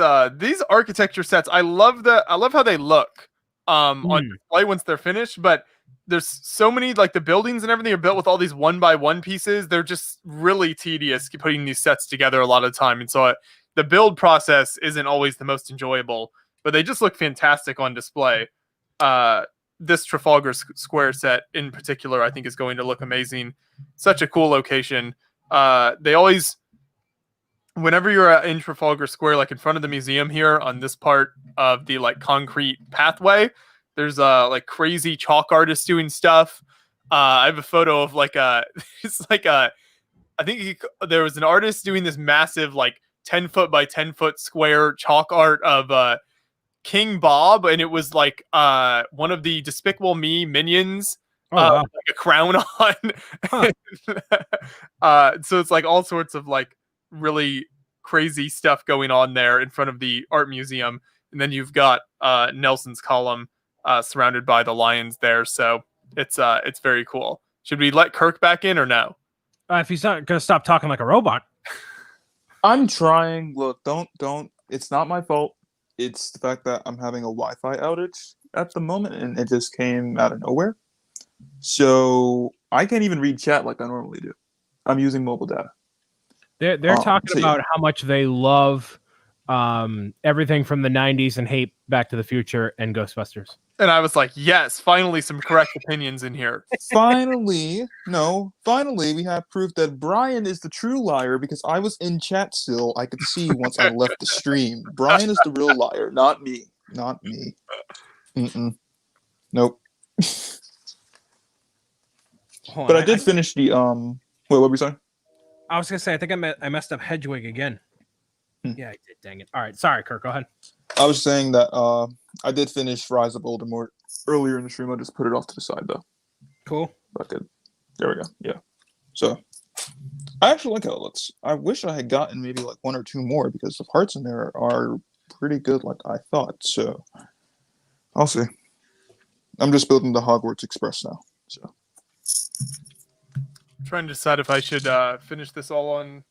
architecture sets, I love how they look on display once they're finished, but there's so many, like, the buildings and everything are built with all these 1x1 pieces. They're just really tedious putting these sets together a lot of the time, and so the build process isn't always the most enjoyable, but they just look fantastic on display. This Trafalgar Square set in particular, I think, is going to look amazing. Such a cool location. They always, whenever you're in Trafalgar Square, like in front of the museum here on this part of the like concrete pathway, there's like crazy chalk artists doing stuff. I have a photo of like it's like I think there was an artist doing this massive like 10-foot by 10-foot square chalk art of King Bob, and it was like one of the Despicable Me minions, wow. like a crown on. So it's like all sorts of like really crazy stuff going on there in front of the art museum, and then you've got Nelson's column surrounded by the lions there. So it's very cool. Should we let Kirk back in or no? If he's not gonna stop talking like a robot. I'm trying. Look, don't. It's not my fault. It's the fact that I'm having a Wi-Fi outage at the moment, and it just came out of nowhere. So I can't even read chat like I normally do. I'm using mobile data. They're talking about how much they love everything from the 90s and hate Back to the Future and Ghostbusters. And I was like, yes, finally some correct opinions in here. Finally, we have proof that Brian is the true liar because I was in chat still. I could see once I left the stream. Brian is the real liar, not me. Not me. Nope. But I did finish the Wait, what were we saying? I was gonna say I think I messed up Hedwig again. Yeah, I did. Dang it! All right, sorry, Kirk. Go ahead. I was saying that I did finish Rise of Voldemort earlier in the stream. I just put it off to the side though. Cool. But good. There we go. Yeah. So I actually like how it looks. I wish I had gotten maybe like one or two more because the parts in there are pretty good, like I thought. So I'll see. I'm just building the Hogwarts Express now. So trying to decide if I should finish this all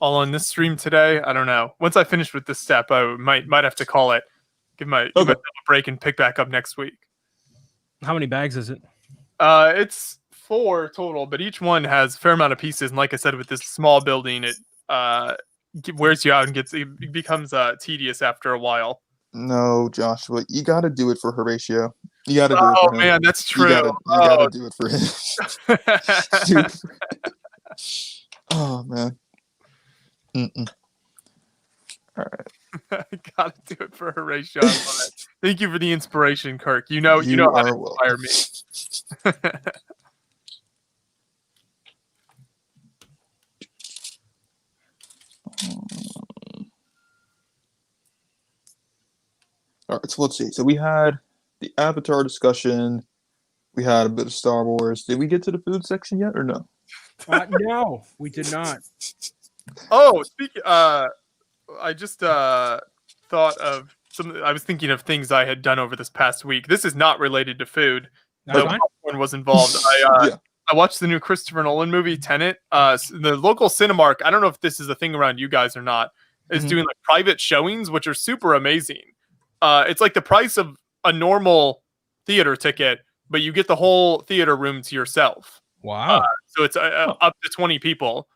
on this stream today. I don't know. Once I finish with this step, I might have to call it. Give myself a break and pick back up next week. How many bags is it? It's 4 total, but each one has a fair amount of pieces. And like I said, with this small building, it wears you out and it becomes tedious after a while. No, Joshua, you got to do it for Horatio. You got to do it for him. Oh man, that's true. You got to do it for him. Dude. Oh man. All right. I gotta do it for Horatio. Thank you for the inspiration, Kirk. You know how to inspire me. All right, so let's see. So we had the Avatar discussion. We had a bit of Star Wars. Did we get to the food section yet, or no? No, we did not. Oh, I just thought of I was thinking of things I had done over this past week. This is not related to food, but popcorn was involved. I watched the new Christopher Nolan movie, Tenet. The local Cinemark, I don't know if this is a thing around you guys or not, is doing like private showings, which are super amazing. It's like the price of a normal theater ticket, but you get the whole theater room to yourself. Wow. So it's up to 20 people.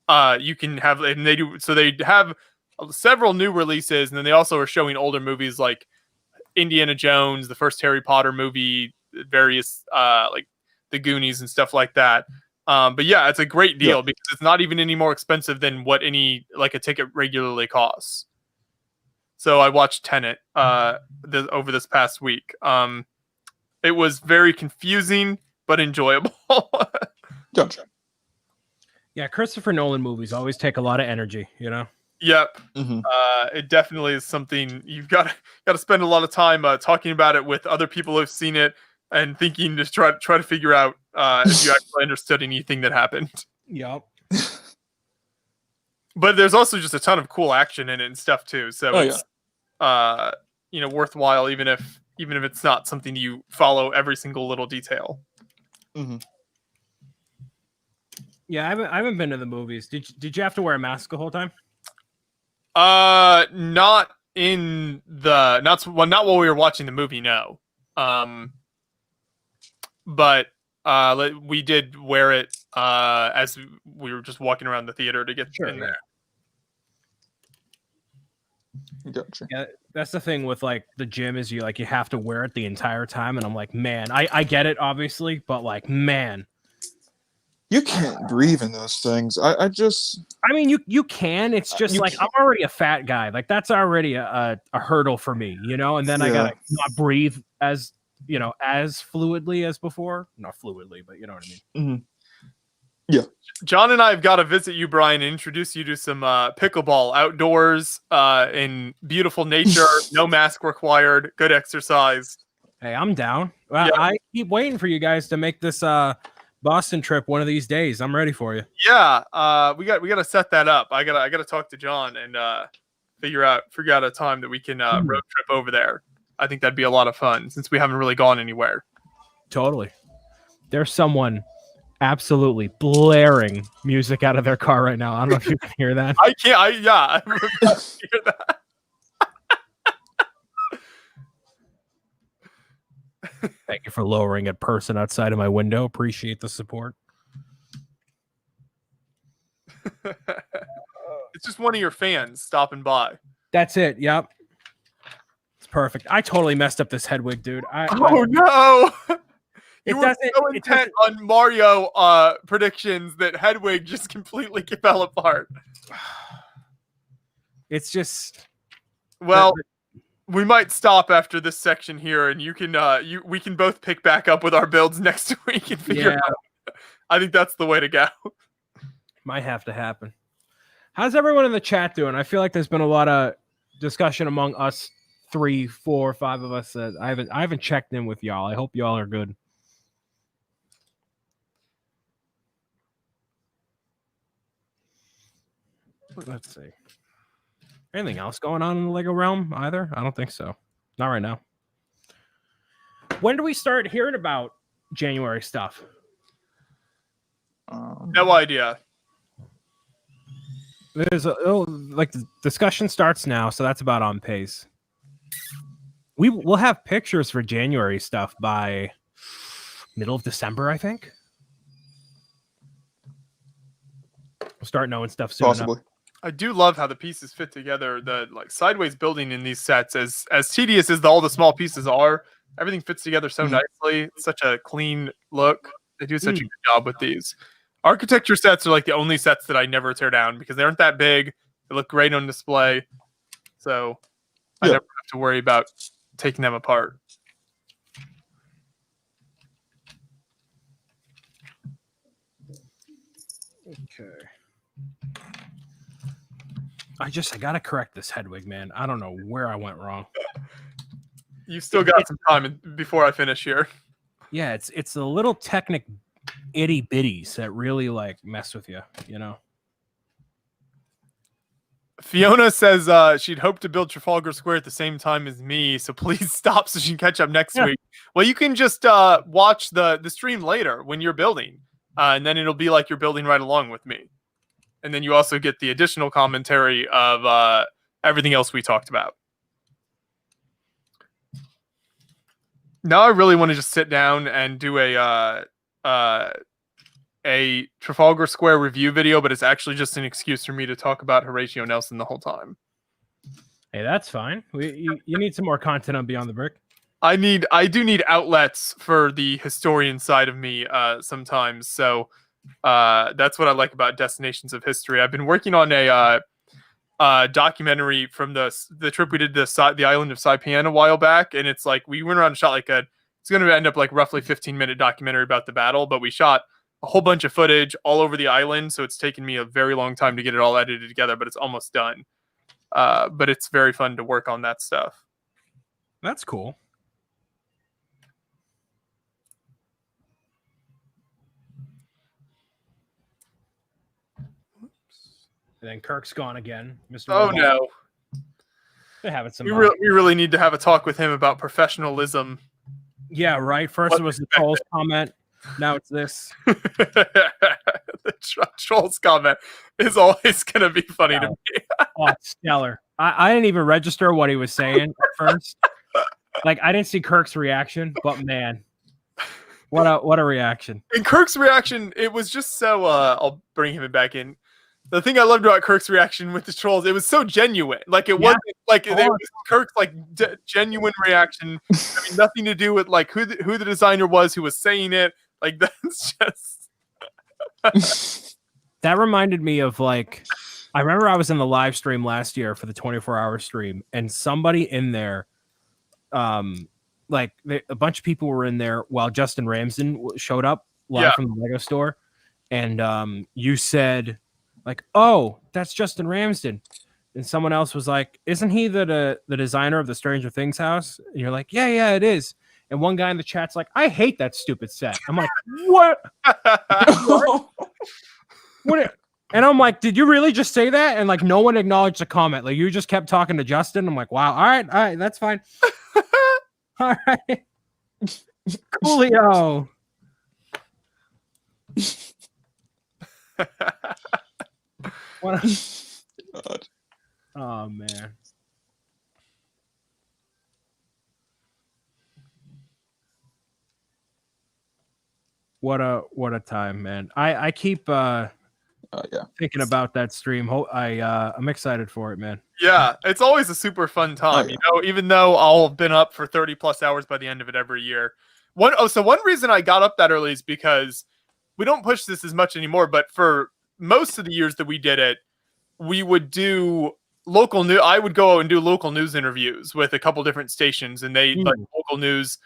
You can have, and they have several new releases, and then they also are showing older movies like Indiana Jones, the first Harry Potter movie, various like the Goonies and stuff like that. But yeah, it's a great deal because it's not even any more expensive than what a ticket regularly costs. So I watched Tenet over this past week. It was very confusing but enjoyable. Gotcha. Yeah, Christopher Nolan movies always take a lot of energy, you know? Yep. It definitely is something you've got to spend a lot of time talking about it with other people who've seen it and thinking to try to figure out if you actually understood anything that happened. Yep. But there's also just a ton of cool action in it and stuff too. So it's worthwhile even if it's not something you follow every single little detail. Mm-hmm. Yeah, I haven't been to the movies. Did you have to wear a mask the whole time? Not in the not while we were watching the movie. No. But we did wear it as we were just walking around the theater to get in there. Gotcha. Yeah, that's the thing with like the gym is you have to wear it the entire time, and I'm like, man, I get it obviously, but like, man, You can't breathe in those things. I mean, you can. It's just like I'm already a fat guy. Like that's already a hurdle for me, you know. And then I gotta not breathe as as fluidly as before. Not fluidly, but you know what I mean. Mm-hmm. Yeah. John and I have got to visit you, Brian, and introduce you to some pickleball outdoors in beautiful nature, no mask required, good exercise. Hey, I'm down. Well, Yeah. I keep waiting for you guys to make this Boston trip one of these days. I'm ready for you. Yeah, we got to set that up. I gotta talk to John and figure out a time that we can road trip over there. I think that'd be a lot of fun since we haven't really gone anywhere. Totally. There's someone absolutely blaring music out of their car right now. I don't know if you can hear that. I can't. I hear that. Thank you for lowering a person outside of my window. Appreciate the support. It's just one of your fans stopping by. That's it. Yep. It's perfect. I totally messed up this Hedwig, dude. Oh no! You were doesn't- so it intent on Mario predictions that Hedwig just completely fell apart. It's just Well, we might stop after this section here, and you can we can both pick back up with our builds next week and figure out. I think that's the way to go. might have to happen. How's everyone in the chat doing? I feel like there's been a lot of discussion among us 3, 4, 5 of us that I haven't checked in with y'all. I hope y'all are good. Let's see. Anything else going on in the Lego realm either? I don't think so. Not right now. When do we start hearing about January stuff? No idea. There's like the discussion starts now, so that's about on pace. We'll have pictures for January stuff by middle of December, I think. We'll start knowing stuff soon. Possibly. I do love how the pieces fit together. The sideways building in these sets, as tedious as all the small pieces are, everything fits together so nicely. It's such a clean look. They do such a good job with these. Architecture sets are like the only sets that I never tear down because they aren't that big. They look great on display. So I never have to worry about taking them apart. Okay. I gotta correct this Hedwig, man. I don't know where I went wrong. You've still got some time before I finish here. Yeah, it's the little technic itty bitties that really like mess with you, you know. Fiona says she'd hope to build Trafalgar Square at the same time as me, so please stop so she can catch up next week. Well, you can just watch the stream later when you're building, and then it'll be like you're building right along with me. And then you also get the additional commentary of everything else we talked about. Now I really want to just sit down and do a Trafalgar Square review video, but it's actually just an excuse for me to talk about Horatio Nelson the whole time. Hey, that's fine. You need some more content on Beyond the Brick. I do need outlets for the historian side of me sometimes. So that's what I like about Destinations of History. I've been working on a documentary from the trip we did to the island of Saipan a while back, and it's like we went around and shot it's going to end up like roughly 15-minute documentary about the battle, but we shot a whole bunch of footage all over the island, so it's taken me a very long time to get it all edited together, but it's almost done. But it's very fun to work on that stuff. That's cool. And then Kirk's gone again, Mr. Oh Robot. no. They have it some. We really need to have a talk with him about professionalism. Yeah, right. First it was the Kohl's comment. Now it's this. The trolls comment is always going to be funny to me. Oh, it's stellar. I didn't even register what he was saying at first. Like, I didn't see Kirk's reaction, but man, what a reaction. And Kirk's reaction, it was just so, I'll bring him back in. The thing I loved about Kirk's reaction with the trolls, it was so genuine. Like, it wasn't like, it was Kirk's like genuine reaction. I mean, nothing to do with like who the designer was, who was saying it. Like, that's just. That reminded me of like, I remember I was in the live stream last year for the 24-hour stream, and somebody in there, like a bunch of people were in there while Justin Ramsden showed up live from the Lego store, and you said like, "Oh, that's Justin Ramsden," and someone else was like, "Isn't he the designer of the Stranger Things house?" And you're like, "Yeah, it is." And one guy in the chat's like, "I hate that stupid set." I'm like, "What?" What? And I'm like, "Did you really just say that?" And like, no one acknowledged the comment. Like, you just kept talking to Justin. I'm like, "Wow, all right, that's fine." All right, Coolio. God. Oh man. What a time, man. I keep thinking about that stream. I'm excited for it, man. Yeah, it's always a super fun time, you know, even though I'll have been up for 30 plus hours by the end of it every year. So one reason I got up that early is because we don't push this as much anymore, but for most of the years that we did it, we would do local news. I would go and do local news interviews with a couple different stations, and they like local news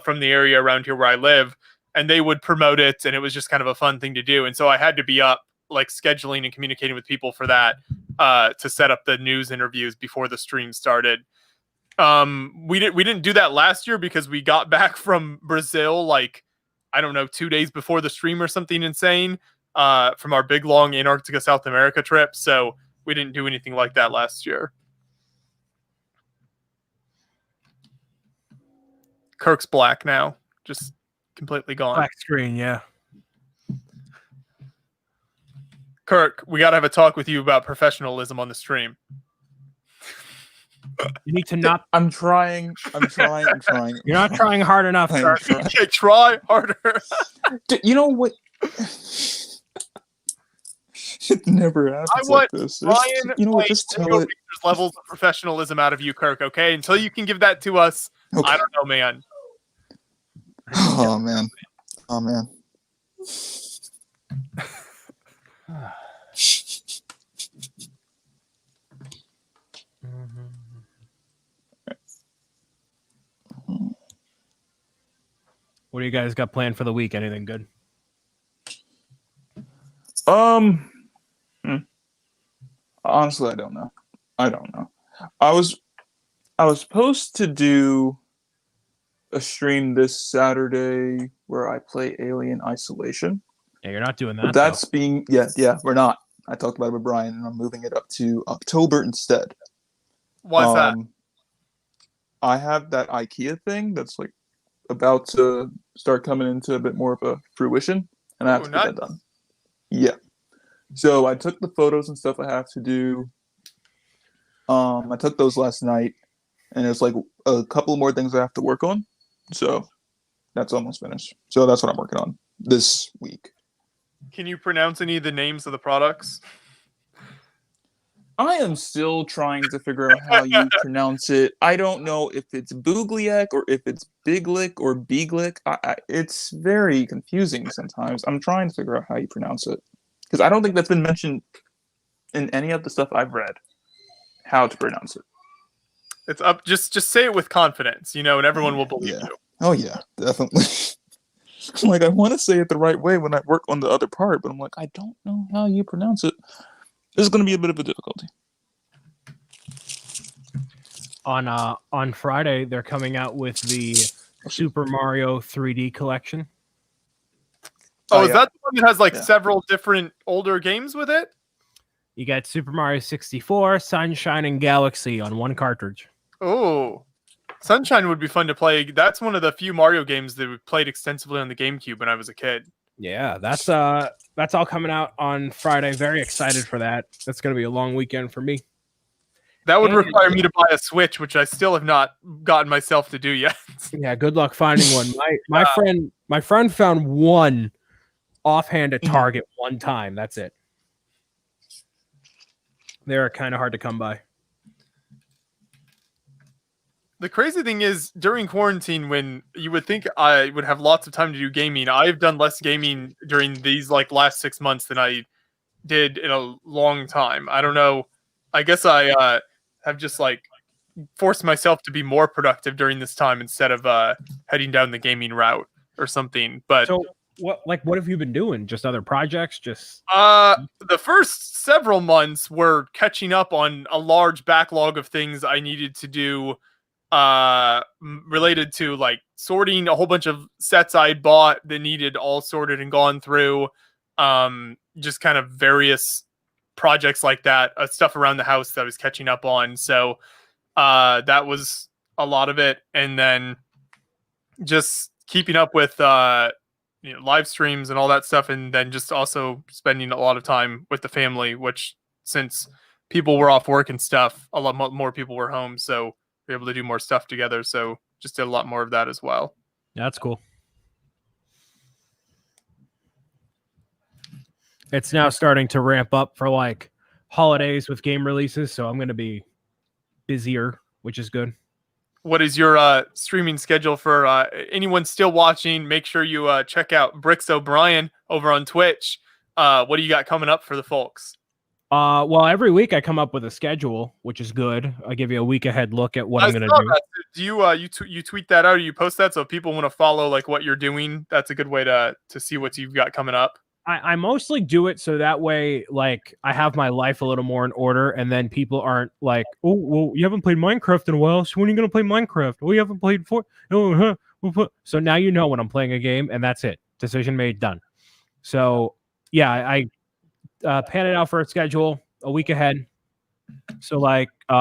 from the area around here where I live, and they would promote it, and it was just kind of a fun thing to do. And so I had to be up like scheduling and communicating with people for that to set up the news interviews before the stream started. We didn't do that last year because we got back from Brazil like, I don't know, 2 days before the stream or something insane from our big long Antarctica South America trip. So we didn't do anything like that last year. Kirk's black now, just completely gone. Black screen, yeah. Kirk, we got to have a talk with you about professionalism on the stream. You need to not. I'm trying. You're not trying hard enough, Kirk. Okay, try harder. You know what? It never happens I want like this. Ryan, you know what? Just tell it. There's levels of professionalism out of you, Kirk. Okay, until you can give that to us, Okay. I don't know, man. Oh man. What do you guys got planned for the week? Anything good? Honestly, I don't know. I was supposed to do a stream this Saturday where I play Alien Isolation. Yeah, you're not doing that. But that's being we're not. I talked about it with Brian, and I'm moving it up to October instead. Why's that? I have that IKEA thing that's like about to start coming into a bit more of a fruition, and I have to get that done. Yeah. So I took the photos and stuff I have to do. I took those last night, and it's like a couple more things I have to work on. So that's almost finished. So that's what I'm working on this week. Can you pronounce any of the names of the products? I am still trying to figure out how you pronounce it. I don't know if it's Bugliak or if it's Biglick or Beaglick. It's very confusing sometimes. I'm trying to figure out how you pronounce it. Because I don't think that's been mentioned in any of the stuff I've read, how to pronounce it. It's up. Just say it with confidence, and everyone will believe you. Oh, yeah, definitely. Like, I want to say it the right way when I work on the other part, but I'm like, I don't know how you pronounce it. This is going to be a bit of a difficulty. On Friday, they're coming out with the Super Mario 3D collection. Oh, is that the one that has like several different older games with it? You got Super Mario 64, Sunshine, and Galaxy on one cartridge. Oh, Sunshine would be fun to play. That's one of the few Mario games that we played extensively on the GameCube when I was a kid. Yeah, that's all coming out on Friday. Very excited for that. That's gonna be a long weekend for me. That would And- require me to buy a Switch, which I still have not gotten myself to do yet. Yeah, good luck finding one. My friend found one offhand at Target one time. That's it. They're kind of hard to come by. The crazy thing is, during quarantine, when you would think I would have lots of time to do gaming, I've done less gaming during these last 6 months than I did in a long time. I don't know. I guess I have just forced myself to be more productive during this time instead of heading down the gaming route or something. But So what have you been doing? Just other projects? Just the first several months were catching up on a large backlog of things I needed to do related to sorting a whole bunch of sets I had bought that needed all sorted and gone through. Just kind of various projects like that, stuff around the house that I was catching up on. So that was a lot of it. And then just keeping up with live streams and all that stuff, and then just also spending a lot of time with the family, which since people were off work and stuff, a lot more people were home, so we were able to do more stuff together. So just did a lot more of that as well. That's cool. It's now starting to ramp up for holidays with game releases, so I'm going to be busier, which is good. What is your streaming schedule for anyone still watching? Make sure you check out Bricks O'Brien over on Twitch. What do you got coming up for the folks? Well, every week I come up with a schedule, which is good. I give you a week ahead look at what I'm going to do. Do you tweet that out, or you post that so if people want to follow what you're doing? That's a good way to see what you've got coming up. I mostly do it so that way, I have my life a little more in order, and then people aren't like, oh, well, you haven't played Minecraft in a while, so when are you going to play Minecraft? Oh, you haven't played So now you know when I'm playing a game, and that's it. Decision made, done. So, yeah, I pan it out for a schedule a week ahead. So,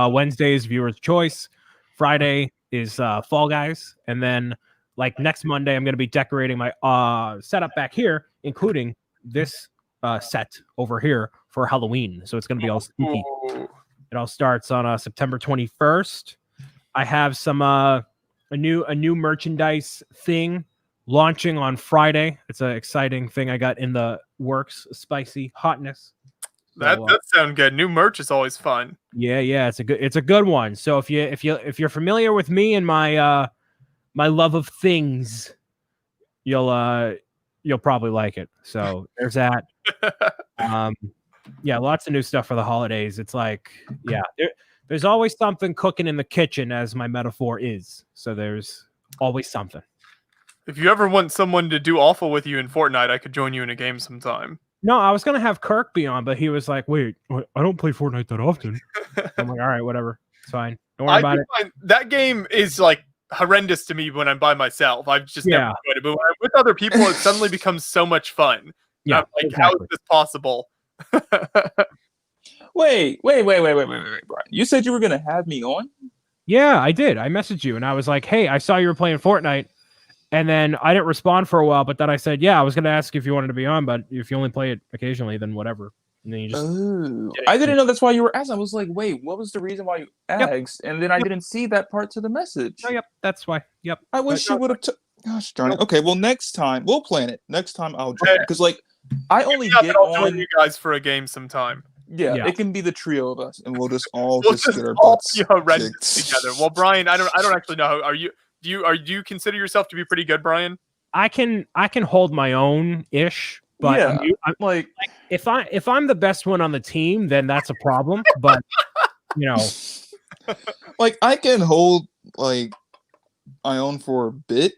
Wednesday is Viewer's Choice. Friday is Fall Guys. And then, next Monday, I'm going to be decorating my setup back here, including this set over here for Halloween. So it's going to be all spooky. It all starts on September 21st. I have some a new merchandise thing launching on Friday. It's an exciting thing I got in the works. Spicy hotness. That sounds good. New merch is always fun. Yeah, it's a good one. So if you're familiar with me and my my love of things, you'll probably like it. So there's that. Yeah, lots of new stuff for the holidays. It's there's always something cooking in the kitchen, as my metaphor is. So there's always something. If you ever want someone to do awful with you in Fortnite, I could join you in a game sometime. No, I was gonna have Kirk be on, but he was like, "Wait, I don't play Fortnite that often." I'm like, "All right, whatever, it's fine. Don't worry about it." That game is horrendous to me when I'm by myself. I've just never enjoyed it. But when I'm with other people, it suddenly becomes so much fun. Yeah, I'm like, exactly. How is this possible? Wait, Brian. You said you were gonna have me on? Yeah, I did. I messaged you and I was like, "Hey, I saw you were playing Fortnite." And then I didn't respond for a while, but then I said, "Yeah, I was going to ask if you wanted to be on, but if you only play it occasionally, then whatever." And then you just I didn't know that's why you were asking. I was like, "Wait, what was the reason why you asked?" And then I didn't see that part to the message. Oh, yep, that's why. Yep. I wish you would have. Gosh darn it. Okay, well, next time we'll plan it. Next time I'll join because I only get I'll on join you guys for a game sometime. Yeah, it can be the trio of us, and we'll just all get our all butts kicked together. Well, Brian, I don't actually know. Are you? Do you consider yourself to be pretty good, Brian? I can hold my own ish, but I'm like if I'm the best one on the team, then that's a problem. But I can hold my own for a bit,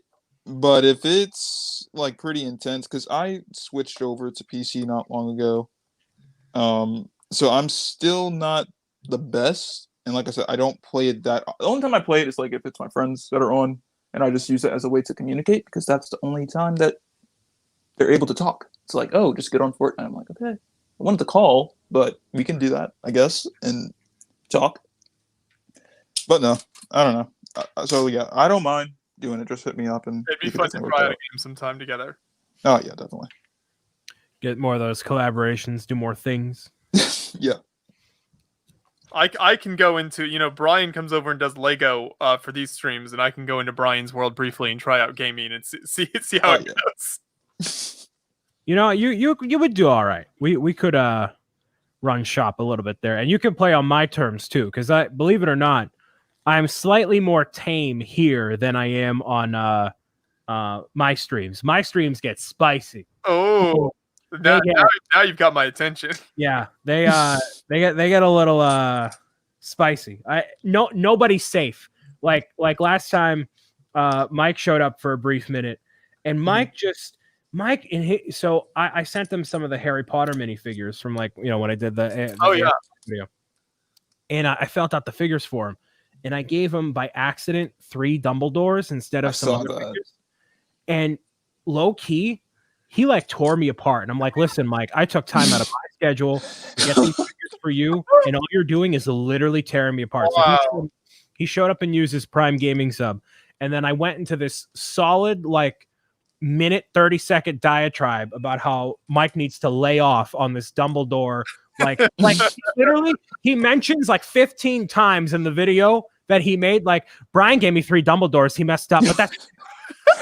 but if it's pretty intense, because I switched over to PC not long ago, so I'm still not the best. And like I said, I don't play it that. The only time I play it is if it's my friends that are on, and I just use it as a way to communicate because that's the only time that they're able to talk. It's oh, just get on Fortnite. I'm like, okay, I wanted to call, but we can do that, I guess, and talk. But no, I don't know. So yeah, I don't mind doing it. Just hit me up and It'd be we can fun to definitely try work out a it game sometime together. out. Oh yeah, definitely. Get more of those collaborations, do more things. Yeah. I can go into, Brian comes over and does Lego for these streams, and I can go into Brian's world briefly and try out gaming and see how it goes. You would do all right. We could run shop a little bit there, and you can play on my terms too. Because I believe it or not, I'm slightly more tame here than I am on my streams. My streams get spicy. Oh, now you've got my attention. Yeah, they get a little spicy. Nobody's safe. Like last time, Mike showed up for a brief minute, and Mike so I sent them some of the Harry Potter minifigures from when I did the video, and I felt out the figures for him, and I gave him by accident 3 Dumbledores instead of some other figures, and low key. He tore me apart, and I'm like, listen, Mike, I took time out of my schedule to get these figures for you, and all you're doing is literally tearing me apart. Wow. So he showed up and used his Prime Gaming sub, and then I went into this solid minute 30-second diatribe about how Mike needs to lay off on this Dumbledore. Literally, he mentions 15 times in the video that he made. Brian gave me 3 Dumbledores. He messed up, but that's.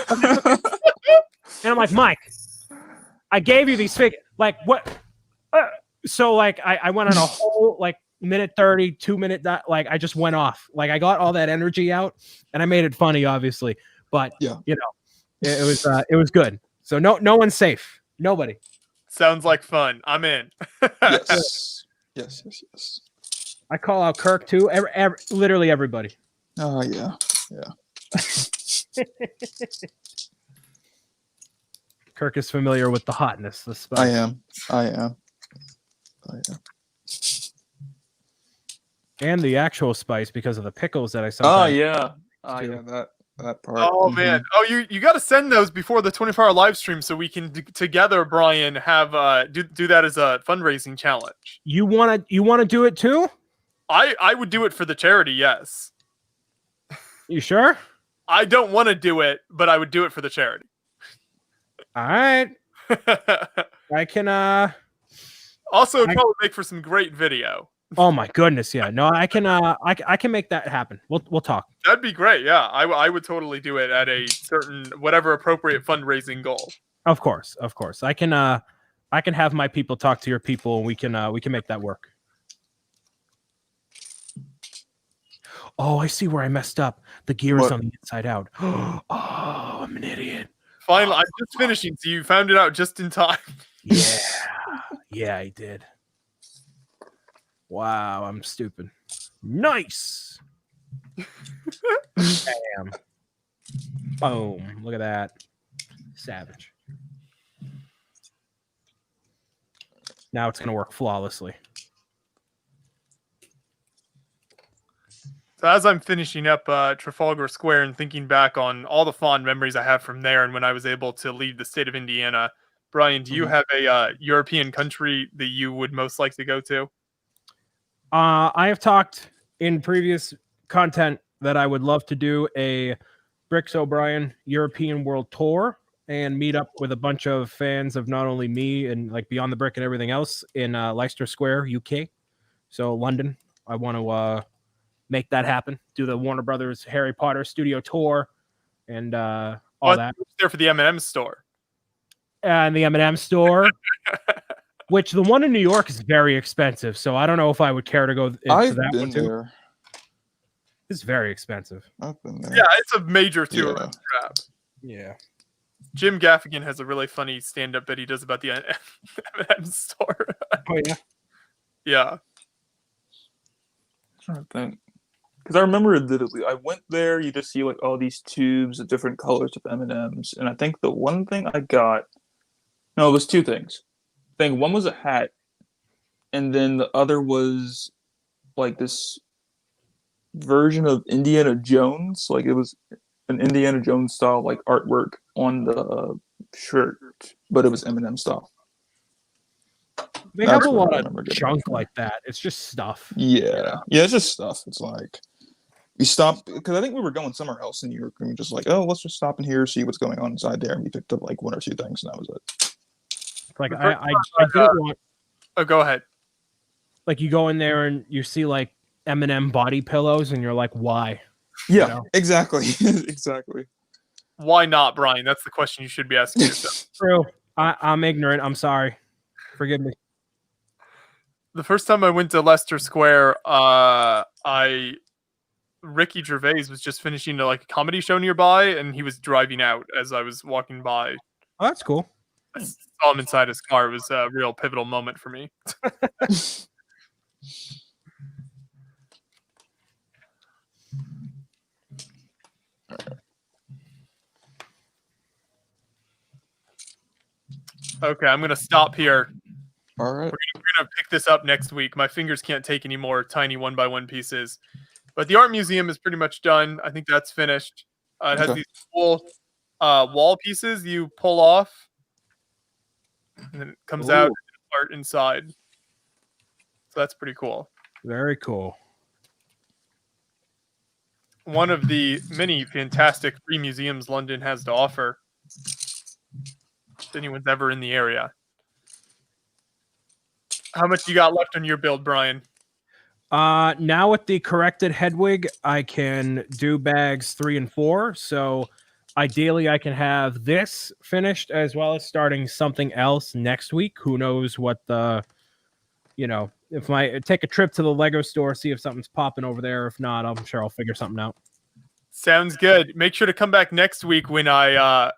And I'm like, Mike, I gave you these figures. What? So I went on a whole minute 30, 2-minute I just went off. I got all that energy out, and I made it funny, obviously. But yeah, it was good. So no one's safe. Nobody. Sounds like fun. I'm in. Yes. I call out Kirk too. Literally everybody. Oh yeah. Kirk is familiar with the hotness. The spice. I am. And the actual spice because of the pickles that I saw. Oh yeah. That part. Oh man. Oh, you got to send those before the 24-hour live stream so we can together, Brian, have do that as a fundraising challenge. You want to do it too? I would do it for the charity. Yes. You sure? I don't want to do it, but I would do it for the charity. All right. I can also it'd probably make for some great video. Oh my goodness, yeah. No, I can make that happen. We'll talk. That'd be great. Yeah. I would totally do it at a certain whatever appropriate fundraising goal. Of course. I can have my people talk to your people, and we can make that work. Oh, I see where I messed up. The gear is on the inside out. Oh, I'm an idiot. Finally, I'm just finishing, so you found it out just in time. Yeah, I did. Wow, I'm stupid. Nice. Bam. Boom. Look at that. Savage. Now it's going to work flawlessly. So as I'm finishing up Trafalgar Square and thinking back on all the fond memories I have from there and when I was able to leave the state of Indiana, Brian, do you have a European country that you would most like to go to? I have talked in previous content that I would love to do a Bricks O'Brien European World Tour and meet up with a bunch of fans of not only me and Beyond the Brick and everything else in Leicester Square, UK. So London, I want to make that happen. Do the Warner Brothers Harry Potter studio tour and all that. There for the M&M store. And the M&M store, which the one in New York is very expensive. So I don't know if I would care to go into that one too. There. It's very expensive. I've been there. Yeah, it's a major tour. Yeah. Crap. Yeah. Jim Gaffigan has a really funny stand-up that he does about the M&M store. Oh yeah. Yeah. I'm trying to think. Because I remember vividly, I went there. You just see all these tubes of different colors of M&Ms, and I think the one thing I got, no, it was 2 things. I think one was a hat, and then the other was this version of Indiana Jones. It was an Indiana Jones style artwork on the shirt, but it was M&M style. They have a lot of junk like that. It's just stuff. Yeah, it's just stuff. It's We stopped because I think we were going somewhere else in New York, and we just like, oh, let's just stop in here, see what's going on inside there, and we picked up like one or two things, and that was it. Like I didn't want. Oh, go ahead. Like you go in there and you see like M&M body pillows, and you're like, why? Yeah, know? exactly, exactly. Why not, Brian? That's the question you should be asking yourself. True. I'm ignorant. I'm sorry. Forgive me. The first time I went to Leicester Square, Ricky Gervais was just finishing a comedy show nearby, and he was driving out as I was walking by. Oh, that's cool. I saw him inside his car. It was a real pivotal moment for me. Okay, I'm gonna stop here. All right. We're gonna pick this up next week. My fingers can't take any more tiny 1x1 pieces. But the art museum is pretty much done. I think that's finished. It has these cool wall pieces you pull off, and then it comes out art inside. So that's pretty cool. Very cool. One of the many fantastic free museums London has to offer. If anyone's ever in the area. How much you got left on your build, Brian? Now with the corrected headwig, I can do bags 3 and 4. So ideally I can have this finished as well as starting something else next week. Who knows what the, if I take a trip to the Lego store, see if something's popping over there. If not, I'm sure I'll figure something out. Sounds good. Make sure to come back next week when I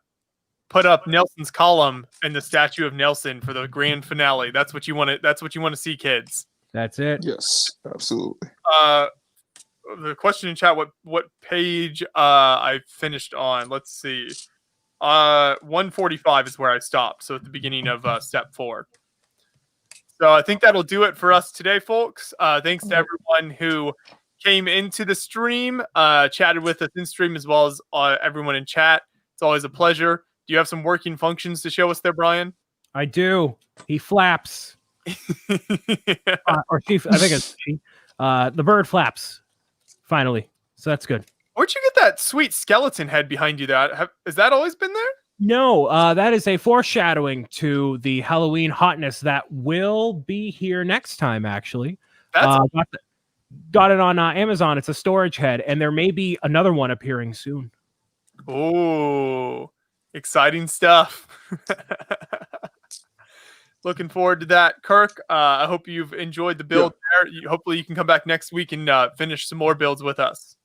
put up Nelson's column and the statue of Nelson for the grand finale. That's what you want to. That's what you want to see, kids. That's it. Yes, absolutely. The question in chat: what page I finished on? Let's see. 145 is where I stopped. So at the beginning of step 4. So I think that'll do it for us today, folks. Thanks to everyone who came into the stream, chatted with us in stream, as well as everyone in chat. It's always a pleasure. Do you have some working functions to show us there, Brian? I do. He flaps. Or she, I think it's she. The bird flaps. Finally. So that's good. Where'd you get that sweet skeleton head behind you there? Has that always been there? No, that is a foreshadowing to the Halloween hotness that will be here next time, actually. That's got it on Amazon. It's a storage head, and there may be another one appearing soon. Oh, exciting stuff. Looking forward to that, Kirk. I hope you've enjoyed the build there. Hopefully you can come back next week and finish some more builds with us.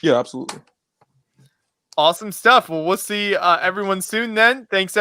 Yeah, absolutely. Awesome stuff. Well, we'll see everyone soon then. Thanks,